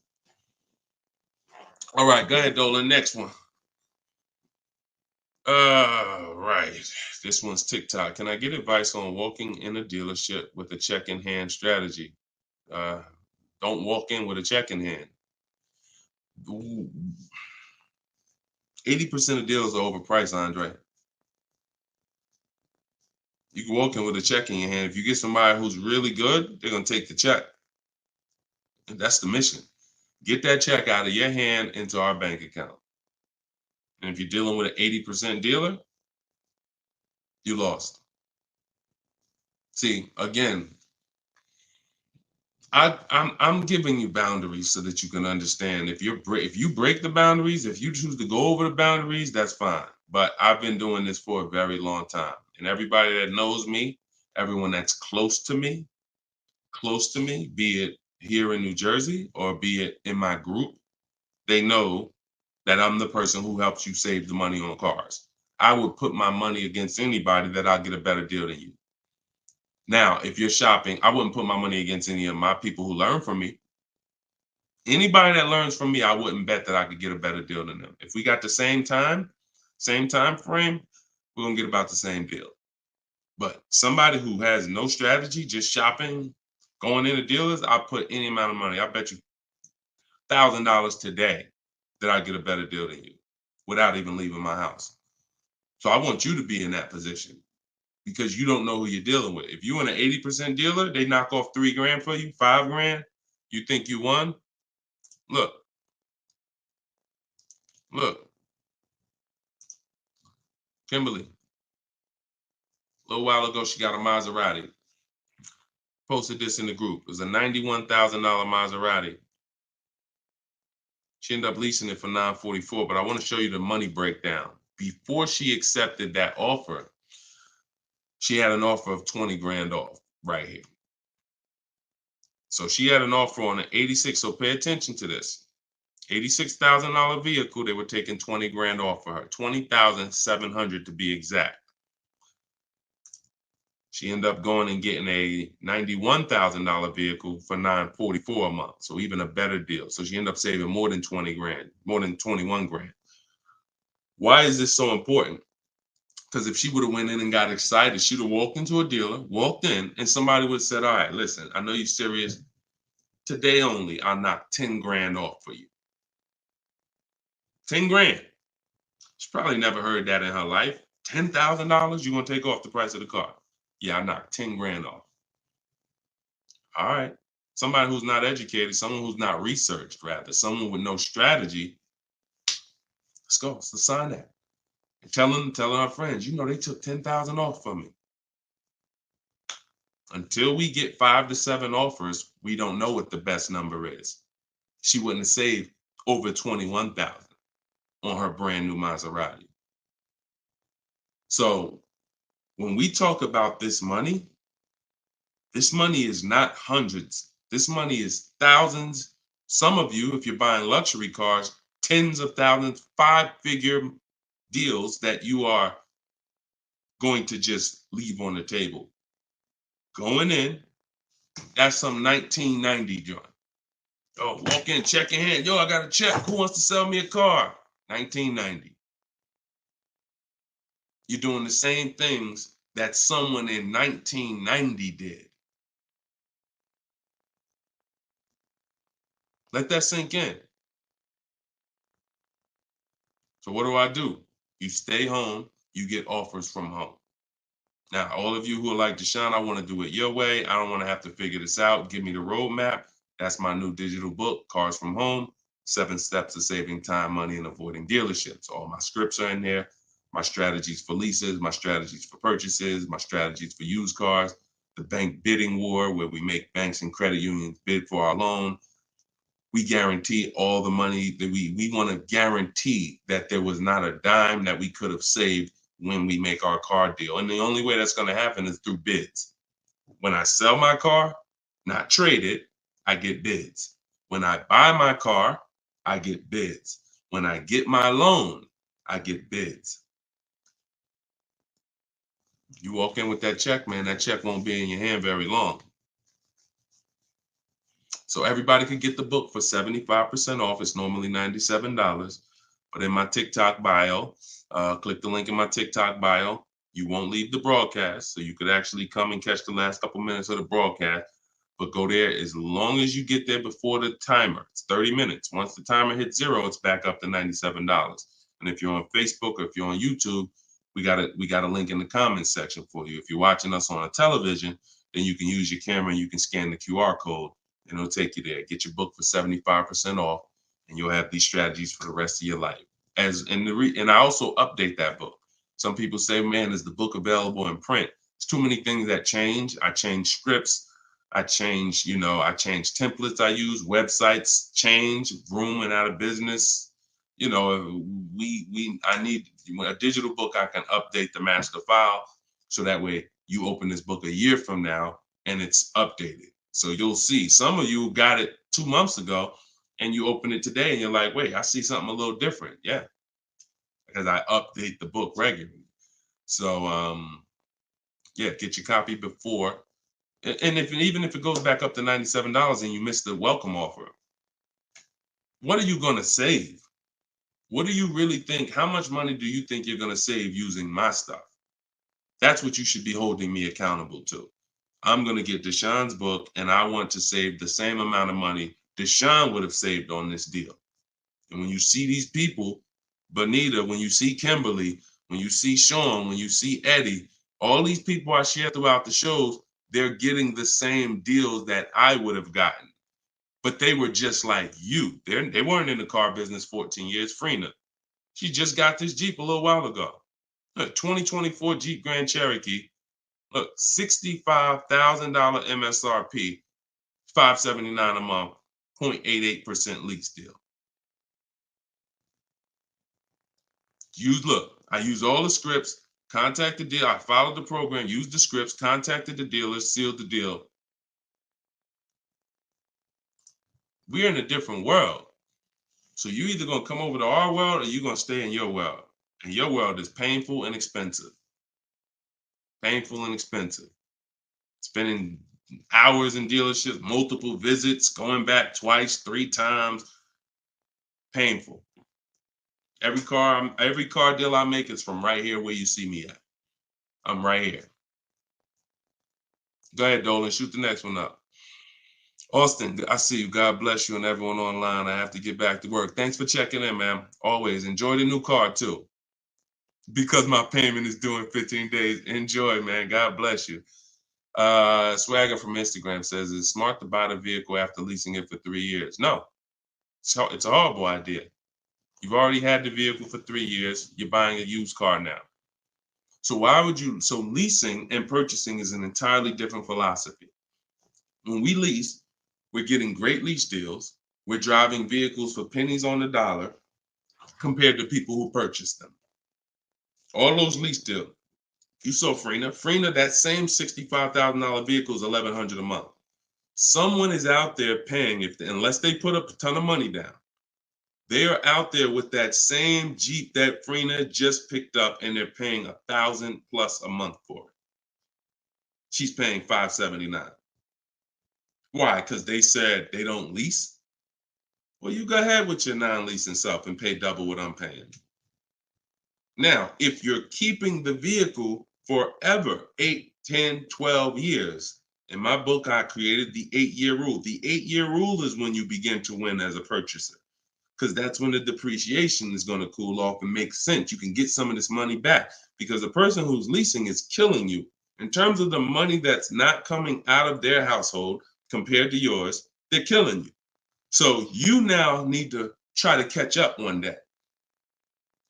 All right, go ahead, Dolan. Next one. Right. This one's TikTok. Can I get advice on walking in a dealership with a check in hand strategy? Don't walk in with a check in hand. 80% of deals are overpriced, Andre. You can walk in with a check in your hand. If you get somebody who's really good, they're going to take the check. And that's the mission. Get that check out of your hand into our bank account. And if you're dealing with an 80% dealer, you lost. See, again, I'm giving you boundaries so that you can understand. If you break the boundaries, if you choose to go over the boundaries, that's fine. But I've been doing this for a very long time, and everybody that knows me, everyone that's close to me, be it here in New Jersey or be it in my group, they know that I'm the person who helps you save the money on cars. I would put my money against anybody that I'll get a better deal than you. Now, if you're shopping, I wouldn't put my money against any of my people who learn from me. Anybody that learns from me, I wouldn't bet that I could get a better deal than them. If we got the same time frame, we're gonna get about the same deal. But somebody who has no strategy, just shopping, going into dealers, I'll put any amount of money. I bet you $1,000 today that I get a better deal than you without even leaving my house. So I want you to be in that position because you don't know who you're dealing with. If you're in an 80% dealer, they knock off $3,000 for you, $5,000. You think you won? Look, Kimberly. A little while ago, she got a Maserati. Posted this in the group. It was a $91,000 Maserati. She ended up leasing it for $944, but I want to show you the money breakdown. Before she accepted that offer, she had an offer of 20 grand off right here. So she had an offer on an 86. So pay attention to this. $86,000 vehicle, they were taking 20 grand off for her. 20,700 to be exact. She ended up going and getting a $91,000 vehicle for $944 a month. So even a better deal. So she ended up saving more than 20 grand, more than 21 grand. Why is this so important? Because if she would have went in and got excited, she'd have walked into a dealer, walked in, and somebody would have said, all right, listen, I know you're serious. Today only, I'll knock 10 grand off for you. 10 grand. She probably never heard that in her life. $10,000 you're going to take off the price of the car. Yeah, I knocked 10 grand off. All right. Somebody who's not educated, someone who's not researched, rather, someone with no strategy. Let's go. Let's sign that. And telling our friends, you know, they took 10,000 off from me. Until we get 5 to 7 offers, we don't know what the best number is. She wouldn't have saved over 21,000 on her brand new Maserati. So when we talk about this money is not hundreds. This money is thousands. Some of you, if you're buying luxury cars, tens of thousands, 5-figure deals that you are going to just leave on the table. Going in, that's some 1990 joint. Oh, walk in, check your hand. Yo, I got a check. Who wants to sell me a car? 1990. You're doing the same things that someone in 1990 did. Let that sink in. So what do? You stay home, you get offers from home. Now, all of you who are like, Deshone, I want to do it your way. I don't want to have to figure this out. Give me the roadmap. That's my new digital book, Cars from Home, 7 Steps of Saving Time, Money, and Avoiding Dealerships. All my scripts are in there. My strategies for leases, my strategies for purchases, my strategies for used cars, the bank bidding war, where we make banks and credit unions bid for our loan. We guarantee all the money that we want to guarantee that there was not a dime that we could have saved when we make our car deal. And the only way that's going to happen is through bids. When I sell my car, not trade it, I get bids. When I buy my car, I get bids. When I get my loan, I get bids. You walk in with that check, man, that check won't be in your hand very long. So everybody can get the book for 75% off. It's normally $97. But in my TikTok bio, click the link in my TikTok bio. You won't leave the broadcast, so you could actually come and catch the last couple minutes of the broadcast. But go there as long as you get there before the timer. It's 30 minutes. Once the timer hits 0, it's back up to $97. And if you're on Facebook or if you're on YouTube, we got a link in the comments section for you. If you're watching us on a television, then you can use your camera and you can scan the QR code and it'll take you there. Get your book for 75% off, and you'll have these strategies for the rest of your life. And I also update that book. Some people say, man, is the book available in print? It's too many things that change. I change scripts. I change templates I use, websites change, Vroom went out of business. I need a digital book. I can update the master file so that way you open this book a year from now and it's updated. So you'll see some of you got it 2 months ago and you open it today and you're like, wait, I see something a little different. Yeah, because I update the book regularly. So get your copy before. And even if it goes back up to $97 and you miss the welcome offer, what are you going to save? What do you really think? How much money do you think you're going to save using my stuff? That's what you should be holding me accountable to. I'm going to get Deshone's book, and I want to save the same amount of money Deshone would have saved on this deal. And when you see these people, Bonita, when you see Kimberly, when you see Sean, when you see Eddie, all these people I share throughout the shows, they're getting the same deals that I would have gotten. But they were just like you. They weren't in the car business 14 years. Freena, she just got this Jeep a little while ago. Look, 2024 Jeep Grand Cherokee. Look, $65,000 MSRP, $579 a month, 0.88% lease deal. I used all the scripts, contacted the dealer, I followed the program, used the scripts, contacted the dealer, sealed the deal. We're in a different world. So you're either going to come over to our world or you're going to stay in your world. And your world is painful and expensive. Painful and expensive. Spending hours in dealerships, multiple visits, going back twice, 3 times. Painful. Every car deal I make is from right here where you see me at. I'm right here. Go ahead, Dolan. Shoot the next one up. Austin, I see you. God bless you and everyone online. I have to get back to work. Thanks for checking in, man. Always. Enjoy the new car, too. Because my payment is due in 15 days. Enjoy, man. God bless you. Swagger from Instagram says, is it smart to buy the vehicle after leasing it for 3 years? No. It's a horrible idea. You've already had the vehicle for 3 years. You're buying a used car now. So leasing and purchasing is an entirely different philosophy. When we lease, we're getting great lease deals. We're driving vehicles for pennies on the dollar compared to people who purchase them. All those lease deals. You saw Freena, that same $65,000 vehicle is $1,100 a month. Someone is out there paying, unless they put up a ton of money down, they are out there with that same Jeep that Freena just picked up and they're paying $1,000 plus a month for it. She's paying $579. Why? Because they said they don't lease? Well, you go ahead with your non-leasing self and pay double what I'm paying. Now, if you're keeping the vehicle forever, 8, 10, 12 years, in my book, I created the 8-year rule. The 8-year rule is when you begin to win as a purchaser, because that's when the depreciation is going to cool off and make sense. You can get some of this money back because the person who's leasing is killing you. In terms of the money that's not coming out of their household compared to yours, they're killing you. So you now need to try to catch up one day.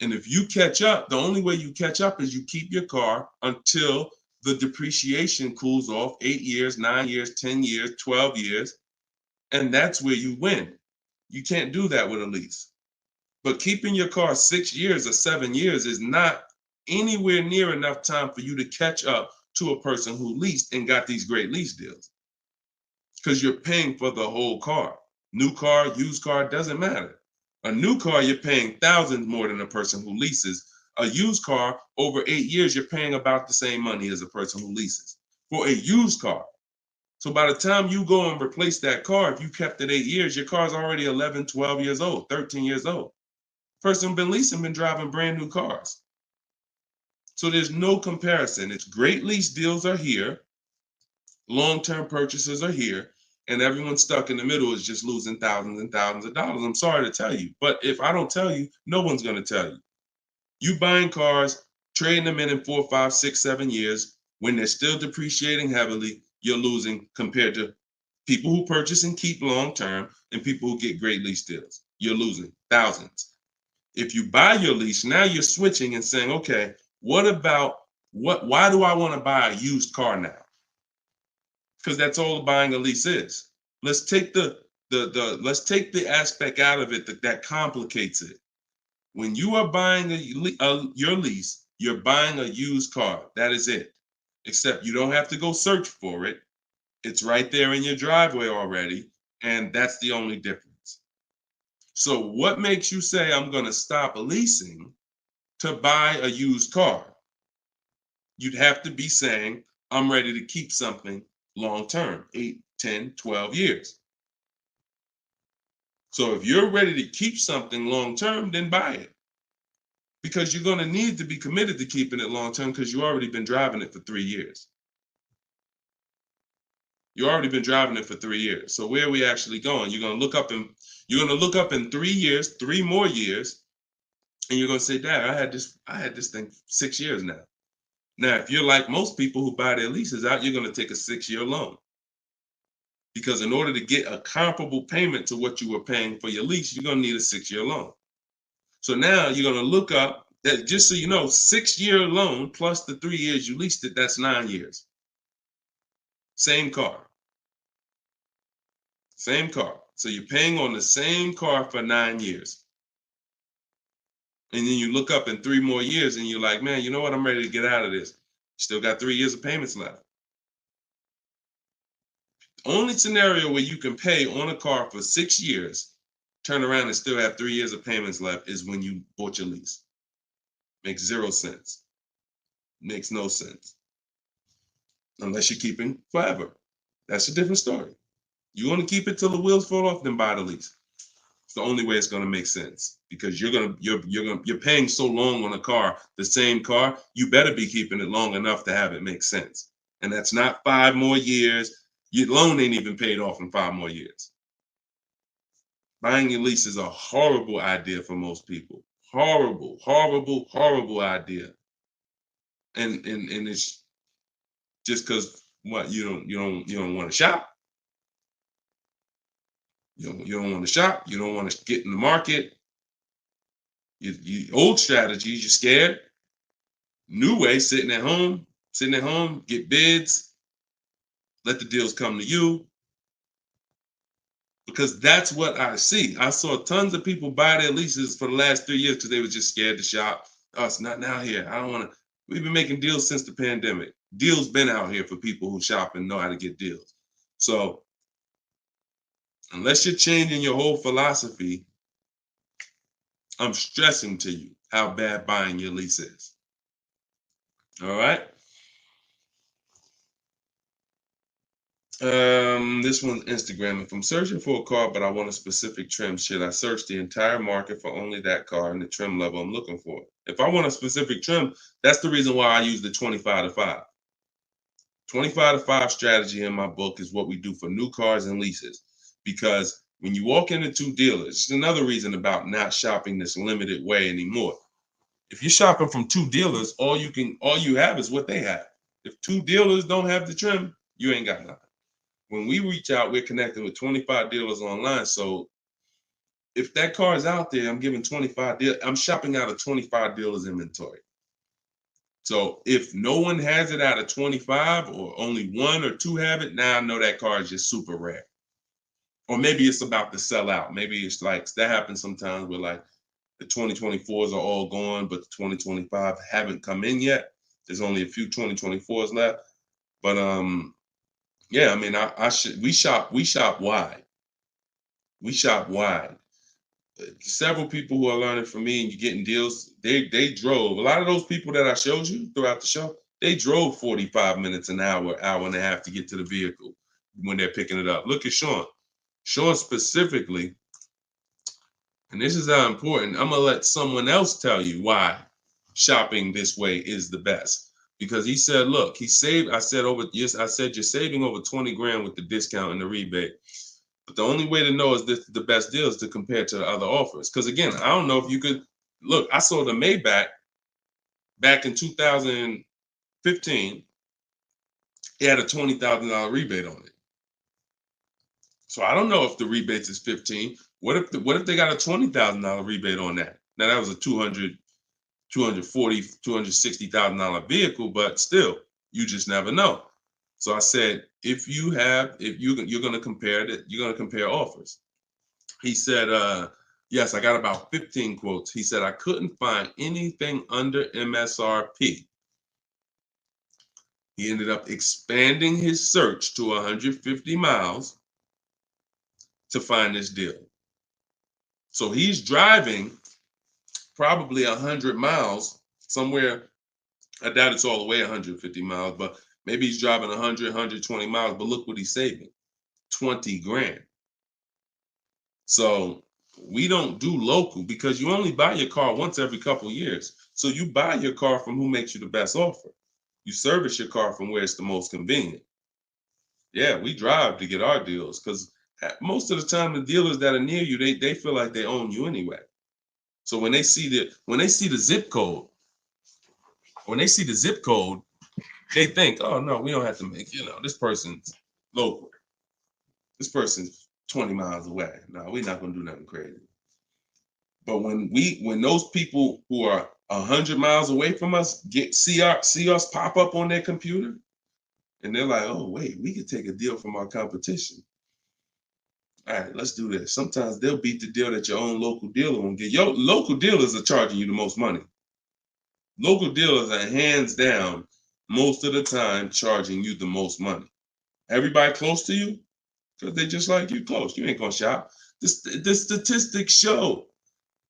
And if you catch up, the only way you catch up is you keep your car until the depreciation cools off 8 years, 9 years, 10 years, 12 years. And that's where you win. You can't do that with a lease. But keeping your car 6 years or 7 years is not anywhere near enough time for you to catch up to a person who leased and got these great lease deals. Because you're paying for the whole car. New car, used car, doesn't matter. A new car, you're paying thousands more than a person who leases. A used car, over 8 years, you're paying about the same money as a person who leases for a used car. So by the time you go and replace that car, if you kept it 8 years, your car's already 11, 12 years old, 13 years old. Person who's been leasing been driving brand new cars. So there's no comparison. It's great lease deals are here, long-term purchases are here, and everyone stuck in the middle is just losing thousands and thousands of dollars. I'm sorry to tell you, but if I don't tell you, no one's going to tell you. You buying cars, trading them in 4, 5, 6, 7 years, when they're still depreciating heavily, you're losing compared to people who purchase and keep long-term and people who get great lease deals. You're losing thousands. If you buy your lease, now you're switching and saying, okay, why do I want to buy a used car now? Because that's all buying a lease is. Let's take let's take the aspect out of it that complicates it. When you are buying your lease, you're buying a used car. That is it. Except you don't have to go search for it. It's right there in your driveway already, and that's the only difference. So what makes you say I'm going to stop leasing to buy a used car? You'd have to be saying I'm ready to keep something long term, 8, 10, 12 years. So if you're ready to keep something long term, then buy it. Because you're going to need to be committed to keeping it long term because you've already been driving it for 3 years. You've already been driving it for 3 years. So where are we actually going? You're going to look up in 3 years, 3 more years, and you're going to say, Dad, I had this thing 6 years now. Now, if you're like most people who buy their leases out, you're going to take a 6-year loan. Because in order to get a comparable payment to what you were paying for your lease, you're going to need a 6-year loan. So now you're going to look up that, just so you know, 6-year loan plus the 3 years you leased it, that's 9 years. Same car. Same car. So you're paying on the same car for 9 years. And then you look up in 3 more years and you're like, man, you know what? I'm ready to get out of this. Still got 3 years of payments left. Only scenario where you can pay on a car for 6 years, turn around and still have 3 years of payments left is when you bought your lease. Makes 0 sense. Makes no sense. Unless you're keeping forever. That's a different story. You want to keep it till the wheels fall off, then buy the lease. It's the only way it's going to make sense because you're paying so long on a car, the same car, you better be keeping it long enough to have it make sense. And that's not 5 more years. Your loan ain't even paid off in 5 more years. Buying your lease is a horrible idea for most people. Horrible, horrible, horrible idea. And it's just because what you don't want to shop. You don't want to shop. You don't want to get in the market. You old strategies, you're scared. New way, sitting at home, get bids, let the deals come to you. Because that's what I see. I saw tons of people buy their leases for the last 3 years because they were just scared to shop. Oh, it's not now here. I don't want to. We've been making deals since the pandemic. Deals been out here for people who shop and know how to get deals. So unless you're changing your whole philosophy, I'm stressing to you how bad buying your lease is. All right. This one's Instagram. If I'm searching for a car, but I want a specific trim, should I search the entire market for only that car and the trim level I'm looking for? If I want a specific trim, that's the reason why I use the 25 to 5. 25 to 5 strategy in my book is what we do for new cars and leases. Because when you walk into 2 dealers, it's another reason about not shopping this limited way anymore. If you're shopping from 2 dealers, all you have is what they have. If 2 dealers don't have the trim, you ain't got nothing. When we reach out, we're connecting with 25 dealers online. So if that car is out there, I'm giving 25 dealers. I'm shopping out of 25 dealers inventory. So if no one has it out of 25 or only 1 or 2 have it, now I know that car is just super rare. Or maybe it's about to sell out. Maybe it's like that happens sometimes where like the 2024s are all gone, but the 2025 haven't come in yet. There's only a few 2024s left. But yeah, I mean, we shop wide. We shop wide. Several people who are learning from me and you're getting deals, they drove. A lot of those people that I showed you throughout the show, they drove 45 minutes, an hour, hour and a half to get to the vehicle when they're picking it up. Look at Sean. Sean specifically And this is how important. I'm gonna let someone else tell you why shopping this way is the best. Because he said, look, he saved. I said I said you're saving over 20 grand with the discount and the rebate. But the only way to know is this the best deal is to compare to the other offers. Because again, I don't know if you could look. I sold a Maybach back in 2015. It had a $20,000 rebate on it. So I don't know if the rebates is 15. What if they got a $20,000 rebate on that? Now that was a $260,000 vehicle, but still, you just never know. So I said, if you're going to compare that, you're going to compare offers. He said, yes, I got about 15 quotes. He said, I couldn't find anything under MSRP. He ended up expanding his search to 150 miles to find this deal. So he's driving probably 100 miles somewhere. I doubt it's all the way 150 miles, but maybe he's driving 100, 120 miles. But look what he's saving, 20 grand. So we don't do local because you only buy your car once every couple of years. So you buy your car from who makes you the best offer. You service your car from where it's the most convenient. Yeah, we drive to get our deals because most of the time the dealers that are near you, they feel like they own you anyway. So when they see the zip code, they think, oh no, we don't have to make, this person's local. This person's 20 miles away. No, we're not gonna do nothing crazy. But when those people who are 100 miles away from us see us pop up on their computer, and they're like, oh wait, we could take a deal from our competition. All right, let's do this. Sometimes they'll beat the deal that your own local dealer won't get. Your local dealers are charging you the most money. Local dealers are hands down most of the time charging you the most money. Everybody close to you, because they just like you close. You ain't gonna shop. The statistics show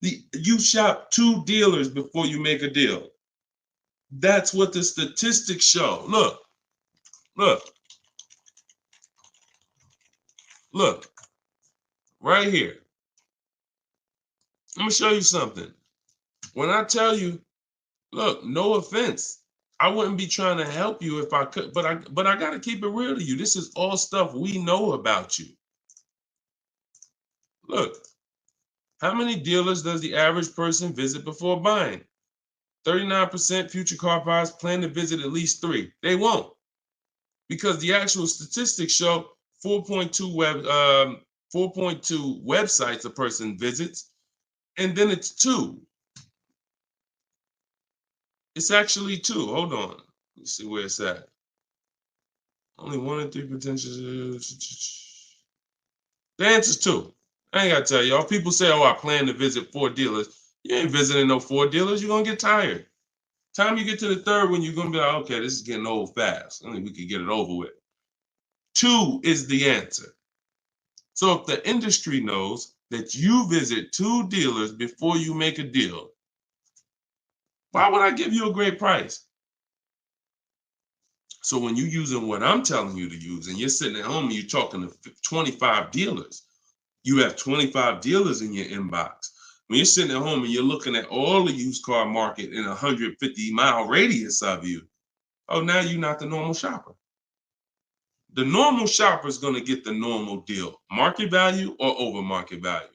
you shop 2 dealers before you make a deal. That's what the statistics show. Look, right here. I'm gonna show you something. When I tell you, look, no offense, I wouldn't be trying to help you if I could, but I gotta keep it real to you. This is all stuff we know about you. Look, how many dealers does the average person visit before buying? 39% future car buyers plan to visit at least 3. They won't, because the actual statistics show 4.2 websites a person visits, and then it's 2. It's actually 2. Hold on. Let's see where it's at. Only 1 in 3 potential. The answer's 2. I ain't gotta tell y'all. People say, oh, I plan to visit 4 dealers. You ain't visiting no 4 dealers. You're gonna get tired. Time you get to the 3rd one, you're gonna be like, okay, this is getting old fast. I think we could get it over with. 2 is the answer. So if the industry knows that you visit 2 dealers before you make a deal, why would I give you a great price? So when you're using what I'm telling you to use and you're sitting at home and you're talking to 25 dealers, you have 25 dealers in your inbox. When you're sitting at home and you're looking at all the used car market in a 150-mile radius of you, oh, now you're not the normal shopper. The normal shopper is going to get the normal deal, market value or over market value.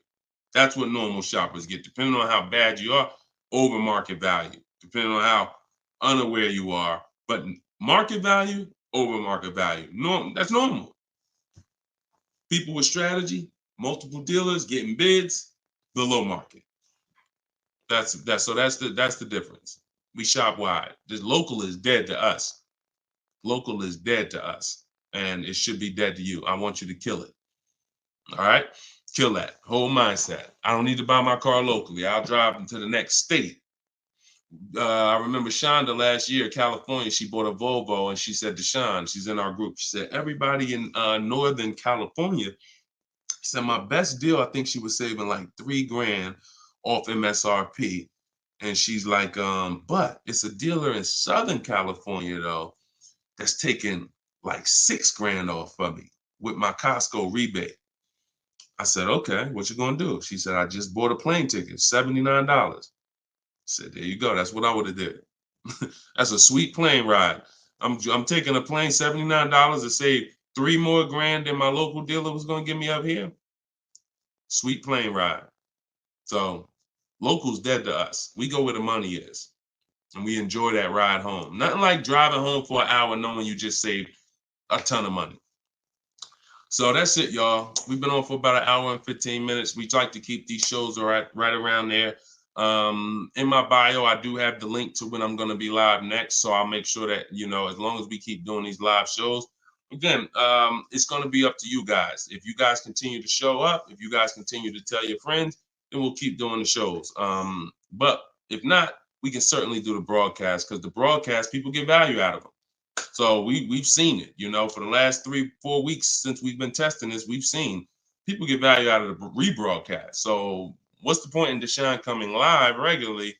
That's what normal shoppers get, depending on how bad you are, over market value, depending on how unaware you are. But market value, over market value. That's normal. People with strategy, multiple dealers getting bids, below market. That's the difference. We shop wide. This local is dead to us. Local is dead to us, and it should be dead to you. I want you to kill it. All right, kill that whole mindset. I don't need to buy my car locally. I'll drive into the next state. I remember Shonda last year, California. She bought a Volvo, and she said to Sean, she's in our group. She said everybody in Northern California. She said my best deal. I think she was saving like $3 grand off MSRP. And she's like, but it's a dealer in Southern California, though, that's taking like $6 grand off of me with my Costco rebate. I said, okay, what you gonna do? She said, I just bought a plane ticket, $79. I said, there you go. That's what I would have did. That's a sweet plane ride. I'm taking a plane, $79 to save 3 more grand than my local dealer was gonna give me up here. Sweet plane ride. So local's dead to us. We go where the money is, and we enjoy that ride home. Nothing like driving home for an hour knowing you just saved a ton of money. So that's it, y'all. We've been on for about an hour and 15 minutes. We like to keep these shows right around there. In my bio, I do have the link to when I'm going to be live next. So I'll make sure that, as long as we keep doing these live shows, again, it's going to be up to you guys. If you guys continue to show up, if you guys continue to tell your friends, then we'll keep doing the shows. But if not, we can certainly do the broadcast, because the broadcast, people get value out of them. So we've seen it, for the last 3-4 weeks since we've been testing this, we've seen people get value out of the rebroadcast. So what's the point in Deshone coming live regularly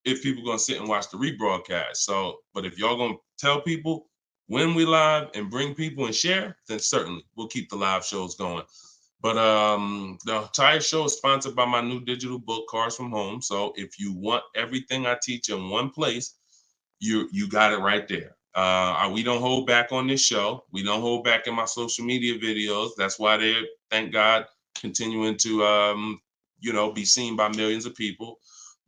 if people are going to sit and watch the rebroadcast? So, but if y'all going to tell people when we live and bring people and share, then certainly we'll keep the live shows going. But the entire show is sponsored by my new digital book, Cars from Home. So if you want everything I teach in one place, you got it right there. We don't hold back on this show. We don't hold back in my social media videos. That's why they're, thank God, continuing to be seen by millions of people.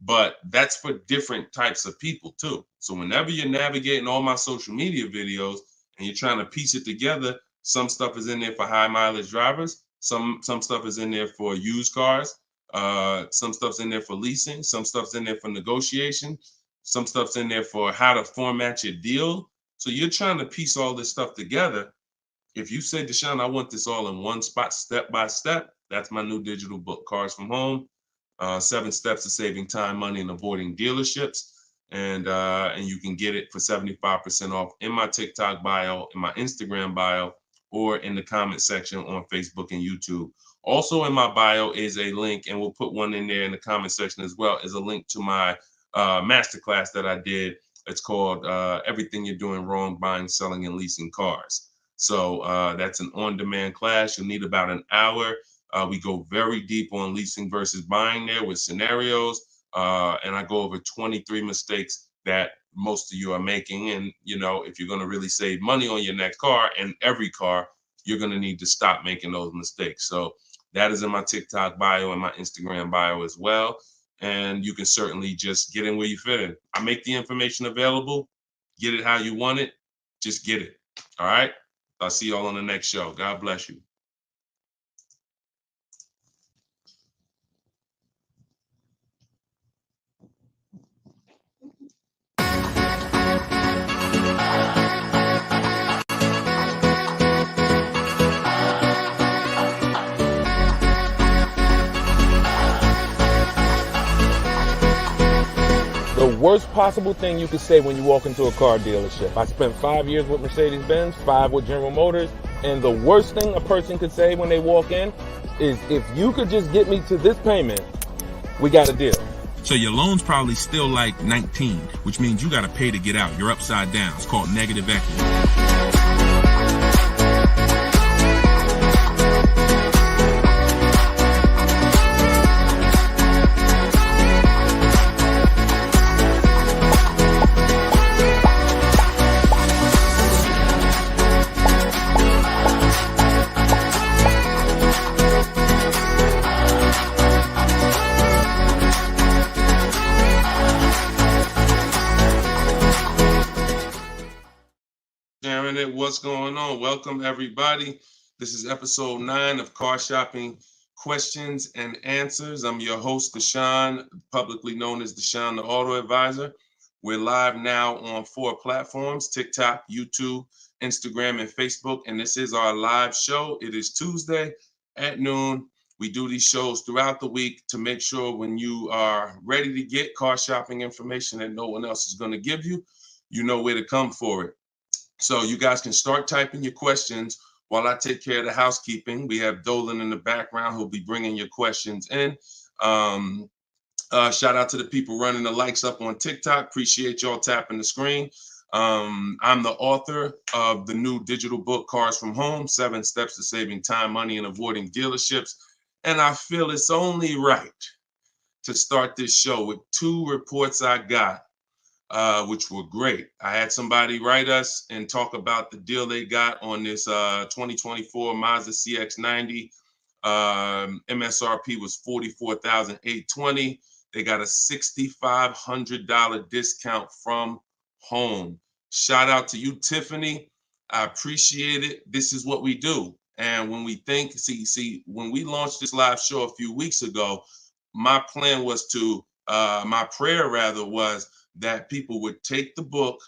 But that's for different types of people too. So whenever you're navigating all my social media videos and you're trying to piece it together, some stuff is in there for high mileage drivers. Some stuff is in there for used cars. Some stuff's in there for leasing. Some stuff's in there for negotiation. Some stuff's in there for how to format your deal. So you're trying to piece all this stuff together. If you say, Deshone, I want this all in one spot, step by step, that's my new digital book, Cars from Home, 7 Steps to Saving Time, Money, and Avoiding Dealerships. And you can get it for 75% off in my TikTok bio, in my Instagram bio, or in the comment section on Facebook and YouTube. Also in my bio is a link, and we'll put one in there in the comment section as well, is a link to my masterclass that I did. It's called Everything You're Doing Wrong, Buying, Selling, and Leasing Cars. So that's an on-demand class. You'll need about an hour. We go very deep on leasing versus buying there with scenarios. And I go over 23 mistakes that most of you are making. And, if you're going to really save money on your next car and every car, you're going to need to stop making those mistakes. So that is in my TikTok bio and my Instagram bio as well. And you can certainly just get in where you fit in. I make the information available. Get it how you want it. Just get it. All right. I'll see y'all on the next show. God bless you. The worst possible thing you could say when you walk into a car dealership. I spent 5 years with Mercedes-Benz, 5 with General Motors, and the worst thing a person could say when they walk in is, if you could just get me to this payment, we got a deal. So your loan's probably still like 19, which means you got to pay to get out. You're upside down. It's called negative equity. What's going on? Welcome, everybody. This is episode 9 of Car Shopping Questions and Answers. I'm your host, Deshone, publicly known as Deshone the Auto Advisor. We're live now on 4 platforms: TikTok, YouTube, Instagram, and Facebook. And this is our live show. It is Tuesday at noon. We do these shows throughout the week to make sure when you are ready to get car shopping information that no one else is going to give you, you know where to come for it. So you guys can start typing your questions while I take care of the housekeeping. We have Dolan in the background who'll be bringing your questions in. Shout out to the people running the likes up on TikTok. Appreciate y'all tapping the screen. I'm the author of the new digital book, Cars from Home, 7 Steps to Saving Time, Money, and Avoiding Dealerships. And I feel it's only right to start this show with 2 reports I got, which were great. I had somebody write us and talk about the deal they got on this 2024 Mazda CX-90. MSRP was $44,820. They got a $6,500 discount from home. Shout out to you, Tiffany. I appreciate it. This is what we do. And when we think, when we launched this live show a few weeks ago, my plan was to, my prayer rather was that people would take the book,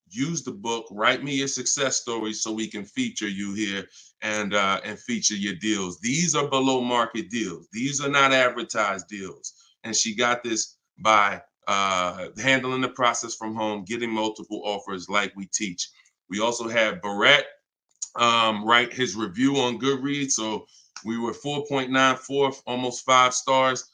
use the book, write me your success stories so we can feature you here and feature your deals. These are below market deals. These are not advertised deals. And she got this by handling the process from home, getting multiple offers like we teach. We also had Barrett write his review on Goodreads. So we were 4.94, almost 5 stars.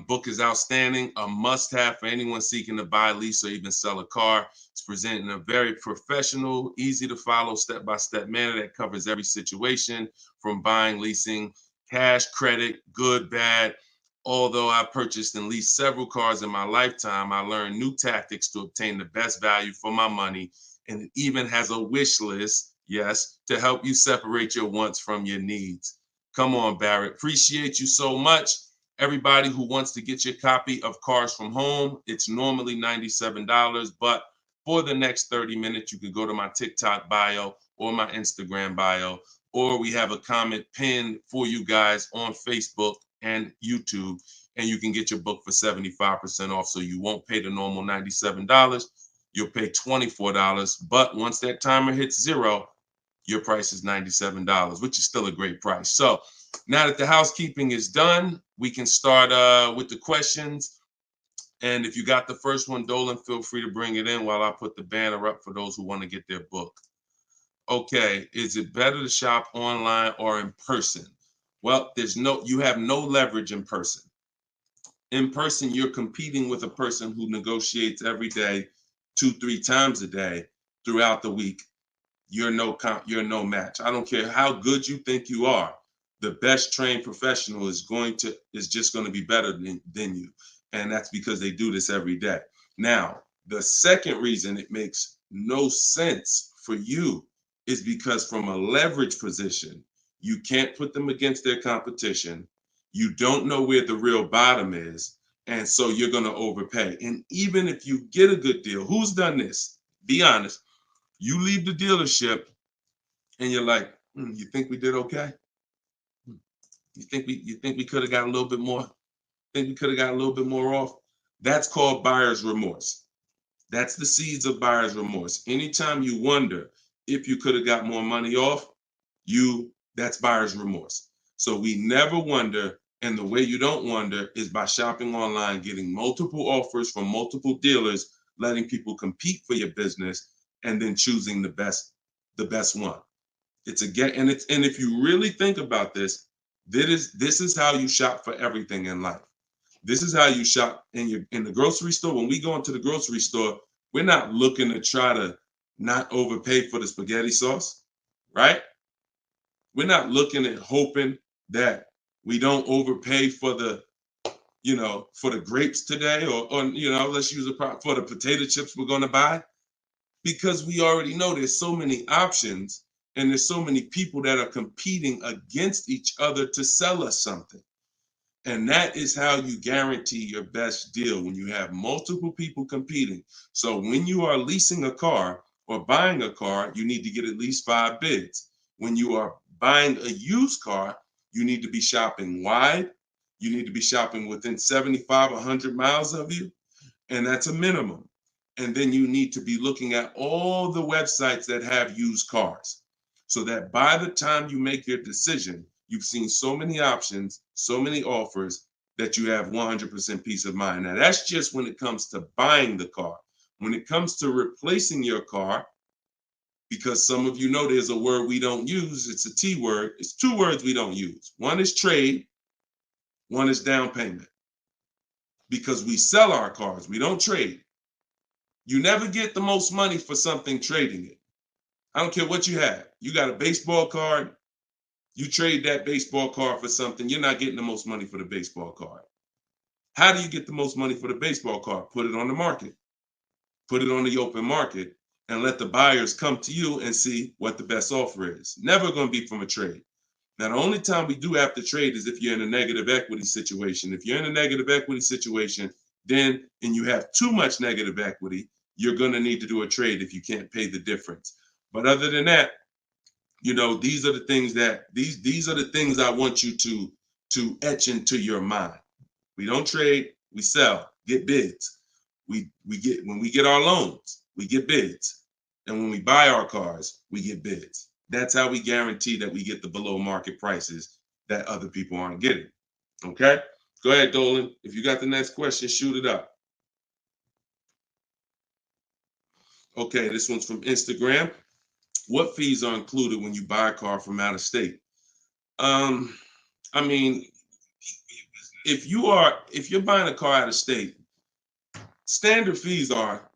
Book is outstanding, a must-have for anyone seeking to buy, lease, or even sell a car. It's presented in a very professional, easy-to-follow, step-by-step manner that covers every situation from buying, leasing, cash, credit, good, bad. Although I purchased and leased several cars in my lifetime, I learned new tactics to obtain the best value for my money, and it even has a wish list, yes, to help you separate your wants from your needs. Come on, Barrett. Appreciate you so much. Everybody who wants to get your copy of Cars from Home, it's normally $97, but for the next 30 minutes, you could go to my TikTok bio or my Instagram bio, or we have a comment pinned for you guys on Facebook and YouTube, and you can get your book for 75% off. So you won't pay the normal $97. You'll pay $24. But once that timer hits 0, your price is $97, which is still a great price. So now that the housekeeping is done, we can start with the questions. And if you got the first one, Dolan, feel free to bring it in while I put the banner up for those who want to get their book. Okay, is it better to shop online or in person? Well, you have no leverage in person. In person, you're competing with a person who negotiates every day, 2-3 times a day throughout the week. You're no match. I don't care how good you think you are. The best trained professional is just going to be better than you. And that's because they do this every day. Now, the second reason it makes no sense for you is because from a leverage position, you can't put them against their competition. You don't know where the real bottom is. And so you're going to overpay. And even if you get a good deal, who's done this? Be honest. You leave the dealership and you're like, you think we did okay? You think we could have got a little bit more? Think we could have got a little bit more off? That's called buyer's remorse. That's the seeds of buyer's remorse. Anytime you wonder if you could have got more money off, that's buyer's remorse. So we never wonder, and the way you don't wonder is by shopping online, getting multiple offers from multiple dealers, letting people compete for your business, and then choosing the best one. And if you really think about this, this is how you shop for everything in life. This is how you shop in the grocery store. When we go into the grocery store, we're not looking to try to not overpay for the spaghetti sauce, right? We're not looking at hoping that we don't overpay for the grapes today, or let's use for the potato chips we're going to buy, because we already know there's so many options and there's so many people that are competing against each other to sell us something. And that is how you guarantee your best deal, when you have multiple people competing. So when you are leasing a car or buying a car, you need to get at least 5 bids. When you are buying a used car, you need to be shopping wide. You need to be shopping within 75, 100 miles of you. And that's a minimum. And then you need to be looking at all the websites that have used cars, so that by the time you make your decision, you've seen so many options, so many offers, that you have 100% peace of mind. Now, that's just when it comes to buying the car. When it comes to replacing your car, because some of you know there's a word we don't use, it's a T word. It's 2 words we don't use. One is trade, one is down payment. Because we sell our cars, we don't trade. You never get the most money for something trading it. I don't care what you have. You got a baseball card, You trade that baseball card for something, you're not getting the most money for the baseball card. How do you get the most money for the baseball card? Put it on the market. Put it on the open market and let the buyers come to you and see what the best offer is. Never going to be from a trade. Now, the only time we do have to trade is if you're in a negative equity situation. If you're in a negative equity situation, then, and you have too much negative equity, you're going to need to do a trade if you can't pay the difference. But other than that, you know, these are the things that these are the things I want you to etch into your mind. We don't trade, we sell, get bids. We get, when we get our loans, we get bids. And when we buy our cars, we get bids. That's how we guarantee that we get the below market prices that other people aren't getting. Okay? Go ahead, Dolan. If you got the next question, shoot it up. Okay, this one's from Instagram. What fees are included when you buy a car from out of state? I mean, if you're buying a car out of state, standard fees are,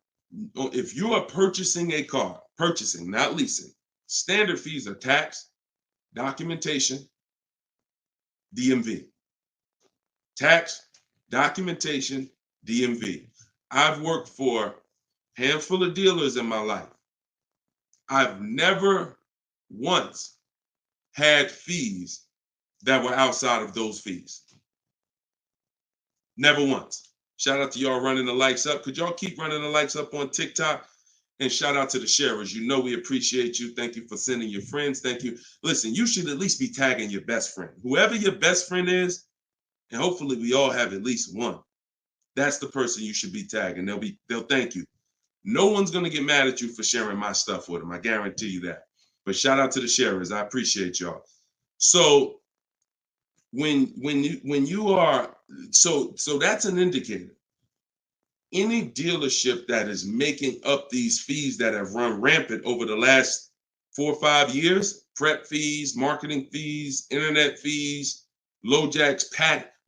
if you are purchasing a car, purchasing, not leasing, standard fees are tax, documentation, DMV. Tax, documentation, DMV. I've worked for a handful of dealers in my life. I've never once had fees that were outside of those fees. Never once. Shout out to y'all running the likes up. Could y'all keep running the likes up on TikTok? And shout out to the sharers. You know we appreciate you. Thank you for sending your friends. Thank you. Listen, you should at least be tagging your best friend. Whoever your best friend is, and hopefully we all have at least one. That's the person you should be tagging. They'll thank you. No one's gonna get mad at you for sharing my stuff with them. I guarantee you that. But shout out to the sharers. I appreciate y'all. So when you are, so that's an indicator. Any dealership that is making up these fees that have run rampant over the last 4 or 5 years, prep fees, marketing fees, internet fees, low jacks,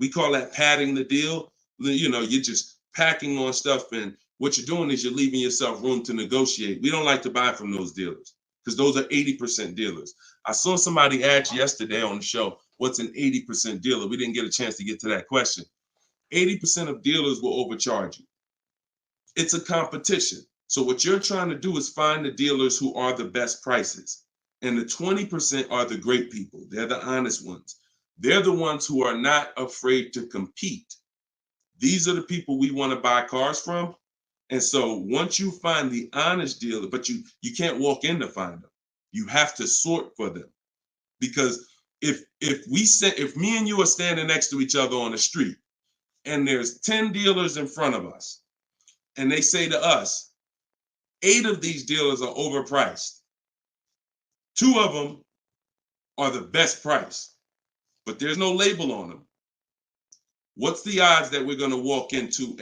we call that padding the deal. You know, you're just packing on stuff, and what you're doing is you're leaving yourself room to negotiate. We don't like to buy from those dealers because those are 80% dealers. I saw somebody ask yesterday on the show, what's an 80% dealer? We didn't get a chance to get to that question. 80% of dealers will overcharge you. It's a competition. So what you're trying to do is find the dealers who are the best prices. And the 20% are the great people. They're the honest ones. They're the ones who are not afraid to compete. These are the people we want to buy cars from. And so once you find the honest dealer, but you can't walk in to find them. You have to sort for them. Because if me and you are standing next to each other on the street and there's 10 dealers in front of us, and they say to us, 8 of these dealers are overpriced. 2 of them are the best price, but there's no label on them. What's the odds that we're going to walk into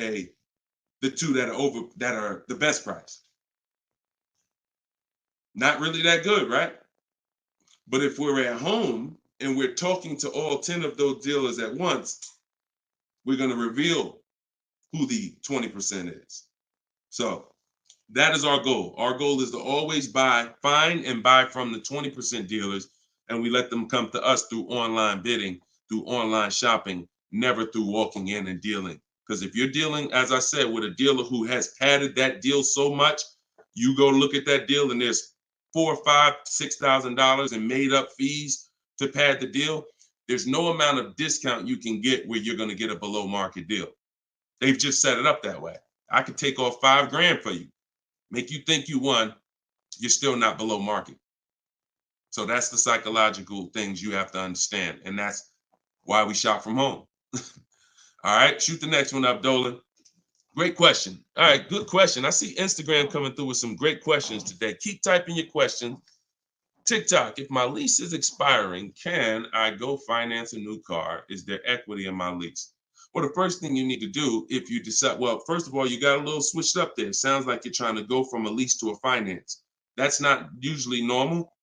the 2 that are the best price? Not really that good, right? But if we're at home and we're talking to all 10 of those dealers at once, we're going to reveal who the 20% is. So that is our goal. Our goal is to always find and buy from the 20% dealers, and we let them come to us through online bidding, through online shopping, never through walking in and dealing. Because if you're dealing, as I said, with a dealer who has padded that deal so much, you go look at that deal and there's $4,000, $5,000, $6,000 in made up fees to pad the deal. There's no amount of discount you can get where you're going to get a below market deal. They've just set it up that way. I could take off $5,000 for you, make you think you won. You're still not below market. So that's the psychological things you have to understand. And that's why we shop from home. All right, shoot the next one up, Dolan. Great question. All right, good question. I see Instagram coming through with some great questions today. Keep typing your question. TikTok, if my lease is expiring, can I go finance a new car? Is there equity in my lease? Well, the first thing you need to do if you decide, well, first of all, you got a little switched up there. It sounds like you're trying to go from a lease to a finance. That's not usually normal.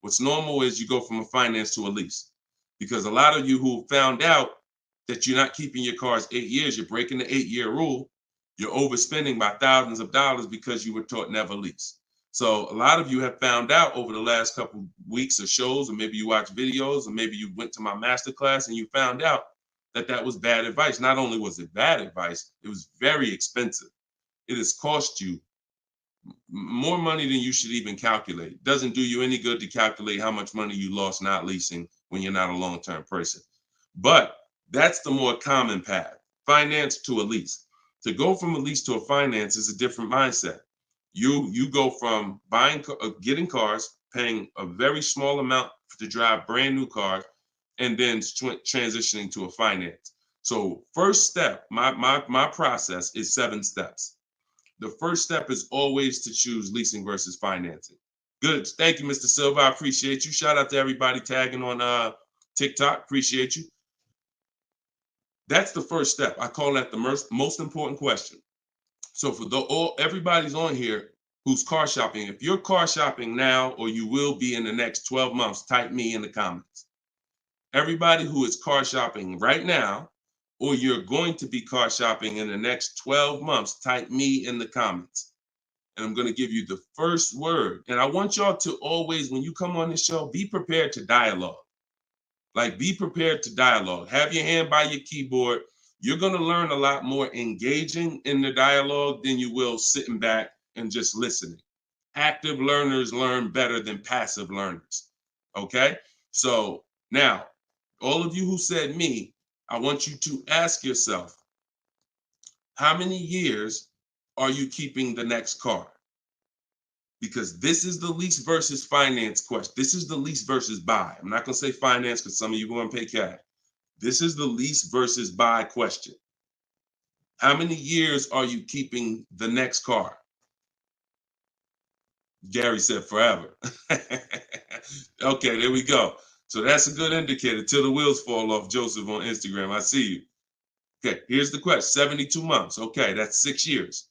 What's normal is you go from a finance to a lease. Because a lot of you who found out that you're not keeping your cars 8 years, you're breaking the 8-year rule, you're overspending by thousands of dollars because you were taught never lease. So a lot of you have found out over the last couple weeks of shows, or maybe you watch videos, or maybe you went to my masterclass and you found out that that was bad advice. Not only was it bad advice, it was very expensive. It has cost you more money than you should even calculate. It doesn't do you any good to calculate how much money you lost not leasing when you're not a long-term person. But that's the more common path, finance to a lease. To go from a lease to a finance is a different mindset. You go from getting cars, paying a very small amount to drive brand new cars, and then transitioning to a finance. So first step, my process is 7 steps. The first step is always to choose leasing versus financing. Good. Thank you, Mr. Silva. I appreciate you. Shout out to everybody tagging on TikTok. Appreciate you. That's the first step. I call that the most important question. So for everybody's on here who's car shopping, if you're car shopping now or you will be in the next 12 months, type me in the comments. Everybody who is car shopping right now, or you're going to be car shopping in the next 12 months, type me in the comments. And I'm going to give you the first word. And I want y'all to always, when you come on this show, be prepared to dialogue. Like, be prepared to dialogue. Have your hand by your keyboard. You're going to learn a lot more engaging in the dialogue than you will sitting back and just listening. Active learners learn better than passive learners. Okay? So now, all of you who said me, I want you to ask yourself, how many years are you keeping the next car? Because this is the lease versus finance question. This is the lease versus buy. I'm not going to say finance because some of you are going to pay cash. This is the lease versus buy question. How many years are you keeping the next car? Gary said forever. Okay, there we go. So that's a good indicator till the wheels fall off, Joseph on Instagram. I see you. Okay, here's the question. 72 months. Okay, that's 6 years.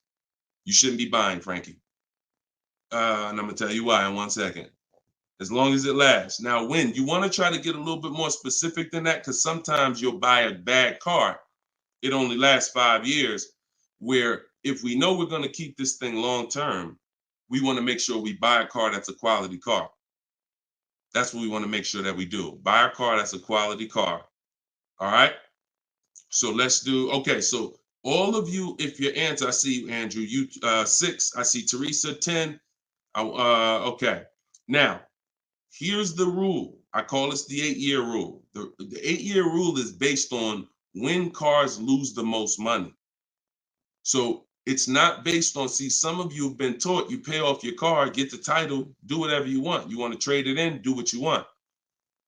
You shouldn't be buying, Frankie. And I'm going to tell you why in 1 second. As long as it lasts. Now, when you want to try to get a little bit more specific than that, because sometimes you'll buy a bad car. It only lasts 5 years, where if we know we're going to keep this thing long term, we want to make sure we buy a car that's a quality car. That's what we want to make sure that we do. Buy a car that's a quality car. All right. So let's do, okay. So all of you, if your answer, I see you, Andrew, you 6, I see Teresa 10. Okay. Now, here's the rule. I call this the 8-year rule. The 8-year rule is based on when cars lose the most money. So it's not based on, see, some of you have been taught you pay off your car, get the title, do whatever you want. You want to trade it in, do what you want.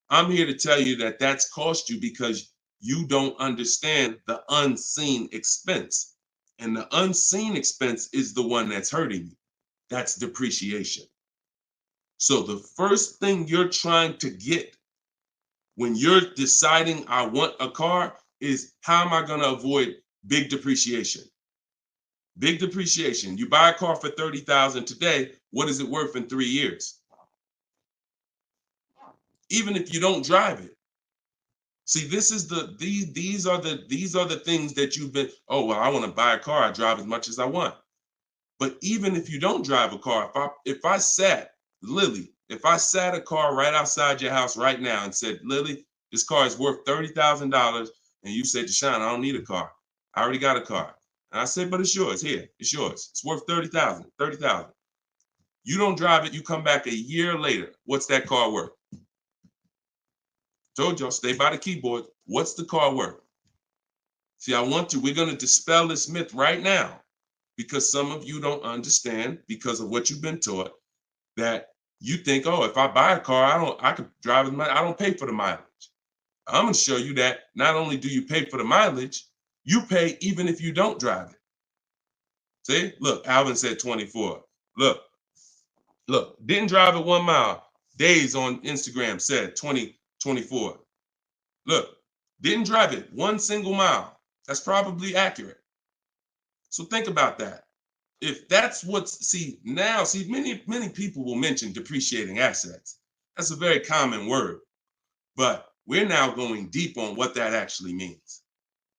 I'm here to tell you that that's cost you because you don't understand the unseen expense. And the unseen expense is the one that's hurting you. That's depreciation. So the first thing you're trying to get when you're deciding I want a car is, how am I going to avoid big depreciation? Big depreciation. You buy a car for $30,000 today. What is it worth in 3 years? Even if you don't drive it. See, this is these are the things that you've been, oh, well, I want to buy a car. I drive as much as I want. But even if you don't drive a car, if I sat a car right outside your house right now and said, Lily, this car is worth $30,000, and you said, Deshone, I don't need a car. I already got a car. And I said, but it's yours. Here, it's yours. It's worth $30,000. You don't drive it. You come back a year later. What's that car worth? Told y'all, stay by the keyboard. What's the car worth? See, we're going to dispel this myth right now, because some of you don't understand, because of what you've been taught, that you think, oh, if I buy a car, I could drive it. I don't pay for the mileage. I'm going to show you that not only do you pay for the mileage, you pay even if you don't drive it. See, look, Alvin said 24. Look, didn't drive it 1 mile. Days on Instagram said 24. Look, didn't drive it 1 single mile. That's probably accurate. So think about that. If that's many people will mention depreciating assets. That's a very common word, but we're now going deep on what that actually means.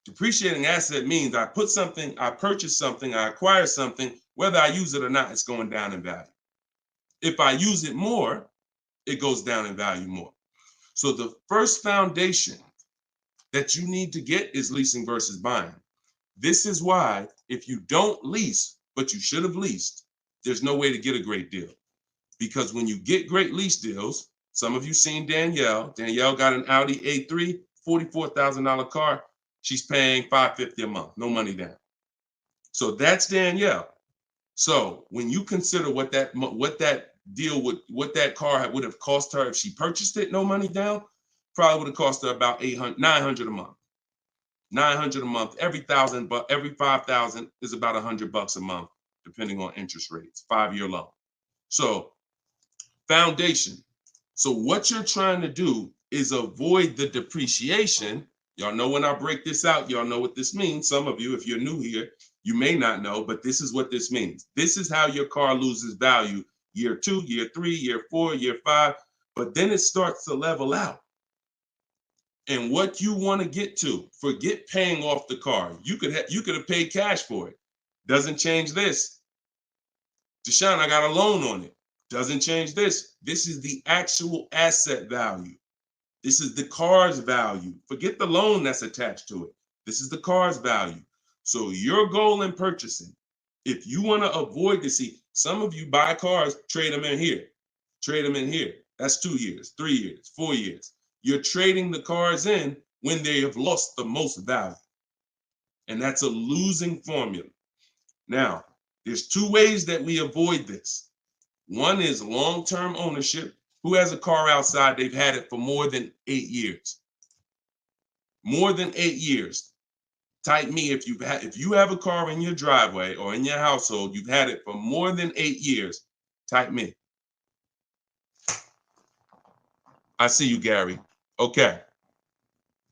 Depreciating asset means I purchase something, I acquire something, whether I use it or not, it's going down in value. If I use it more, it goes down in value more. So the first foundation that you need to get is leasing versus buying. This is why if you don't lease, but you should have leased, there's no way to get a great deal. Because when you get great lease deals, some of you seen Danielle. Danielle got an Audi A3, $44,000 car. She's paying $550 a month, no money down. So that's Danielle. So when you consider what that car would have cost her if she purchased it, no money down, probably would have cost her about $900 a month. $900 a month. Every 5,000 is about $100 a month, depending on interest rates. 5-year loan. So foundation. So what you're trying to do is avoid the depreciation. Y'all know when I break this out, y'all know what this means. Some of you, if you're new here, you may not know, but this is what this means. This is how your car loses value year 2, year 3, year 4, year 5, but then it starts to level out. And what you want to get to, forget paying off the car. You could have paid cash for it. Doesn't change this. Deshone, I got a loan on it. Doesn't change this. This is the actual asset value. This is the car's value. Forget the loan that's attached to it. This is the car's value. So your goal in purchasing, if you want to avoid this, see, some of you buy cars, trade them in here. Trade them in here. That's 2 years, 3 years, 4 years. You're trading the cars in when they have lost the most value. And that's a losing formula. Now, there's 2 ways that we avoid this. One is long-term ownership. Who has a car outside? They've had it for more than 8 years. More than 8 years. Type me if you have a car in your driveway or in your household, you've had it for more than 8 years. Type me. I see you, Gary. Okay.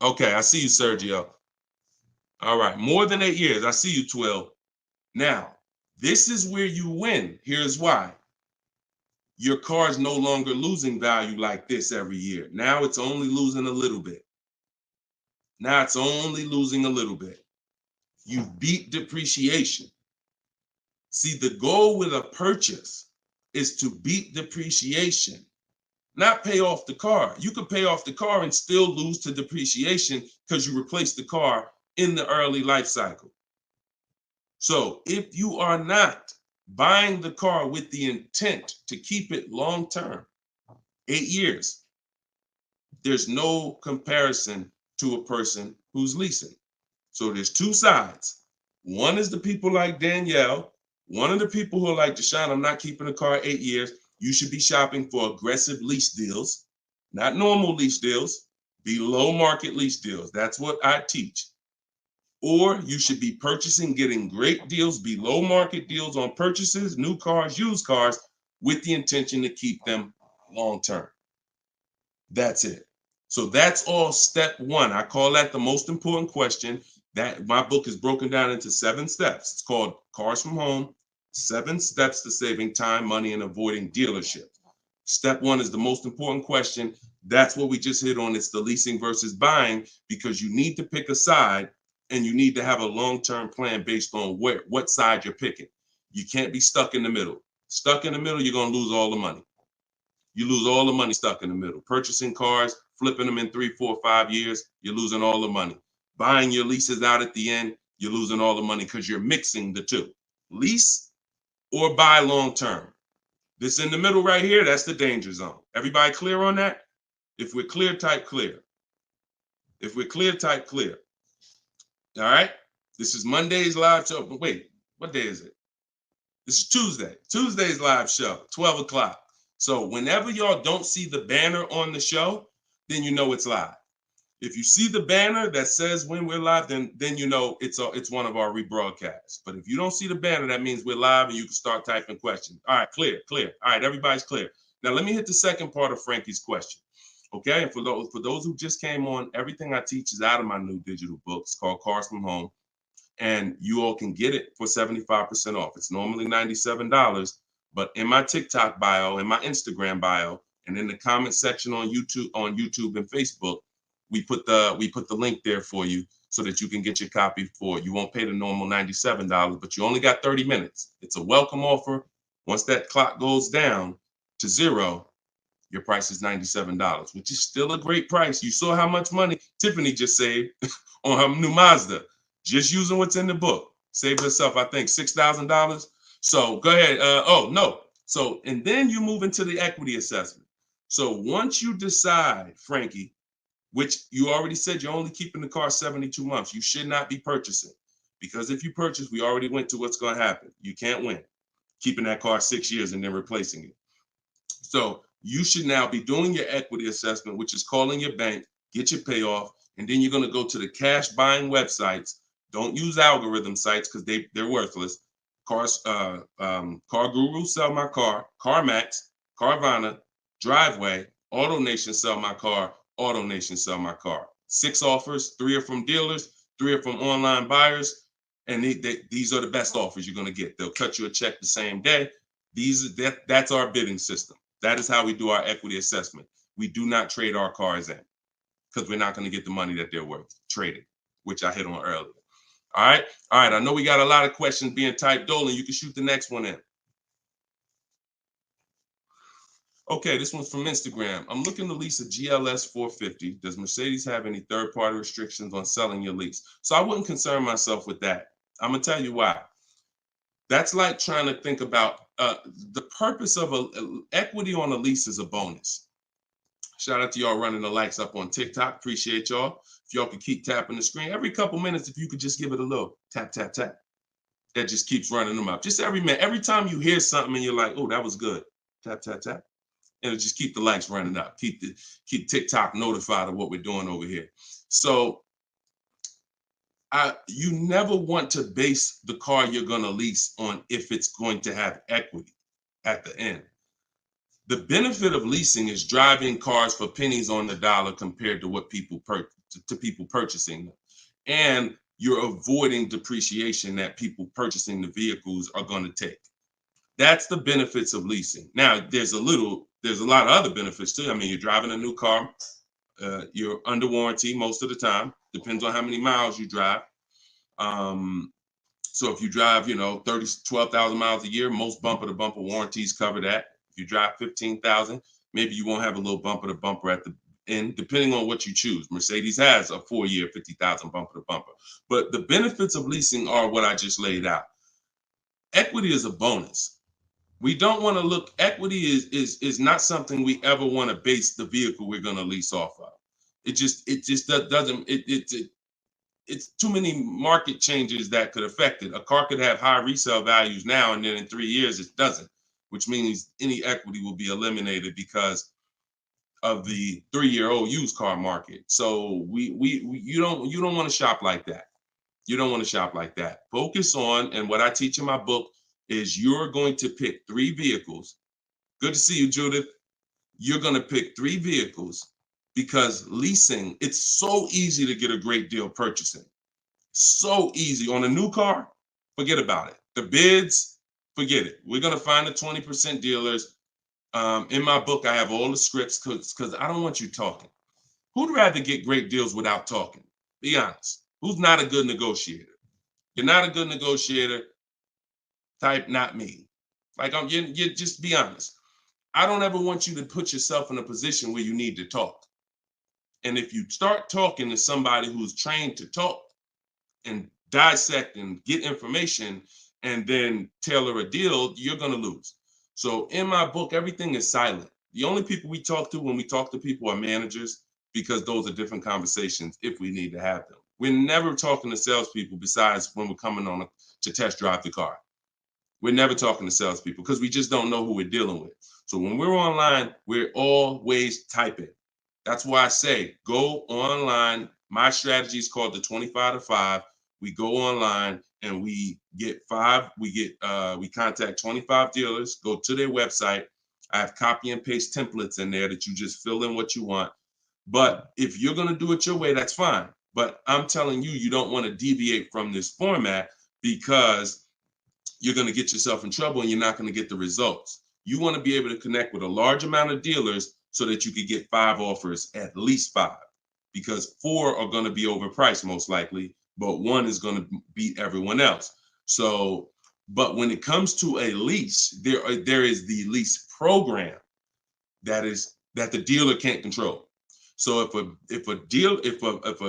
Okay, I see you, Sergio. All right, more than 8 years. I see you, 12. Now, this is where you win. Here's why. Your car is no longer losing value like this every year. Now it's only losing a little bit. Now it's only losing a little bit. You beat depreciation. See, the goal with a purchase is to beat depreciation, not pay off the car. You could pay off the car and still lose to depreciation because you replaced the car in the early life cycle. So if you are not buying the car with the intent to keep it long term, 8 years, there's no comparison to a person who's leasing. So there's 2 sides. One is the people like Danielle. One of the people who are like, Deshone, I'm not keeping a car 8 years. You should be shopping for aggressive lease deals, not normal lease deals, below market lease deals. That's what I teach. Or you should be purchasing, getting great deals, below market deals on purchases, new cars, used cars, with the intention to keep them long term. That's it. So that's all step 1. I call that the most important question. That my book is broken down into 7 steps. It's called Cars from Home, 7 Steps to Saving Time, Money, and Avoiding Dealership. Step 1 is the most important question. That's what we just hit on. It's the leasing versus buying, because you need to pick a side and you need to have a long-term plan based on what side you're picking. You can't be stuck in the middle. Stuck in the middle, you're going to lose all the money. You lose all the money stuck in the middle. Purchasing cars, flipping them in 3, 4, 5 years, you're losing all the money. Buying your leases out at the end, you're losing all the money because you're mixing the 2. Lease or buy long-term. This in the middle right here, that's the danger zone. Everybody clear on that? If we're clear, type clear. If we're clear, type clear. All right? This is Monday's live show. But wait, what day is it? This is Tuesday. Tuesday's live show, 12 o'clock. So whenever y'all don't see the banner on the show, then you know it's live. If you see the banner that says when we're live, then you know it's one of our rebroadcasts. But if you don't see the banner, that means we're live and you can start typing questions. All right, clear. All right, everybody's clear. Now let me hit the second part of Frankie's question. Okay, and for those who just came on, everything I teach is out of my new digital book. It's called Cars from Home, and you all can get it for 75% off. It's normally $97, but in my TikTok bio, in my Instagram bio, and in the comment section on YouTube and Facebook, we put the link there for you so that you can get your copy for it. You won't pay the normal $97, but you only got 30 minutes. It's a welcome offer. Once that clock goes down, to zero, your price is $97, which is still a great price. You saw how much money Tiffany just saved on her new Mazda, just using what's in the book. Saved herself, I think, $6,000. So go ahead. Oh, no. So, and then you move into the equity assessment. So once you decide, Frankie, which you already said you're only keeping the car 72 months, you should not be purchasing. Because if you purchase, we already went to what's going to happen. You can't win keeping that car 6 years and then replacing it. So you should now be doing your equity assessment, which is calling your bank, get your payoff, and then you're going to go to the cash buying websites. Don't use algorithm sites because they're worthless. Car Guru, Sell My Car, CarMax, Carvana, Driveway, AutoNation, Sell My Car, AutoNation, Sell My Car. 6 offers, 3 are from dealers, 3 are from online buyers, and these are the best offers you're going to get. They'll cut you a check the same day. That's our bidding system. That is how we do our equity assessment. We do not trade our cars in because we're not going to get the money that they're worth trading, which I hit on earlier. All right. I know we got a lot of questions being typed. Dolan, you can shoot the next one in. Okay, this one's from Instagram. I'm looking to lease a GLS 450. Does Mercedes have any third-party restrictions on selling your lease? So I wouldn't concern myself with that. I'm going to tell you why. That's like trying to think about the purpose of equity on a lease is a bonus. Shout out to y'all running the likes up on TikTok. Appreciate y'all. If y'all could keep tapping the screen every couple minutes, if you could just give it a little tap, tap, tap. That just keeps running them up. Just every minute. Every time you hear something and you're like, oh, that was good. Tap, tap, tap. And it'll just keep the likes running up. Keep TikTok notified of what we're doing over here. So you never want to base the car you're going to lease on if it's going to have equity at the end. The benefit of leasing is driving cars for pennies on the dollar compared to what people purchasing them. And you're avoiding depreciation that people purchasing the vehicles are going to take. That's the benefits of leasing. Now, there's a lot of other benefits too. I mean, you're driving a new car. You're under warranty most of the time. Depends on how many miles you drive. So if you drive, 12,000 miles a year, most bumper-to-bumper warranties cover that. If you drive 15,000, maybe you won't have a little bumper-to-bumper at the end, depending on what you choose. Mercedes has a 4-year 50,000 bumper-to-bumper. But the benefits of leasing are what I just laid out. Equity is a bonus. We don't want to look, equity is not something we ever want to base the vehicle we're going to lease off of. It's too many market changes that could affect it. A car could have high resale values now, and then in 3 years it doesn't, which means any equity will be eliminated because of the 3-year-old used car market. So you don't want to shop like that. You don't want to shop like that. Focus on, and what I teach in my book is you're going to pick 3 vehicles. Good to see you, Judith. You're going to pick 3 vehicles because leasing, it's so easy to get a great deal purchasing. So easy. On a new car, forget about it. The bids, forget it. We're going to find the 20% dealers. In my book, I have all the scripts because I don't want you talking. Who'd rather get great deals without talking? Be honest. Who's not a good negotiator? You're not a good negotiator. Type not me. Like you just be honest. I don't ever want you to put yourself in a position where you need to talk. And if you start talking to somebody who's trained to talk and dissect and get information and then tailor a deal, you're going to lose. So in my book, everything is silent. The only people we talk to when we talk to people are managers, because those are different conversations if we need to have them. We're never talking to salespeople besides when we're coming on to test drive the car. We're never talking to salespeople because we just don't know who we're dealing with. So when we're online, we're always typing. That's why I say go online. My strategy is called the 25 to 5. We go online and we contact 25 dealers, go to their website. I have copy and paste templates in there that you just fill in what you want. But if you're going to do it your way, that's fine. But I'm telling you, you don't want to deviate from this format because you're going to get yourself in trouble and you're not going to get the results. You want to be able to connect with a large amount of dealers so that you could get 5 offers, at least 5, because 4 are going to be overpriced most likely, but 1 is going to beat everyone else. So, but when it comes to a lease, there is the lease program. that the dealer can't control. So if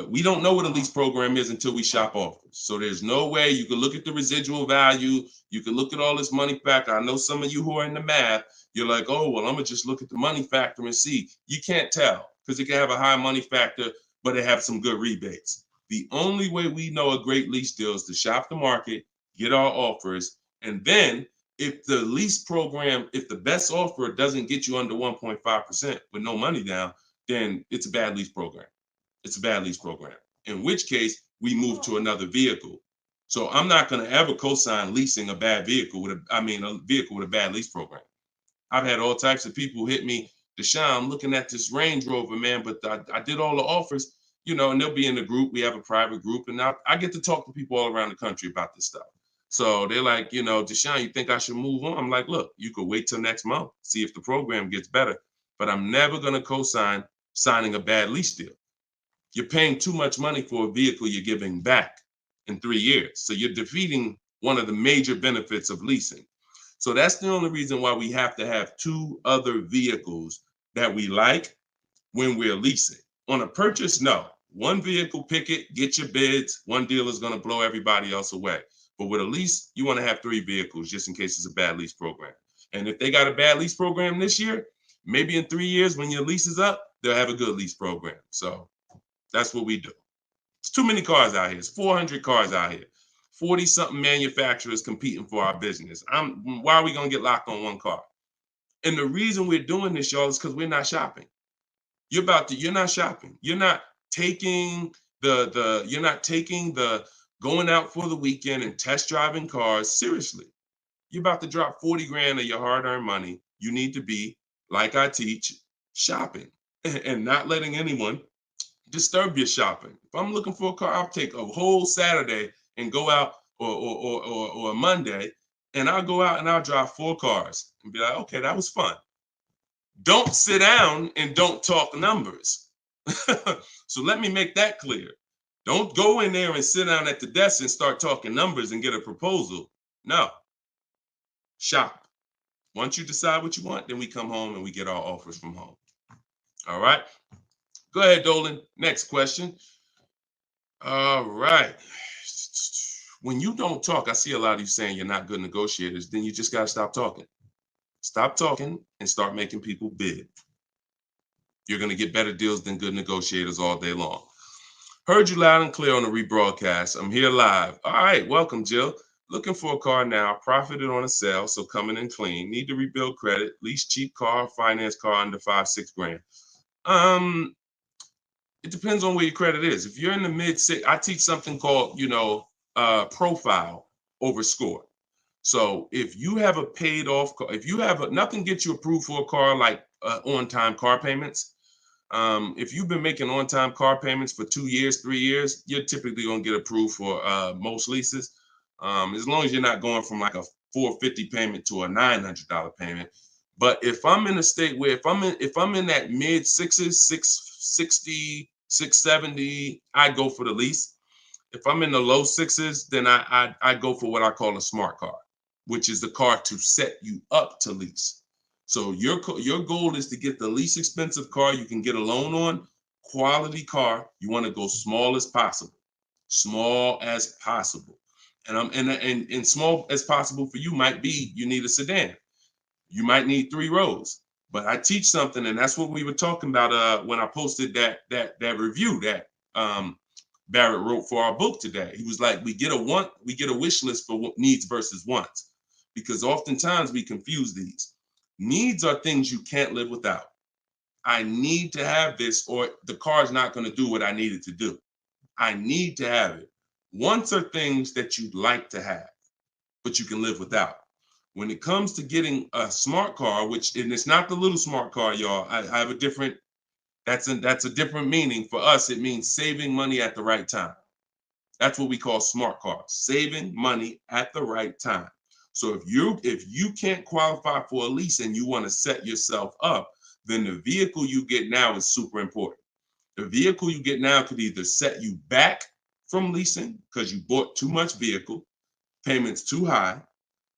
we don't know what a lease program is until we shop offers. So there's no way you can look at the residual value. You can look at all this money factor. I know some of you who are in the math, you're like, oh, well, I'm gonna just look at the money factor and see. You can't tell because it can have a high money factor, but it have some good rebates. The only way we know a great lease deal is to shop the market, get our offers, and then if the lease program, if the best offer doesn't get you under 1.5% with no money down, then it's a bad lease program. It's a bad lease program. In which case, we move to another vehicle. So I'm not going to ever co-sign leasing a bad vehicle a vehicle with a bad lease program. I've had all types of people hit me, Deshone, I'm looking at this Range Rover, man, but I did all the offers, and they'll be in the group. We have a private group, and I get to talk to people all around the country about this stuff. So they're like, Deshone, you think I should move on? I'm like, look, you could wait till next month, see if the program gets better, but I'm never going to co-sign signing a bad lease deal. You're paying too much money for a vehicle you're giving back in 3 years. So you're defeating one of the major benefits of leasing. So that's the only reason why we have to have 2 other vehicles that we like when we're leasing. On a purchase, no. One vehicle, pick it, get your bids. One dealer is going to blow everybody else away. But with a lease, you want to have 3 vehicles just in case it's a bad lease program. And if they got a bad lease program this year, maybe in 3 years when your lease is up, they'll have a good lease program. So that's what we do. It's too many cars out here. It's 400 cars out here. 40-something manufacturers competing for our business. Why are we going to get locked on one car? And the reason we're doing this, y'all, is because we're not shopping. You're not shopping. You're not taking the going out for the weekend and test driving cars seriously. You're about to drop 40 grand of your hard-earned money. You need to be, like I teach, shopping and not letting anyone disturb your shopping. If I'm looking for a car, I'll take a whole Saturday and go out or a Monday, and I'll go out and I'll drive 4 cars and be like, okay, that was fun. Don't sit down and don't talk numbers. So let me make that clear. Don't go in there and sit down at the desk and start talking numbers and get a proposal. No. Shop. Once you decide what you want, then we come home and we get our offers from home. All right. Go ahead, Dolan. Next question. All right. When you don't talk, I see a lot of you saying you're not good negotiators. Then you just got to stop talking. Stop talking and start making people bid. You're going to get better deals than good negotiators all day long. Heard you loud and clear on the rebroadcast. I'm here live. All right. Welcome, Jill. Looking for a car now. Profited on a sale, so coming in clean. Need to rebuild credit. Lease cheap car, finance car under 5-6 grand. It depends on where your credit is. If you're in the mid-6, I teach something called, profile over score. So if you have a paid off car, if you have nothing gets you approved for a car like on-time car payments. If you've been making on-time car payments for 2 years, 3 years, you're typically going to get approved for most leases. As long as you're not going from like a $450 payment to a $900 payment. But if I'm in a state where if I'm in that mid 6s, 660, 670, I go for the lease. If I'm in the low 6s, then I go for what I call a smart car, which is the car to set you up to lease. So your goal is to get the least expensive car you can get a loan on, quality car. You want to go small as possible, and small as possible for you might be you need a sedan. You might need 3 rows. But I teach something, and that's what we were talking about when I posted that review that Barrett wrote for our book today. He was like, we get a wish list for needs versus wants, because oftentimes we confuse these. Needs are things you can't live without. I need to have this, or the car's not going to do what I need it to do. I need to have it. Wants are things that you'd like to have, but you can live without. When it comes to getting a smart car, and it's not the little smart car, y'all. I have a different. That's a different meaning for us. It means saving money at the right time. That's what we call smart cars, saving money at the right time. So if you can't qualify for a lease and you want to set yourself up, then the vehicle you get now is super important. The vehicle you get now could either set you back from leasing because you bought too much vehicle, payments too high.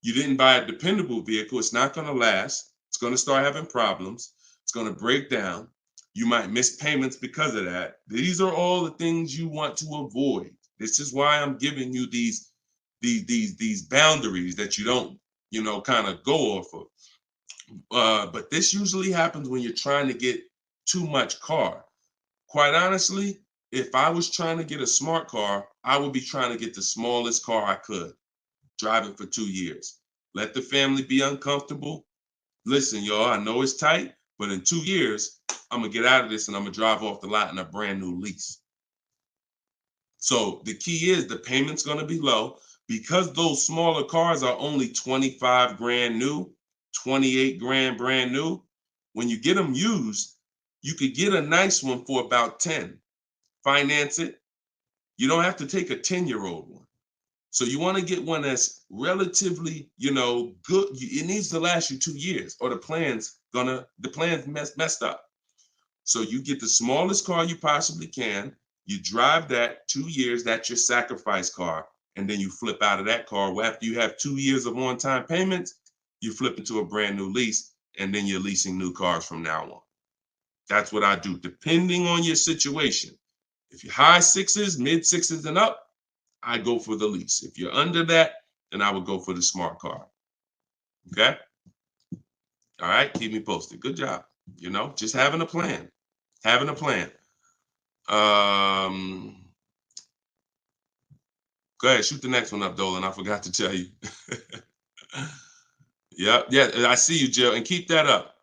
You didn't buy a dependable vehicle. It's not going to last. It's going to start having problems. It's It's going to break down. You might miss payments because of that. These are all the things you want to avoid. This is why I'm giving you these boundaries that you don't, kind of go off of. But this usually happens when you're trying to get too much car. Quite honestly, if I was trying to get a smart car, I would be trying to get the smallest car I could, drive it for 2 years. Let the family be uncomfortable. Listen, y'all, I know it's tight, but in 2 years, I'm going to get out of this and I'm going to drive off the lot in a brand new lease. So the key is the payment's going to be low because those smaller cars are only 25 grand new, 28 grand brand new. When you get them used, you could get a nice one for about 10. Finance it. You don't have to take a 10-year-old one. So you want to get one that's relatively, good. It needs to last you 2 years or the plan's messed up. So you get the smallest car you possibly can. You drive that 2 years, that's your sacrifice car. And then you flip out of that car. Well, after you have 2 years of on-time payments, you flip into a brand new lease, and then you're leasing new cars from now on. That's what I do, depending on your situation. If you're high sixes, mid sixes and up, I go for the lease. If you're under that, then I would go for the smart car. Okay? All right, keep me posted. Good job. Just having a plan. Having a plan. Go ahead, shoot the next one up, Dolan. I forgot to tell you. Yeah, I see you, Jill, and keep that up.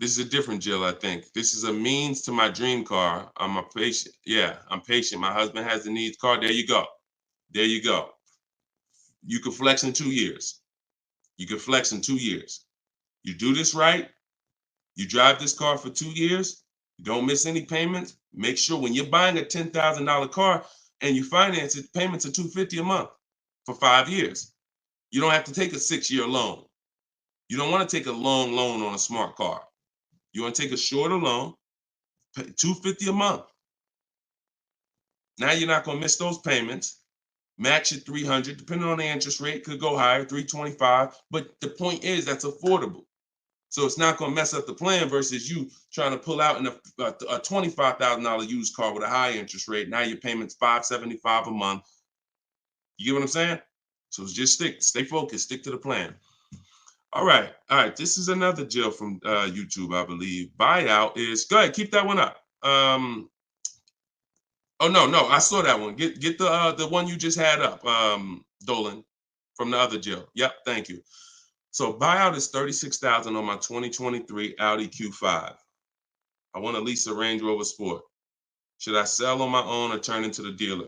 This is a different Jill, I think. This is a means to my dream car. I'm a patient. Yeah, I'm patient. My husband has the needs car. There you go. There you go. You can flex in 2 years. You can flex in 2 years. You do this right. You drive this car for 2 years. You don't miss any payments. Make sure when you're buying a $10,000 car and you finance it, payments are $250 a month for 5 years. You don't have to take a 6-year loan. You don't want to take a long loan on a smart car. You want to take a shorter loan, pay $250 a month. Now you're not going to miss those payments. Match at $300, depending on the interest rate, could go higher, $325. But the point is that's affordable. So it's not going to mess up the plan versus you trying to pull out in a $25,000 used car with a high interest rate. Now your payment's $575 a month. You get what I'm saying? So just stay focused, stick to the plan. All right. This is another Jill from YouTube, I believe. Buyout is, go ahead, keep that one up. Oh no, I saw that one. Get the one you just had up, Dolan, from the other Jill. Yep, thank you. So buyout is $36,000 on my 2023 Audi Q5. I want to lease a Range Rover Sport. Should I sell on my own or turn into the dealer?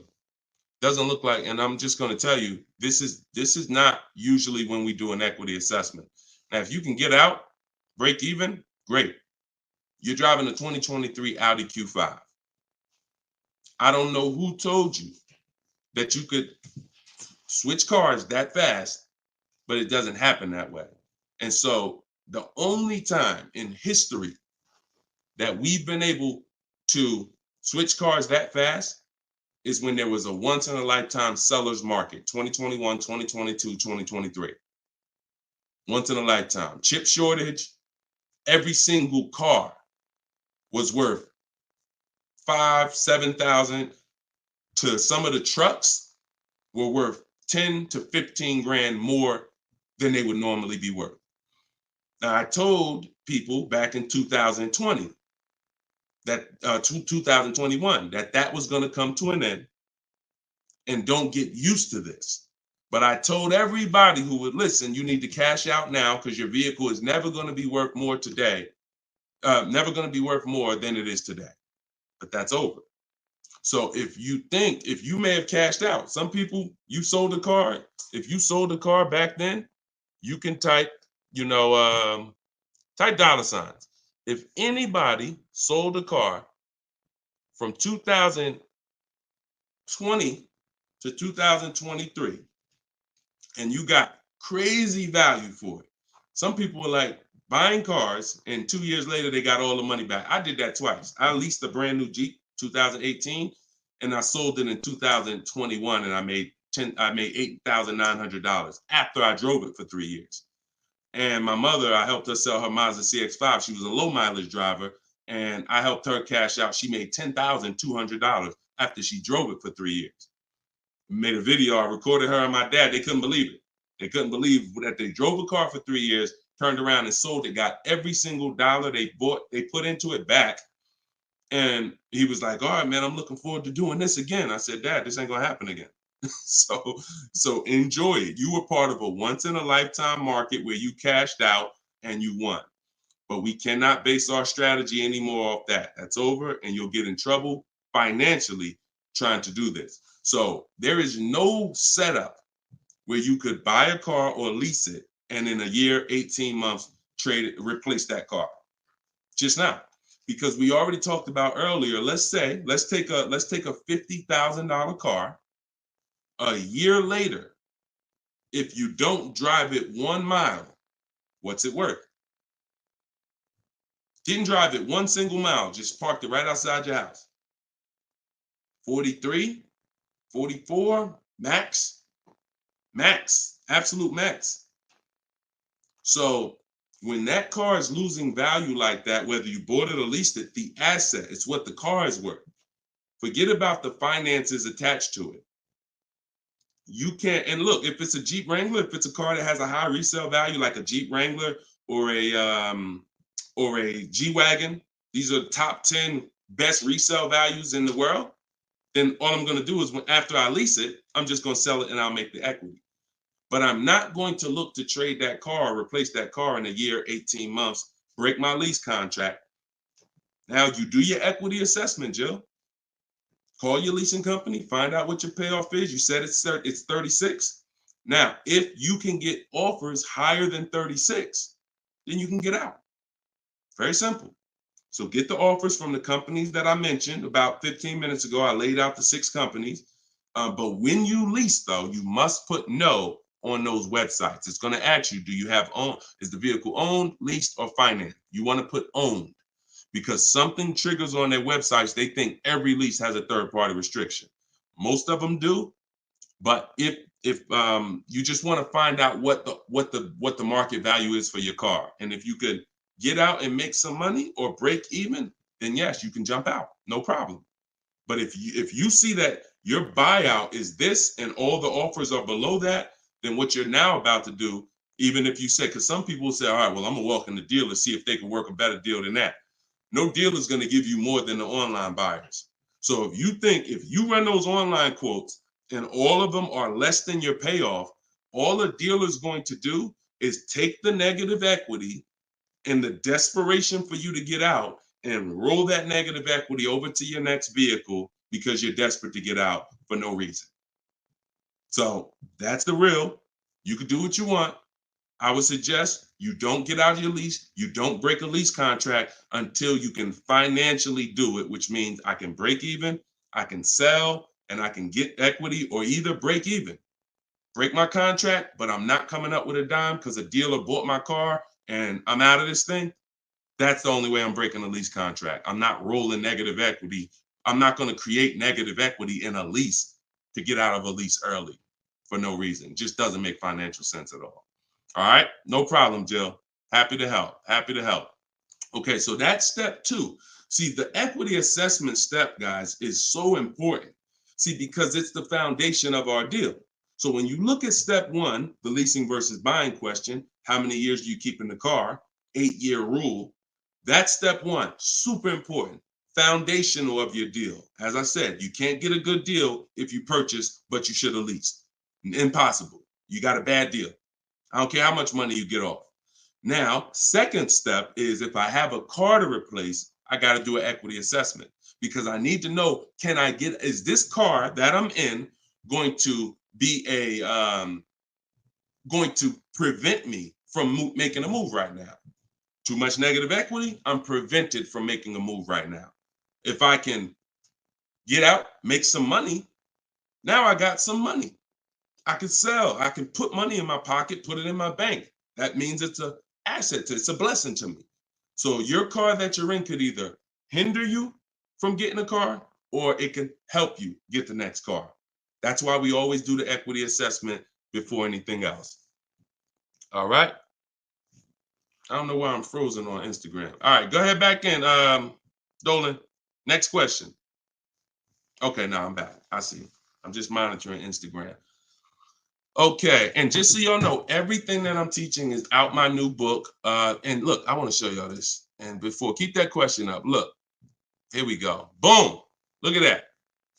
Doesn't look like, and I'm just going to tell you, this is not usually when we do an equity assessment. Now, if you can get out, break even, great. You're driving a 2023 Audi Q5. I don't know who told you that you could switch cars that fast, but it doesn't happen that way. And so the only time in history that we've been able to switch cars that fast is when there was a once in a lifetime seller's market, 2021, 2022, 2023. Once in a lifetime. Chip shortage, every single car was worth $5,000, $7,000. To some of the trucks were worth 10 to 15 grand more than they would normally be worth. Now, I told people back in 2020 that 2021 that was going to come to an end, and don't get used to this. But I told everybody who would listen, you need to cash out now because your vehicle is never going to be worth more today, never going to be worth more than it is today. But that's over. So if you may have cashed out, some people, you sold a car. If you sold a car back then, you can type, type dollar signs. If anybody sold a car from 2020 to 2023, and you got crazy value for it. Some people were like buying cars, and 2 years later, they got all the money back. I did that twice. I leased a brand new Jeep, 2018, and I sold it in 2021, and I made $8,900 after I drove it for 3 years. And my mother, I helped her sell her Mazda CX-5. She was a low mileage driver, and I helped her cash out. She made $10,200 after she drove it for 3 years. Made a video. I recorded her and my dad. They couldn't believe it. They couldn't believe that they drove a car for 3 years, turned around and sold it, got every single dollar they put into it back. And he was like, all right, man, I'm looking forward to doing this again. I said, Dad, this ain't gonna happen again. So enjoy it. You were part of a once in a lifetime market where you cashed out and you won. But we cannot base our strategy anymore off that. That's over, and you'll get in trouble financially trying to do this. So there is no setup where you could buy a car or lease it and in a year, 18 months, trade it, replace that car. Just not. Because we already talked about earlier, let's take a $50,000 car. A year later, if you don't drive it 1 mile, what's it worth? Didn't drive it 1 single mile, just parked it right outside your house. 43, 44, max, absolute max. So when that car is losing value like that, whether you bought it or leased it, the asset, it's what the car is worth. Forget about the finances attached to it. You can't, and look, if it's a Jeep Wrangler, if it's a car that has a high resale value, like a Jeep Wrangler or a G-Wagon, these are the top 10 best resale values in the world, then all I'm going to do is after I lease it, I'm just going to sell it and I'll make the equity. But I'm not going to look to trade that car or replace that car in a year, 18 months, break my lease contract. Now you do your equity assessment, Jill. Call your leasing company, find out what your payoff is. You said it's 36. Now, if you can get offers higher than 36, then you can get out. Very simple. So get the offers from the companies that I mentioned about 15 minutes ago. I laid out the 6 companies. But when you lease, though, you must put no on those websites. It's going to ask you, do you have owned? Is the vehicle owned, leased, or financed? You want to put owned, because something triggers on their websites. They think every lease has a third-party restriction. Most of them do, but if you just want to find out what the market value is for your car, and if you could get out and make some money or break even, then yes, you can jump out, no problem. But if you see that your buyout is this and all the offers are below that, then what you're now about to do, even if you say, because some people say, all right, well, I'm gonna walk in the dealer, see if they can work a better deal than that. No dealer is going to give you more than the online buyers. So if you run those online quotes and all of them are less than your payoff, all the dealer is going to do is take the negative equity and the desperation for you to get out and roll that negative equity over to your next vehicle because you're desperate to get out for no reason. So that's the real. You can do what you want. I would suggest you don't get out of your lease. You don't break a lease contract until you can financially do it, which means I can break even, I can sell, and I can get equity, or either break even. Break my contract, but I'm not coming up with a dime because a dealer bought my car and I'm out of this thing. That's the only way I'm breaking a lease contract. I'm not rolling negative equity. I'm not going to create negative equity in a lease to get out of a lease early for no reason. It just doesn't make financial sense at all. All right, no problem, Jill. Happy to help. Happy to help. Okay, so that's step 2. See, the equity assessment step, guys, is so important. See, because it's the foundation of our deal. So when you look at step 1, the leasing versus buying question, how many years do you keep in the car? 8-year rule. That's step 1, super important. Foundational of your deal. As I said, you can't get a good deal if you purchase, but you should have leased. Impossible. You got a bad deal. I don't care how much money you get off. Now, second step is if I have a car to replace, I got to do an equity assessment because I need to know, is this car that I'm in going to be going to prevent me from making a move right now? Too much negative equity, I'm prevented from making a move right now. If I can get out, make some money, now I got some money. I can sell. I can put money in my pocket, put it in my bank. That means it's an asset. It's a blessing to me. So your car that you're in could either hinder you from getting a car or it can help you get the next car. That's why we always do the equity assessment before anything else. All right. I don't know why I'm frozen on Instagram. All right, go ahead back in, Dolan. Next question. Okay, now I'm back. I see. I'm just monitoring Instagram. Okay, and just so y'all know, everything that I'm teaching is out my new book. And look, I want to show y'all this. And before, keep that question up. Look, here we go. Boom. Look at that.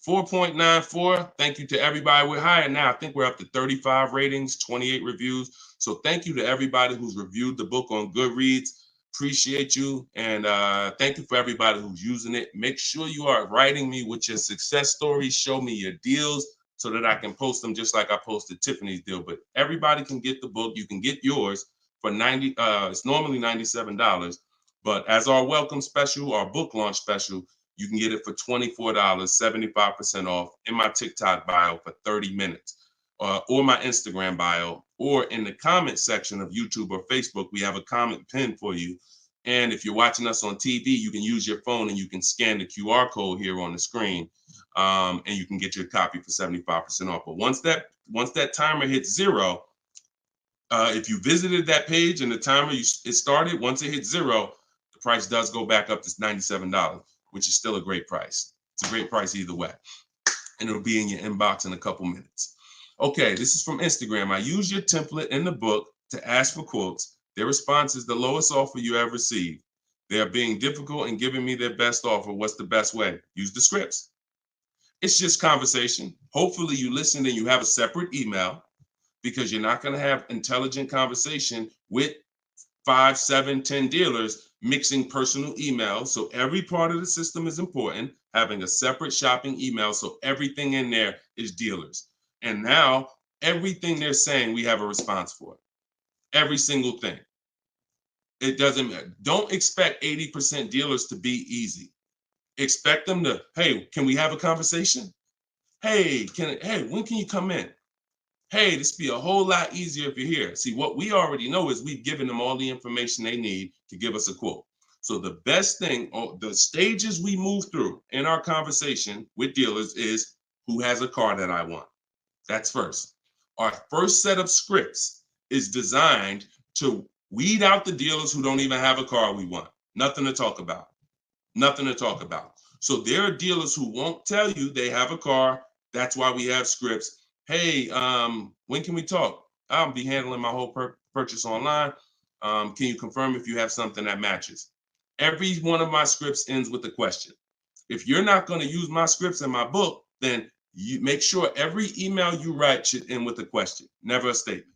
4.94. Thank you to everybody. We're higher now. I think we're up to 35 ratings, 28 reviews. So thank you to everybody who's reviewed the book on Goodreads. Appreciate you. And thank you for everybody who's using it. Make sure you are writing me with your success stories. Show me your deals so that I can post them just like I posted Tiffany's deal. But everybody can get the book. You can get yours for it's normally $97. But as our welcome special, our book launch special, you can get it for $24, 75% off in my TikTok bio for 30 minutes, or my Instagram bio, or in the comment section of YouTube or Facebook. We have a comment pin for you. And if you're watching us on TV, you can use your phone and you can scan the QR code here on the screen, and you can get your copy for 75% off. But once that timer hits 0, if you visited that page and the timer it started, once it hits 0, the price does go back up to $97, which is still a great price. It's a great price either way. And it'll be in your inbox in a couple minutes. Okay, this is from Instagram. I use your template in the book to ask for quotes. Their response is the lowest offer you have received. They are being difficult and giving me their best offer. What's the best way? Use the scripts. It's just conversation. Hopefully you listen and you have a separate email, because you're not going to have intelligent conversation with 5, 7, 10 dealers mixing personal emails. So every part of the system is important. Having a separate shopping email, so everything in there is dealers. And now everything they're saying, we have a response for. Every single thing. It doesn't matter. Don't expect 80% dealers to be easy. Expect them to, hey, can we have a conversation? Hey, when can you come in? Hey, this be a whole lot easier if you're here. See, what we already know is we've given them all the information they need to give us a quote. So the best thing, or the stages we move through in our conversation with dealers, is who has a car that I want. That's first. Our first set of scripts is designed to weed out the dealers who don't even have a car we want. Nothing to talk about. Nothing to talk about. So there are dealers who won't tell you they have a car. That's why we have scripts. Hey, when can we talk? I'll be handling my whole purchase online. Can you confirm if you have something that matches? Every one of my scripts ends with a question. If you're not going to use my scripts in my book, then you make sure every email you write should end with a question, never a statement.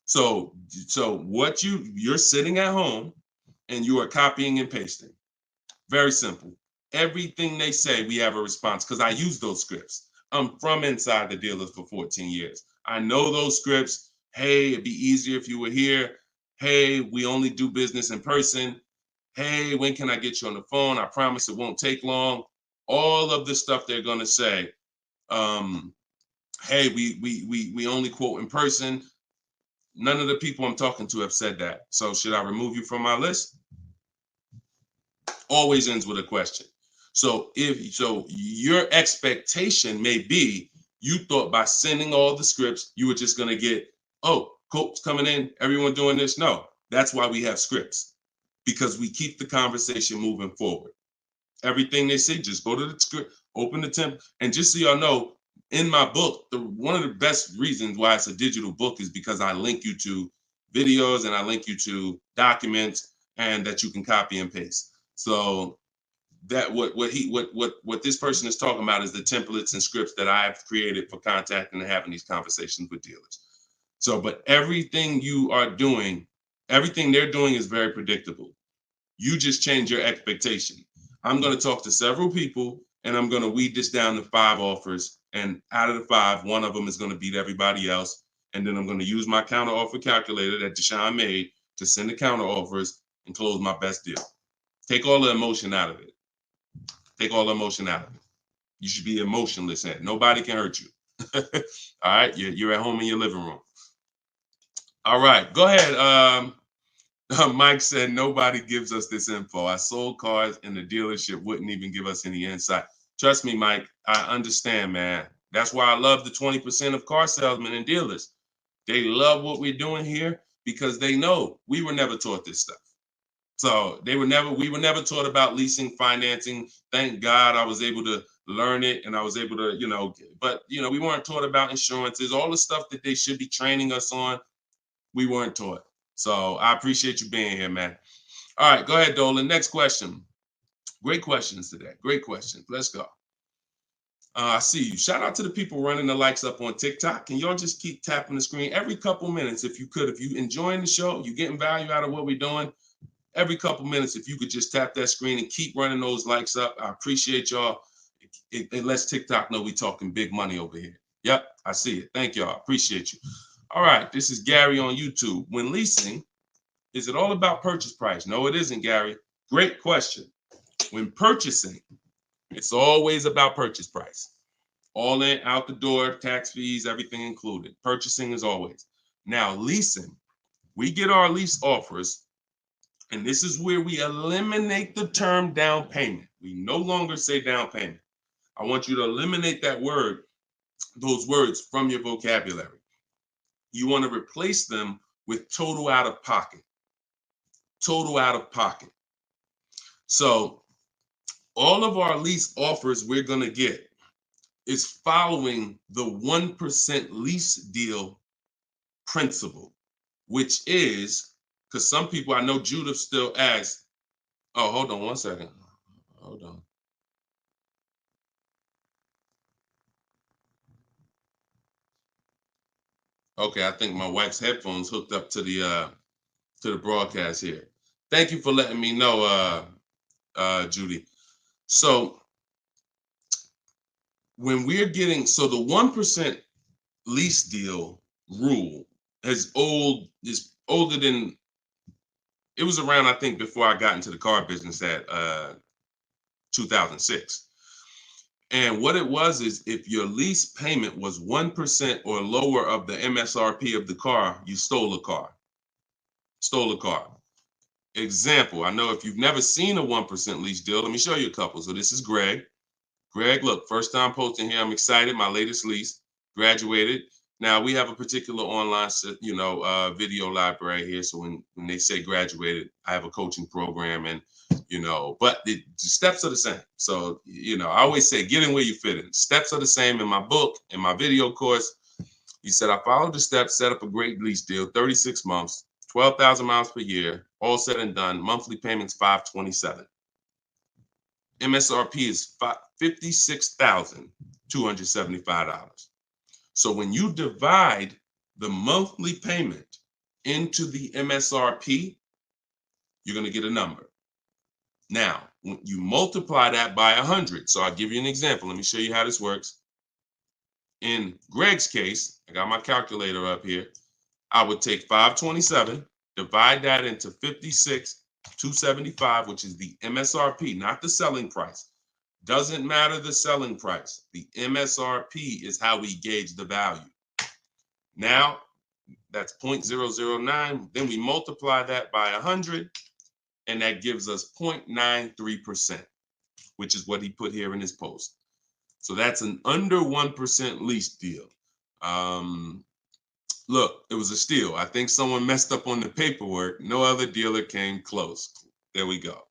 So what you're sitting at home and you are copying and pasting. Very simple. Everything they say, we have a response, because I use those scripts. I'm from inside the dealers for 14 years. I know those scripts. Hey, it'd be easier if you were here. Hey, we only do business in person. Hey, when can I get you on the phone? I promise it won't take long. All of the stuff they're gonna say. Hey, we only quote in person. None of the people I'm talking to have said that. So should I remove you from my list? Always ends with a question. So your expectation may be, you thought by sending all the scripts, you were just going to get, oh, quotes coming in, everyone doing this. No, that's why we have scripts, because we keep the conversation moving forward. Everything they say, just go to the script, open the temp. And just so y'all know, in my book, one of the best reasons why it's a digital book is because I link you to videos and I link you to documents, and that you can copy and paste. So that what this person is talking about is the templates and scripts that I've created for contacting and having these conversations with dealers. So, but everything they're doing is very predictable. You just change your expectation. I'm going to talk to several people and I'm going to weed this down to 5 offers. And out of the 5, one of them is going to beat everybody else. And then I'm going to use my counter offer calculator that Deshone made to send the counter offers and close my best deal. Take all the emotion out of it. Take all the emotion out of it. You should be emotionless. Nobody can hurt you. All right. You're at home in your living room. All right. Go ahead. Mike said, nobody gives us this info. I sold cars and the dealership wouldn't even give us any insight. Trust me, Mike, I understand, man. That's why I love the 20% of car salesmen and dealers. They love what we're doing here because they know we were never taught this stuff. So we were never taught about leasing, financing. Thank God I was able to learn it, and I was able to, but we weren't taught about insurances, all the stuff that they should be training us on. We weren't taught. So I appreciate you being here, man. All right, go ahead, Dolan. Next question. Great questions today. Great questions. Let's go. I see you. Shout out to the people running the likes up on TikTok. Can y'all just keep tapping the screen every couple minutes if you could? If you enjoying the show, you getting value out of what we're doing, every couple minutes, if you could just tap that screen and keep running those likes up. I appreciate y'all. It lets TikTok know we talking big money over here. Yep, I see it. Thank y'all. Appreciate you. All right, this is Gary on YouTube. When leasing, is it all about purchase price? No, it isn't, Gary. Great question. When purchasing, it's always about purchase price. All in, out the door, tax fees, everything included. Purchasing is always. Now, leasing, we get our lease offers, and this is where we eliminate the term down payment. We no longer say down payment. I want you to eliminate that word, those words from your vocabulary. You want to replace them with total out of pocket. Total out of pocket. So all of our lease offers we're going to get is following the 1% lease deal principle, which is, because some people, I know Judith still asks, oh, hold on one second. Hold on. Okay, I think my wife's headphones hooked up to the broadcast here. Thank you for letting me know, Judy. So when we're getting, so the 1% lease deal rule is older than, it was around, I think, before I got into the car business at 2006. And what it was is if your lease payment was 1% or lower of the MSRP of the car, you stole a car. Stole a car. Example, I know if you've never seen a 1% lease deal, let me show you a couple. So this is Greg. Greg, look, first time posting here. I'm excited. My latest lease, graduated. Now we have a particular online, video library here. So when they say graduated, I have a coaching program, and but the steps are the same. So I always say, get in where you fit in. Steps are the same in my book, in my video course. He said, I followed the steps, set up a great lease deal, 36 months, 12,000 miles per year, all said and done. Monthly payments $527. MSRP is $56,275. So when you divide the monthly payment into the MSRP, you're going to get a number. Now, when you multiply that by 100, so I'll give you an example. Let me show you how this works. In Greg's case, I got my calculator up here. I would take 527, divide that into 56,275, which is the MSRP, not the selling price. Doesn't matter the selling price. The MSRP is how we gauge the value. Now, that's 0.009. Then we multiply that by 100, and that gives us 0.93%, which is what he put here in his post. So that's an under 1% lease deal. Look, it was a steal. I think someone messed up on the paperwork. No other dealer came close. There we go.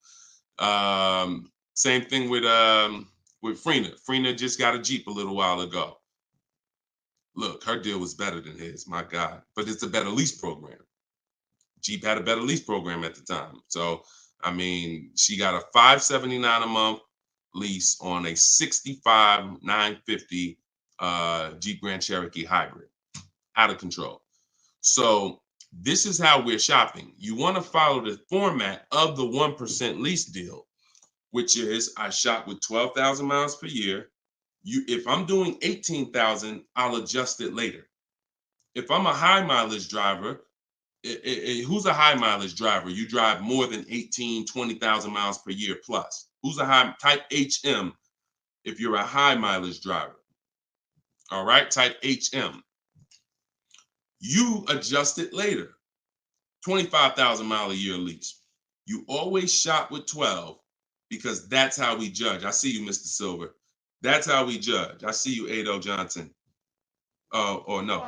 Same thing with Frina. Frina just got a Jeep a little while ago. Look, her deal was better than his, my God. But it's a better lease program. Jeep had a better lease program at the time. So, I mean, she got a $579 a month lease on a $65,950 Jeep Grand Cherokee hybrid. Out of control. So this is how we're shopping. You want to follow the format of the 1% lease deal, which is I shop with 12,000 miles per year. If I'm doing 18,000, I'll adjust it later. If I'm a high mileage driver, who's a high mileage driver? You drive more than 20,000 miles per year plus. Who's a high type HM if you're a high mileage driver? All right, type HM. You adjust it later. 25,000 mile a year lease. You always shop with 12 because that's how we judge. I see you, Mr. Silver. That's how we judge. I see you, Ado Johnson. Or no,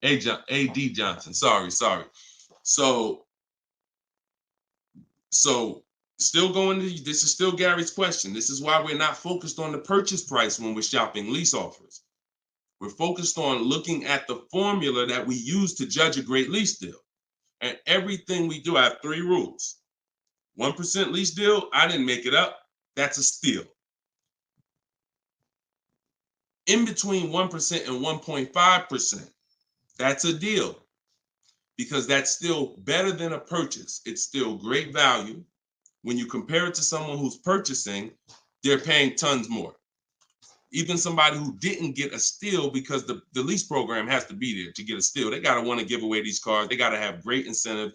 A.D. Johnson. Sorry. So still going to, this is still Gary's question. This is why we're not focused on the purchase price when we're shopping lease offers. We're focused on looking at the formula that we use to judge a great lease deal. And everything we do, I have 3 rules. 1% lease deal, I didn't make it up. That's a steal. In between 1% and 1.5%, that's a deal, because that's still better than a purchase. It's still great value. When you compare it to someone who's purchasing, they're paying tons more. Even somebody who didn't get a steal, because the lease program has to be there to get a steal. They got to want to give away these cars. They got to have great incentive,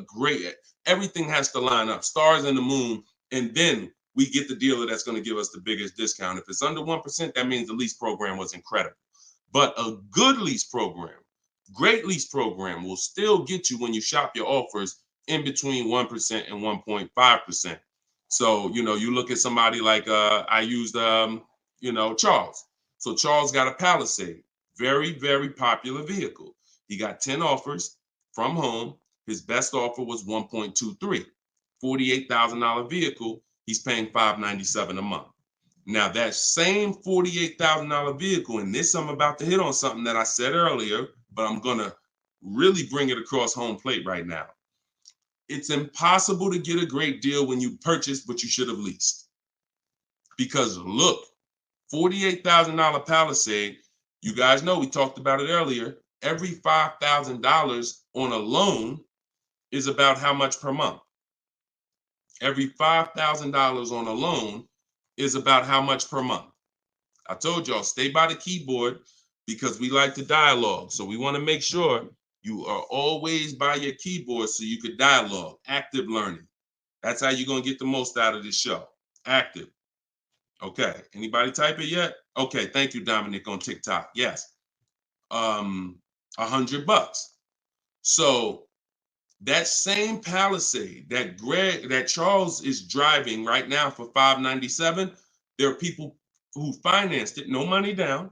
great, everything has to line up, stars in the moon, and then we get the dealer that's going to give us the biggest discount. If it's under 1%, that means the lease program was incredible. But a good lease program, great lease program, will still get you, when you shop your offers, in between 1% and 1.5%. So, you look at somebody like, I used, Charles. So Charles got a Palisade, very, very popular vehicle. He got 10 offers from home. His best offer was 1.23, $48,000 vehicle. He's paying $597 a month. Now that same $48,000 vehicle, and this, I'm about to hit on something that I said earlier, but I'm going to really bring it across home plate right now. It's impossible to get a great deal when you purchase, but you should have leased. Because look, $48,000 Palisade, you guys know, we talked about it earlier, every $5,000 on a loan is about how much per month? Every $5,000 on a loan is about how much per month? I told y'all, stay by the keyboard, because we like to dialogue. So we want to make sure you are always by your keyboard so you could dialogue. Active learning. That's how you're going to get the most out of this show. Active. Okay. Anybody type it yet? Okay. Thank you, Dominic, on TikTok. Yes. $100. So that same Palisade that Charles is driving right now for $597, there are people who financed it, no money down,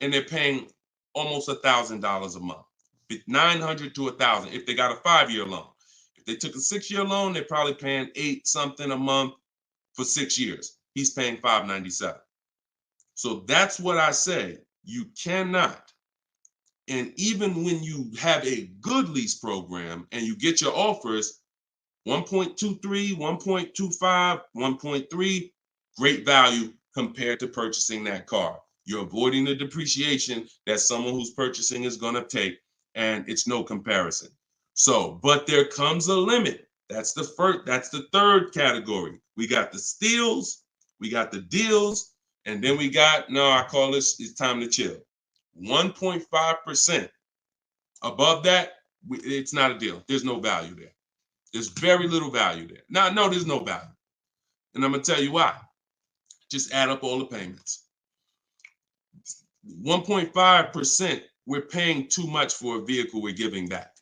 and they're paying almost $1,000 a month, $900 to $1,000 if they got a 5-year loan. If they took a 6-year loan, they're probably paying $8 something a month for 6 years. He's paying $597. So that's what I say. You cannot. And even when you have a good lease program and you get your offers, 1.23, 1.25, 1.3, great value compared to purchasing that car. You're avoiding the depreciation that someone who's purchasing is going to take, and it's no comparison. So, but there comes a limit. That's the third category. We got the steals, we got the deals, and then we got, I call this, it's time to chill. 1.5%. Above that, it's not a deal. There's no value there. There's very little value there. Now, no, there's no value. And I'm going to tell you why. Just add up all the payments. 1.5%, we're paying too much for a vehicle we're giving back.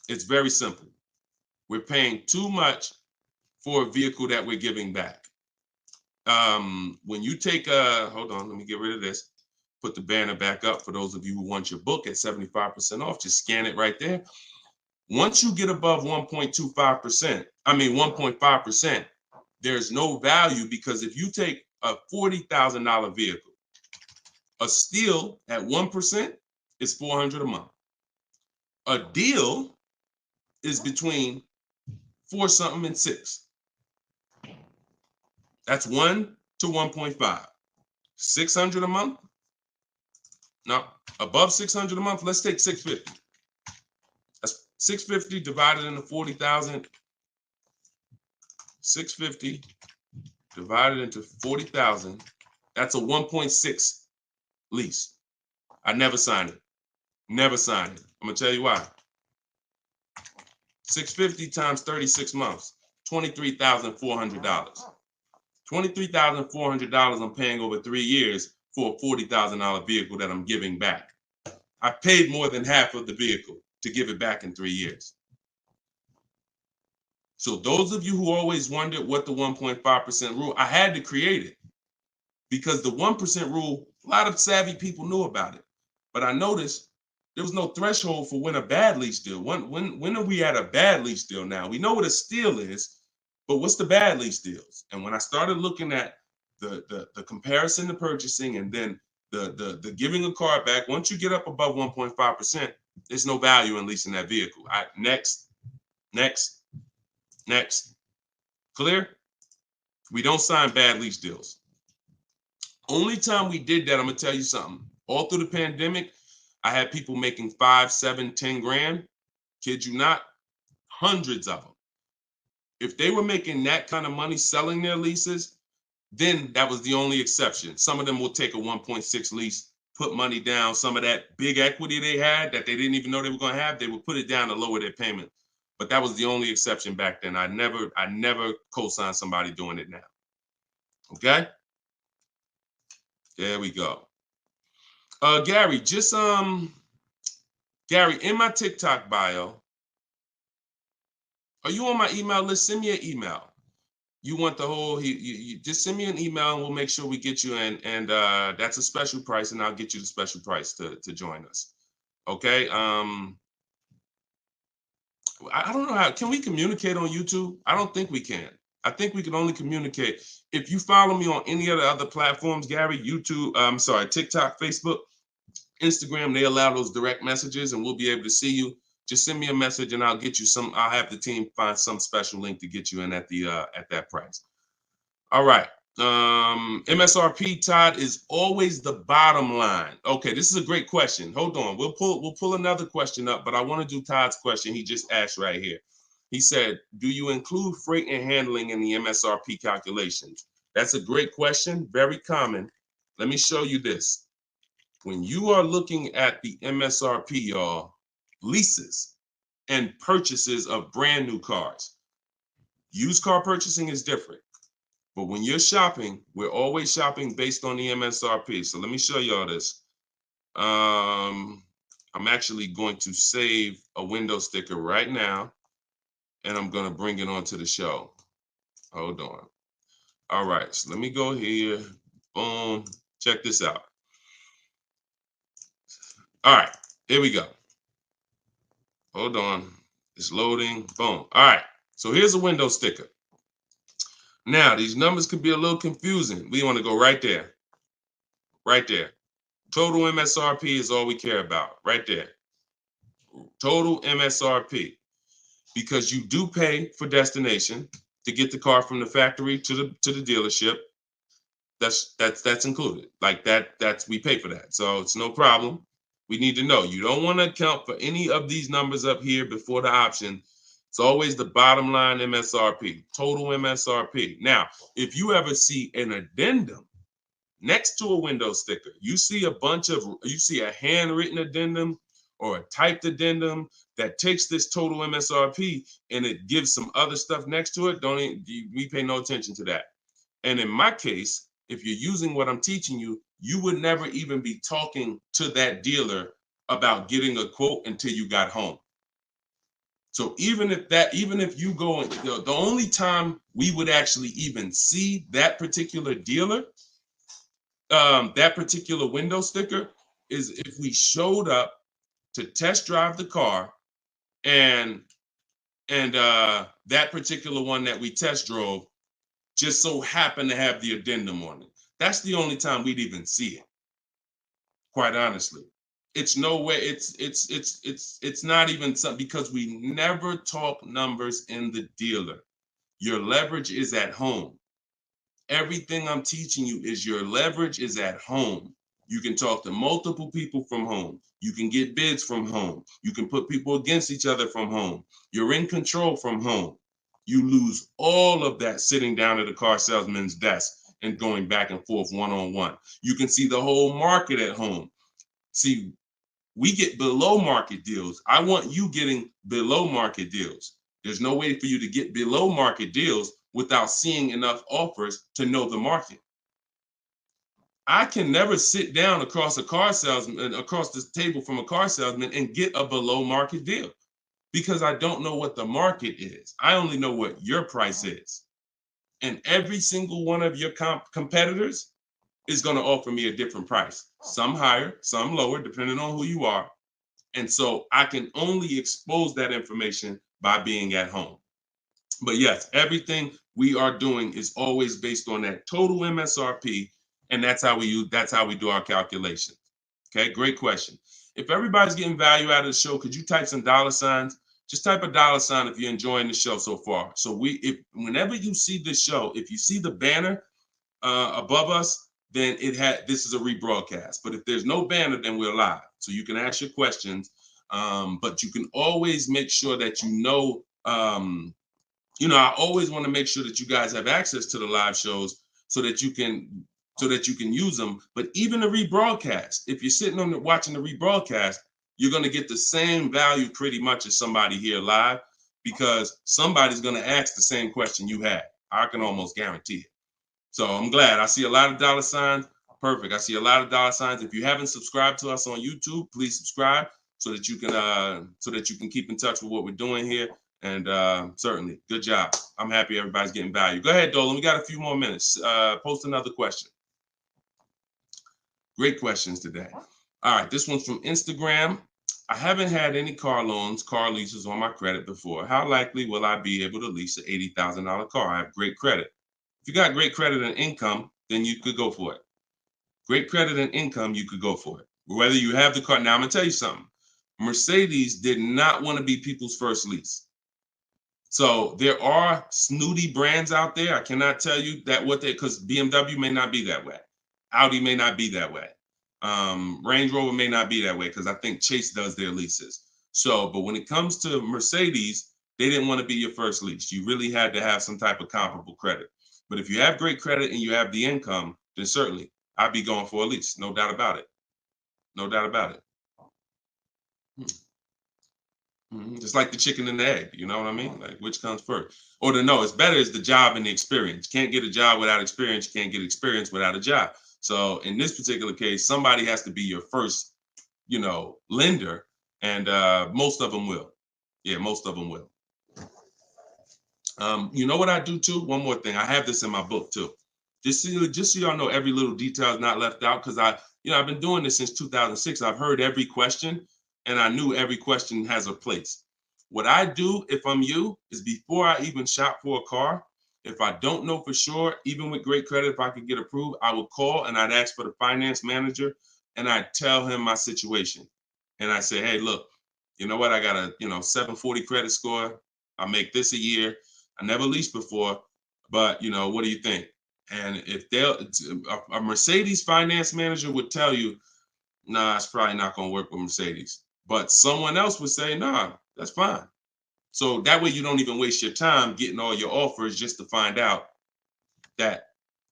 It's very simple. We're paying too much for a vehicle that we're giving back. When you take hold on, let me get rid of this. Put the banner back up for those of you who want your book at 75% off. Just scan it right there. Once you get above 1.5%, there's no value, because if you take a $40,000 vehicle, a steal at 1% is $400 a month. A deal is between 4 something and 6. That's 1 to 1.5. 600 a month. Now, above 600 a month, let's take 650. That's 650 divided into 40,000. 650 divided into 40,000. That's a 1.6 lease. I never signed it. Never signed it. I'm gonna tell you why. 650 times 36 months, $23,400. $23,400 I'm paying over 3 years for a $40,000 vehicle that I'm giving back. I paid more than half of the vehicle to give it back in 3 years. So those of you who always wondered what the 1.5% rule, I had to create it, because the 1% rule, a lot of savvy people knew about it. But I noticed There was no threshold for when a bad lease deal. When are we at a bad lease deal now? We know what a steal is, but what's the bad lease deals? And when I started looking at the comparison to purchasing and then the giving a car back, once you get up above 1.5%, there's no value in leasing that vehicle. Next. Clear? We don't sign bad lease deals. Only time we did that, I'm gonna tell you something. All through the pandemic, I had people making 5, 7, 10 grand. Kid you not, hundreds of them. If they were making that kind of money selling their leases, then that was the only exception. Some of them will take a 1.6 lease, put money down. Some of that big equity they had that they didn't even know they were going to have, they would put it down to lower their payment. But that was the only exception back then. I never co-signed somebody doing it now. Okay? There we go. Gary, Gary, in my TikTok bio, are you on my email list? Send me an email. You want the whole, you just send me an email and we'll make sure we get you in. And that's a special price, and I'll get you the special price to join us. Okay. I don't know how, can we communicate on YouTube? I don't think we can. I think we can only communicate. If you follow me on any of the other platforms, Gary, YouTube, TikTok, Facebook, Instagram, they allow those direct messages and we'll be able to see you. Just send me a message and I'll get you some, I'll have the team find some special link to get you in at that price. All right. MSRP, Todd, is always the bottom line. Okay, this is a great question. Hold on. We'll pull another question up, but I want to do Todd's question he just asked right here. He said, do you include freight and handling in the MSRP calculations? That's a great question, very common. Let me show you this. When you are looking at the MSRP, y'all, leases and purchases of brand new cars, used car purchasing is different. But when you're shopping, we're always shopping based on the MSRP. So let me show y'all this. I'm actually going to save a window sticker right now, and I'm going to bring it onto the show. Hold on. All right, so let me go here. Boom. Check this out. All right, here we go. Hold on. It's loading. Boom. All right, so here's a window sticker. Now, these numbers could be a little confusing. We want to go right there. Right there. Total MSRP is all we care about. Right there. Total MSRP. Because you do pay for destination to get the car from the factory to the dealership. That's included. Like that's we pay for that. So it's no problem. We need to know. You don't want to account for any of these numbers up here before the option. It's always the bottom line MSRP, total MSRP. Now, if you ever see an addendum next to a window sticker, you see a handwritten addendum or a typed addendum that takes this total MSRP and it gives some other stuff next to it, we pay no attention to that. And in my case, if you're using what I'm teaching you, you would never even be talking to that dealer about getting a quote until you got home. So even if you go, the only time we would actually even see that particular dealer, that particular window sticker, is if we showed up to test drive the car and that particular one that we test drove just so happened to have the addendum on it. That's the only time we'd even see it, quite honestly. It's no way, it's not even something, because we never talk numbers in the dealer. Your leverage is at home. Everything I'm teaching you is your leverage is at home. You can talk to multiple people from home. You can get bids from home. You can put people against each other from home. You're in control from home. You lose all of that sitting down at a car salesman's desk and going back and forth one-on-one. You can see the whole market at home. See, we get below market deals. I want you getting below market deals. There's no way for you to get below market deals without seeing enough offers to know the market. I can never sit down across a car salesman, across this table from a car salesman, and get a below market deal because I don't know what the market is. I only know what your price is. And every single one of your competitors is going to offer me a different price. Some higher, some lower, depending on who you are. And so I can only expose that information by being at home. But yes, everything we are doing is always based on that total MSRP, and that's how we do our calculations. Okay, great question. If everybody's getting value out of the show, could you type some dollar signs? Just type a dollar sign if you're enjoying the show so far. So if whenever you see this show, if you see the banner above us, then this is a rebroadcast. But if there's no banner, then we're live. So you can ask your questions, but you can always make sure that I always want to make sure that you guys have access to the live shows so that you can use them. But even the rebroadcast, if you're sitting on watching the rebroadcast, you're going to get the same value pretty much as somebody here live, because somebody's going to ask the same question you had. I can almost guarantee it. So I'm glad. I see a lot of dollar signs. Perfect. I see a lot of dollar signs. If you haven't subscribed to us on YouTube, please subscribe so that you can keep in touch with what we're doing here. And certainly, good job. I'm happy everybody's getting value. Go ahead, Dolan. We got a few more minutes. Post another question. Great questions today. All right, this one's from Instagram. I haven't had any car leases on my credit before. How likely will I be able to lease an $80,000 car? I have great credit. If you got great credit and income, then you could go for it. Great credit and income, you could go for it. Whether you have the car. Now, I'm going to tell you something. Mercedes did not want to be people's first lease. So there are snooty brands out there. I cannot tell you that because BMW may not be that way. Audi may not be that way. Range Rover may not be that way, because I think Chase does their leases. So, but when it comes to Mercedes, they didn't want to be your first lease. You really had to have some type of comparable credit. But if you have great credit and you have the income, then certainly I'd be going for a lease. No doubt about it. No doubt about it. Just like the chicken and the egg, you know what I mean? Like, which comes first? Or it's better is the job and the experience. Can't get a job without experience. You can't get experience without a job. So in this particular case, somebody has to be your first, lender, and most of them will. Yeah, most of them will. You know what I do too? One more thing. I have this in my book too. Just so y'all know, every little detail is not left out, because I've been doing this since 2006. I've heard every question, and I knew every question has a place. What I do, if I'm you, is before I even shop for a car, if I don't know for sure, even with great credit, if I could get approved, I would call and I'd ask for the finance manager, and I'd tell him my situation. And I say, hey, look, you know what? I got a 740 credit score. I make this a year. I never leased before, but what do you think? And if a Mercedes finance manager would tell you, nah, it's probably not going to work with Mercedes. But someone else would say, nah, that's fine. So that way you don't even waste your time getting all your offers just to find out that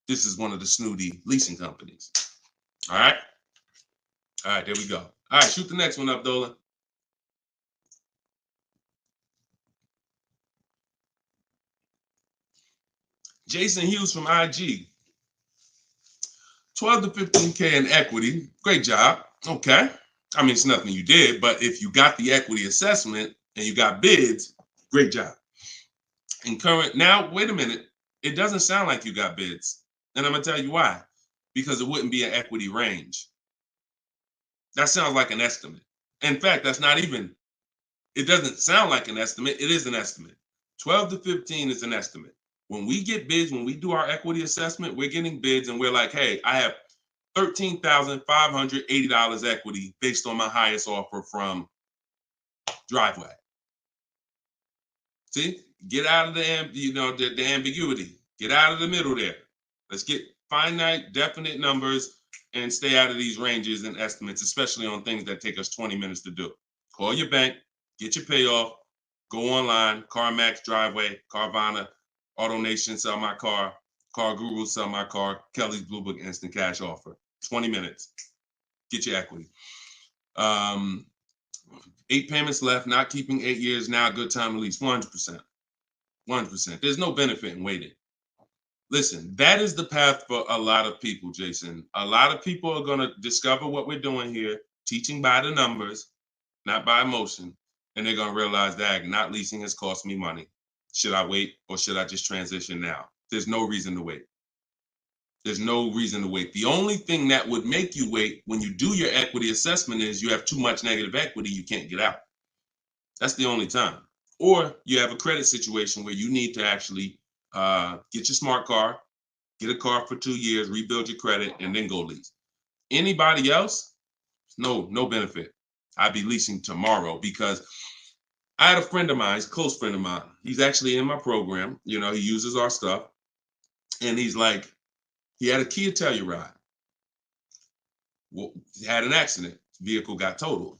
this is one of the snooty leasing companies. All right. All right, there we go. All right, shoot the next one up, Dolan. Jason Hughes from IG. 12 to 15K in equity. Great job. Okay. I mean, it's nothing you did, but if you got the equity assessment and you got bids, great job. Now, wait a minute. It doesn't sound like you got bids. And I'm going to tell you why. Because it wouldn't be an equity range. That sounds like an estimate. In fact, it doesn't sound like an estimate. It is an estimate. 12 to 15 is an estimate. When we get bids, when we do our equity assessment, we're getting bids and we're like, hey, I have $13,580 equity based on my highest offer from Driveway. See, get out of the ambiguity. Get out of the middle there. Let's get finite, definite numbers and stay out of these ranges and estimates, especially on things that take us 20 minutes to do. Call your bank, get your payoff, go online, CarMax, Driveway, Carvana, AutoNation, sell my car, Car Guru, sell my car, Kelly's Blue Book, instant cash offer. 20 minutes. Get your equity. 8 payments left, not keeping 8 years, now a good time to lease. 100%. 100%. There's no benefit in waiting. Listen, that is the path for a lot of people, Jason. A lot of people are going to discover what we're doing here, teaching by the numbers, not by emotion. And they're going to realize that not leasing has cost me money. Should I wait or should I just transition now? There's no reason to wait. There's no reason to wait. The only thing that would make you wait when you do your equity assessment is you have too much negative equity, you can't get out. That's the only time. Or you have a credit situation where you need to actually get your smart car, get a car for 2 years, rebuild your credit, and then go lease. Anybody else, no benefit. I'd be leasing tomorrow because I had a friend of mine, he's a close friend of mine. He's actually in my program. You know, he uses our stuff. And he's like, he had a Kia Telluride. Well, he had an accident. Vehicle got totaled.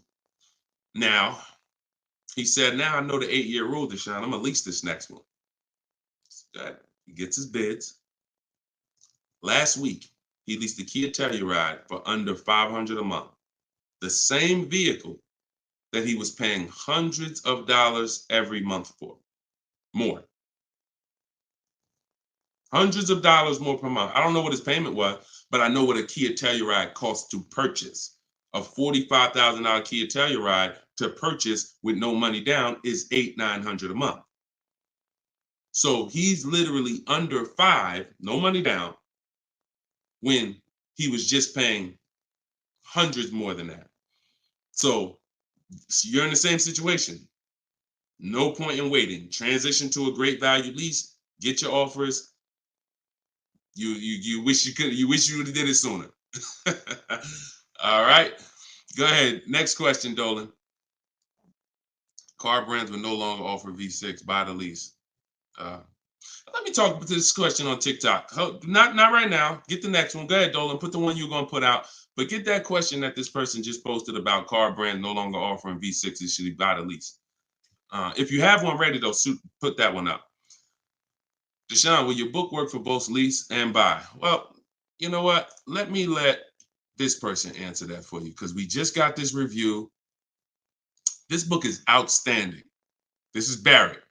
Now, he said, now I know the 8-year rule, Deshone. I'm going to lease this next one. He gets his bids. Last week, he leased the Kia Telluride for under $500 a month. The same vehicle that he was paying hundreds of dollars every month for. More. Hundreds of dollars more per month. I don't know what his payment was, but I know what a Kia Telluride costs to purchase. A $45,000 Kia Telluride to purchase with no money down is $800-900 a month. So he's literally under $5, no money down, when he was just paying hundreds more than that. So you're in the same situation. No point in waiting. Transition to a great value lease. Get your offers. You wish you could. You wish you would have did it sooner. All right. Go ahead. Next question, Dolan. Car brands will no longer offer V6. Buy the lease. Let me talk about this question on TikTok. Not right now. Get the next one. Go ahead, Dolan. Put the one you're gonna put out. But get that question that this person just posted about car brands no longer offering V6s. Should he buy the lease? If you have one ready, though, put that one up. Deshone, will your book work for both lease and buy? Well, you know what? Let this person answer that for you because we just got this review. This book is outstanding. This is Barrett.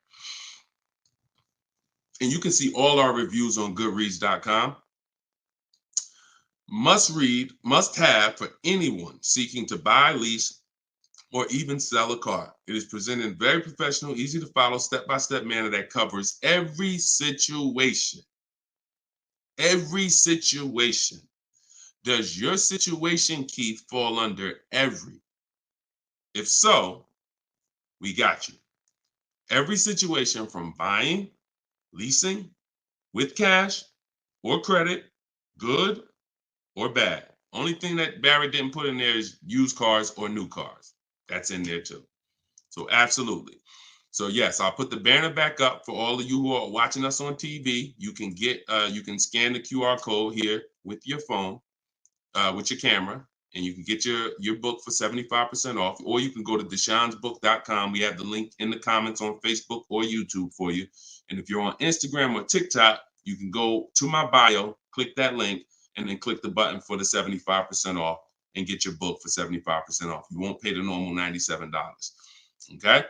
And you can see all our reviews on goodreads.com. Must read, must have for anyone seeking to buy, lease, or even sell a car. It is presented in very professional, easy to follow, step-by-step manner that covers every situation. Every situation. Does your situation, Keith, fall under every? If so, we got you. Every situation from buying, leasing, with cash or credit, good or bad. Only thing that Barrett didn't put in there is used cars or new cars. That's in there too. So absolutely. So yes, I'll put the banner back up for all of you who are watching us on TV. You can you can scan the QR code here with your phone, with your camera, and you can get your book for 75% off, or you can go to deshonesbook.com. We have the link in the comments on Facebook or YouTube for you. And if you're on Instagram or TikTok, you can go to my bio, click that link, and then click the button for the 75% off and get your book for 75% off. You won't pay the normal $97. Okay?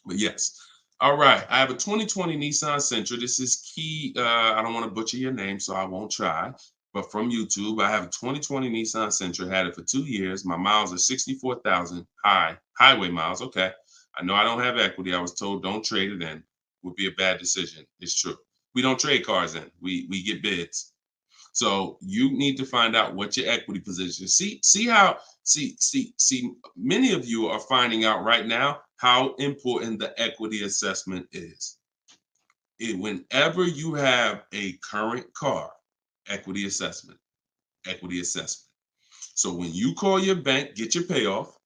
But yes. All right. I have a 2020 Nissan Sentra. This is Key. I don't want to butcher your name, so I won't try. But from YouTube, I have a 2020 Nissan Sentra. Had it for 2 years. My miles are 64,000 highway miles. Okay. I know I don't have equity. I was told don't trade it in. Would be a bad decision. It's true. We don't trade cars in. We get bids. So you need to find out what your equity position is. See many of you are finding out right now how important the equity assessment is. Whenever you have a current car, equity assessment. So when you call your bank, get your payoff,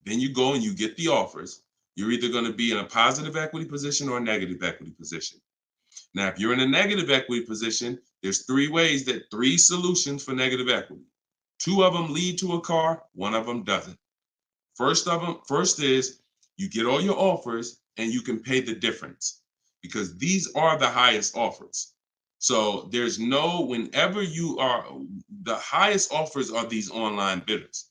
then you go and you get the offers. You're either going to be in a positive equity position or a negative equity position. Now, if you're in a negative equity position, there's three solutions for negative equity. 2 of them lead to a car, 1 of them doesn't. First is you get all your offers and you can pay the difference because these are the highest offers. So whenever the highest offers are these online bidders.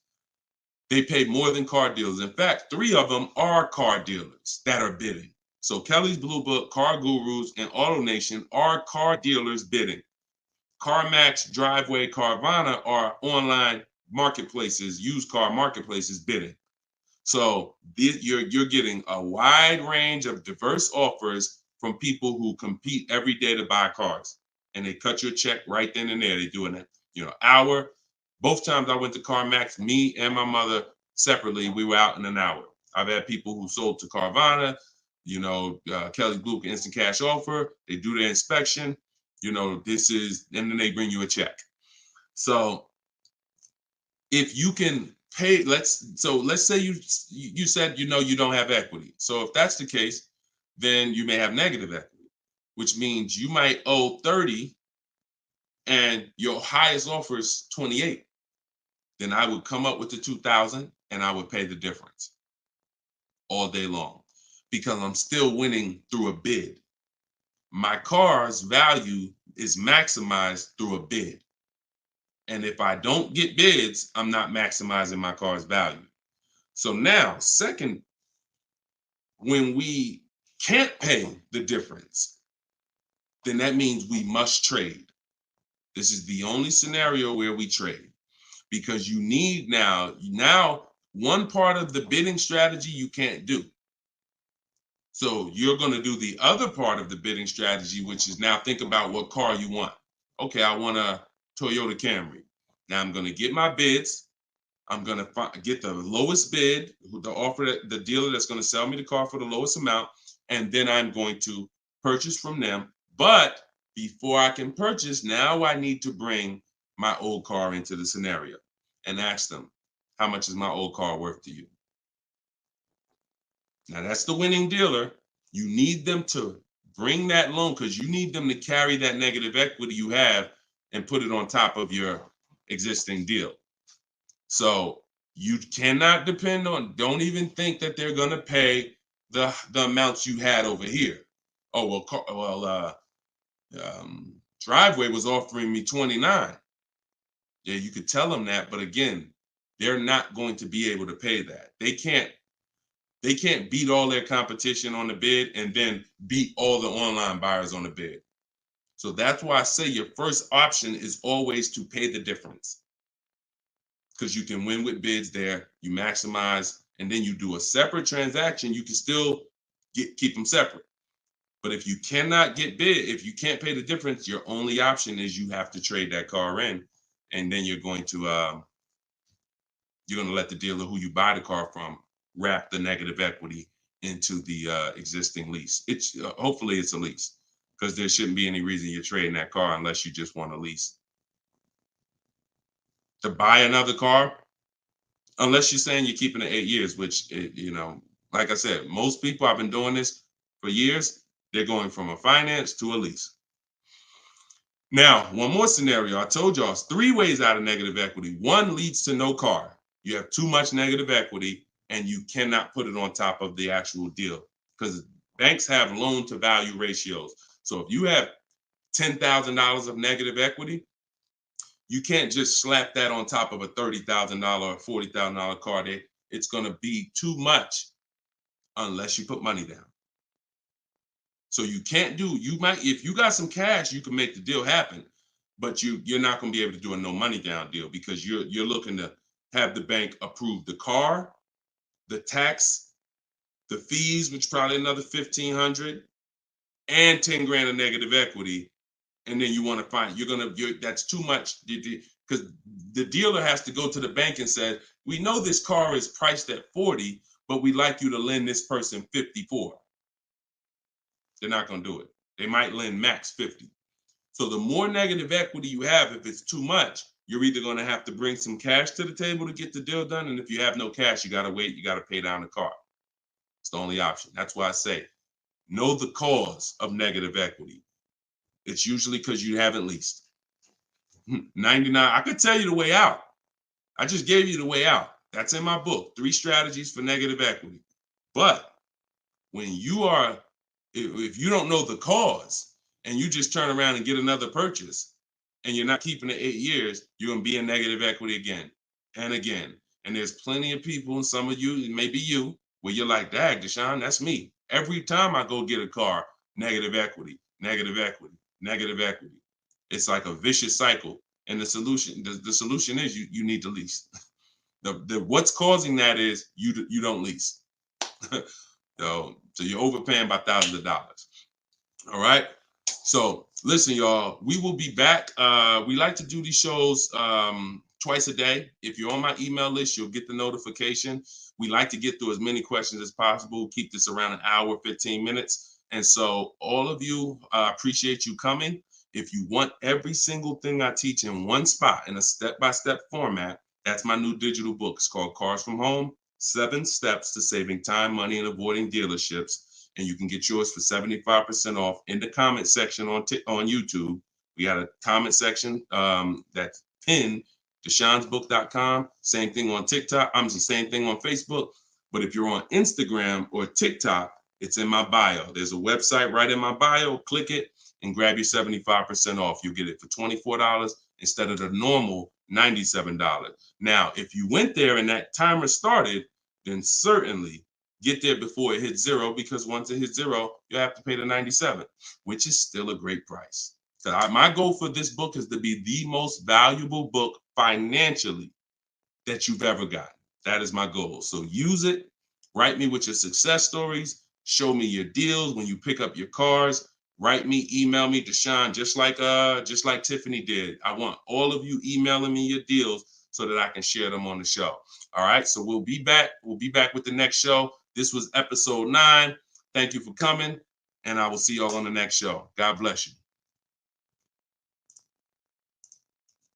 They pay more than car dealers. In fact, 3 of them are car dealers that are bidding. So Kelly's Blue Book, Car Gurus, and Auto Nation are car dealers bidding. CarMax, Driveway, Carvana are online marketplaces, used car marketplaces bidding. So you're getting a wide range of diverse offers from people who compete every day to buy cars. and they cut you a check right then and there. They do an hour. Both times I went to CarMax, me and my mother separately, we were out in an hour. I've had people who sold to Carvana, Kelly Blue Instant Cash Offer. They do their inspection. And then they bring you a check. So if you can pay, let's say you said you don't have equity. So if that's the case, then you may have negative equity, which means you might owe 30 and your highest offer is 28. Then I would come up with the 2,000 and I would pay the difference all day long because I'm still winning through a bid. My car's value is maximized through a bid. And if I don't get bids, I'm not maximizing my car's value. So now, second, when we can't pay the difference, then that means we must trade. This is the only scenario where we trade because you need now one part of the bidding strategy you can't do. So you're going to do the other part of the bidding strategy, which is now think about what car you want. Okay, I want a Toyota Camry. Now I'm going to get my bids. I'm going to get the lowest bid, the dealer that's going to sell me the car for the lowest amount, and then I'm going to purchase from them. But before I can purchase, now I need to bring my old car into the scenario and ask them, how much is my old car worth to you? Now that's the winning dealer. You need them to bring that loan because you need them to carry that negative equity you have and put it on top of your existing deal. So you cannot depend on, don't even think that they're going to pay the amounts you had over here. Oh, Driveway was offering me 29. Yeah, you could tell them that, but again, they're not going to be able to pay that. They can't beat all their competition on the bid and then beat all the online buyers on the bid. So that's why I say your first option is always to pay the difference. Because you can win with bids there, you maximize, and then you do a separate transaction, you can still keep them separate. But if you cannot get bid, if you can't pay the difference, your only option is you have to trade that car in, and then you're going to let the dealer who you buy the car from wrap the negative equity into the existing lease. It's hopefully it's a lease because there shouldn't be any reason you're trading that car unless you just want a lease. To buy another car, unless you're saying you're keeping it 8 years, which, like I said, most people, I've been doing this for years, they're going from a finance to a lease. Now, one more scenario. I told y'all, it's 3 ways out of negative equity. One leads to no car. You have too much negative equity and you cannot put it on top of the actual deal because banks have loan to value ratios. So if you have $10,000 of negative equity, you can't just slap that on top of a $30,000 or $40,000 car. It's going to be too much unless you put money down. So you can't if you got some cash, you can make the deal happen, but you're not going to be able to do a no money down deal because you're looking to have the bank approve the car, the tax, the fees, which probably another $1,500, and 10 grand of negative equity. And then you want to find that's too much because the dealer has to go to the bank and say, we know this car is priced at 40, but we'd like you to lend this person 54. They're not going to do it. They might lend max 50. So the more negative equity you have, if it's too much, you're either going to have to bring some cash to the table to get the deal done. And if you have no cash, you got to wait. You got to pay down the car. It's the only option. That's why I say, know the cause of negative equity. It's usually because you haven't leased. 99, I could tell you the way out. I just gave you the way out. That's in my book, 3 strategies for negative equity. But when if you don't know the cause and you just turn around and get another purchase and you're not keeping it 8 years, you're going to be in negative equity again and again. And there's plenty of people, and some of you, maybe you, where you're like, dag, Deshone, that's me. Every time I go get a car, negative equity, negative equity, negative equity. It's like a vicious cycle. And the solution is you need to lease. What's causing that is you don't lease. So you're overpaying by thousands of dollars. All right. So Listen, y'all, we will be back. We like to do these shows twice a day. If you're on my email list, you'll get the notification. We like to get through as many questions as possible, keep this around an hour, 15 minutes. And so all of you, appreciate you coming. If you want every single thing I teach in one spot in a step-by-step format, that's my new digital book. It's called Cars from Home, 7 Steps to Saving Time, Money, and Avoiding Dealerships. And you can get yours for 75% off in the comment section on YouTube. We got a comment section that's pinned, deshonsbook.com. Same thing on TikTok. I'm the same thing on Facebook. But if you're on Instagram or TikTok, it's in my bio. There's a website right in my bio. Click it and grab your 75% off. You'll get it for $24 instead of the normal $97. Now, if you went there and that timer started, then certainly get there before it hits zero, because once it hits zero, you have to pay the 97, which is still a great price. So my goal for this book is to be the most valuable book financially that you've ever gotten. That is my goal. So use it. Write me with your success stories. Show me your deals when you pick up your cars. Write me, email me, Deshone, just like Tiffany did. I want all of you emailing me your deals so that I can share them on the show. All right. So we'll be back. We'll be back with the next show. This was episode 9. Thank you for coming, and I will see y'all on the next show. God bless you.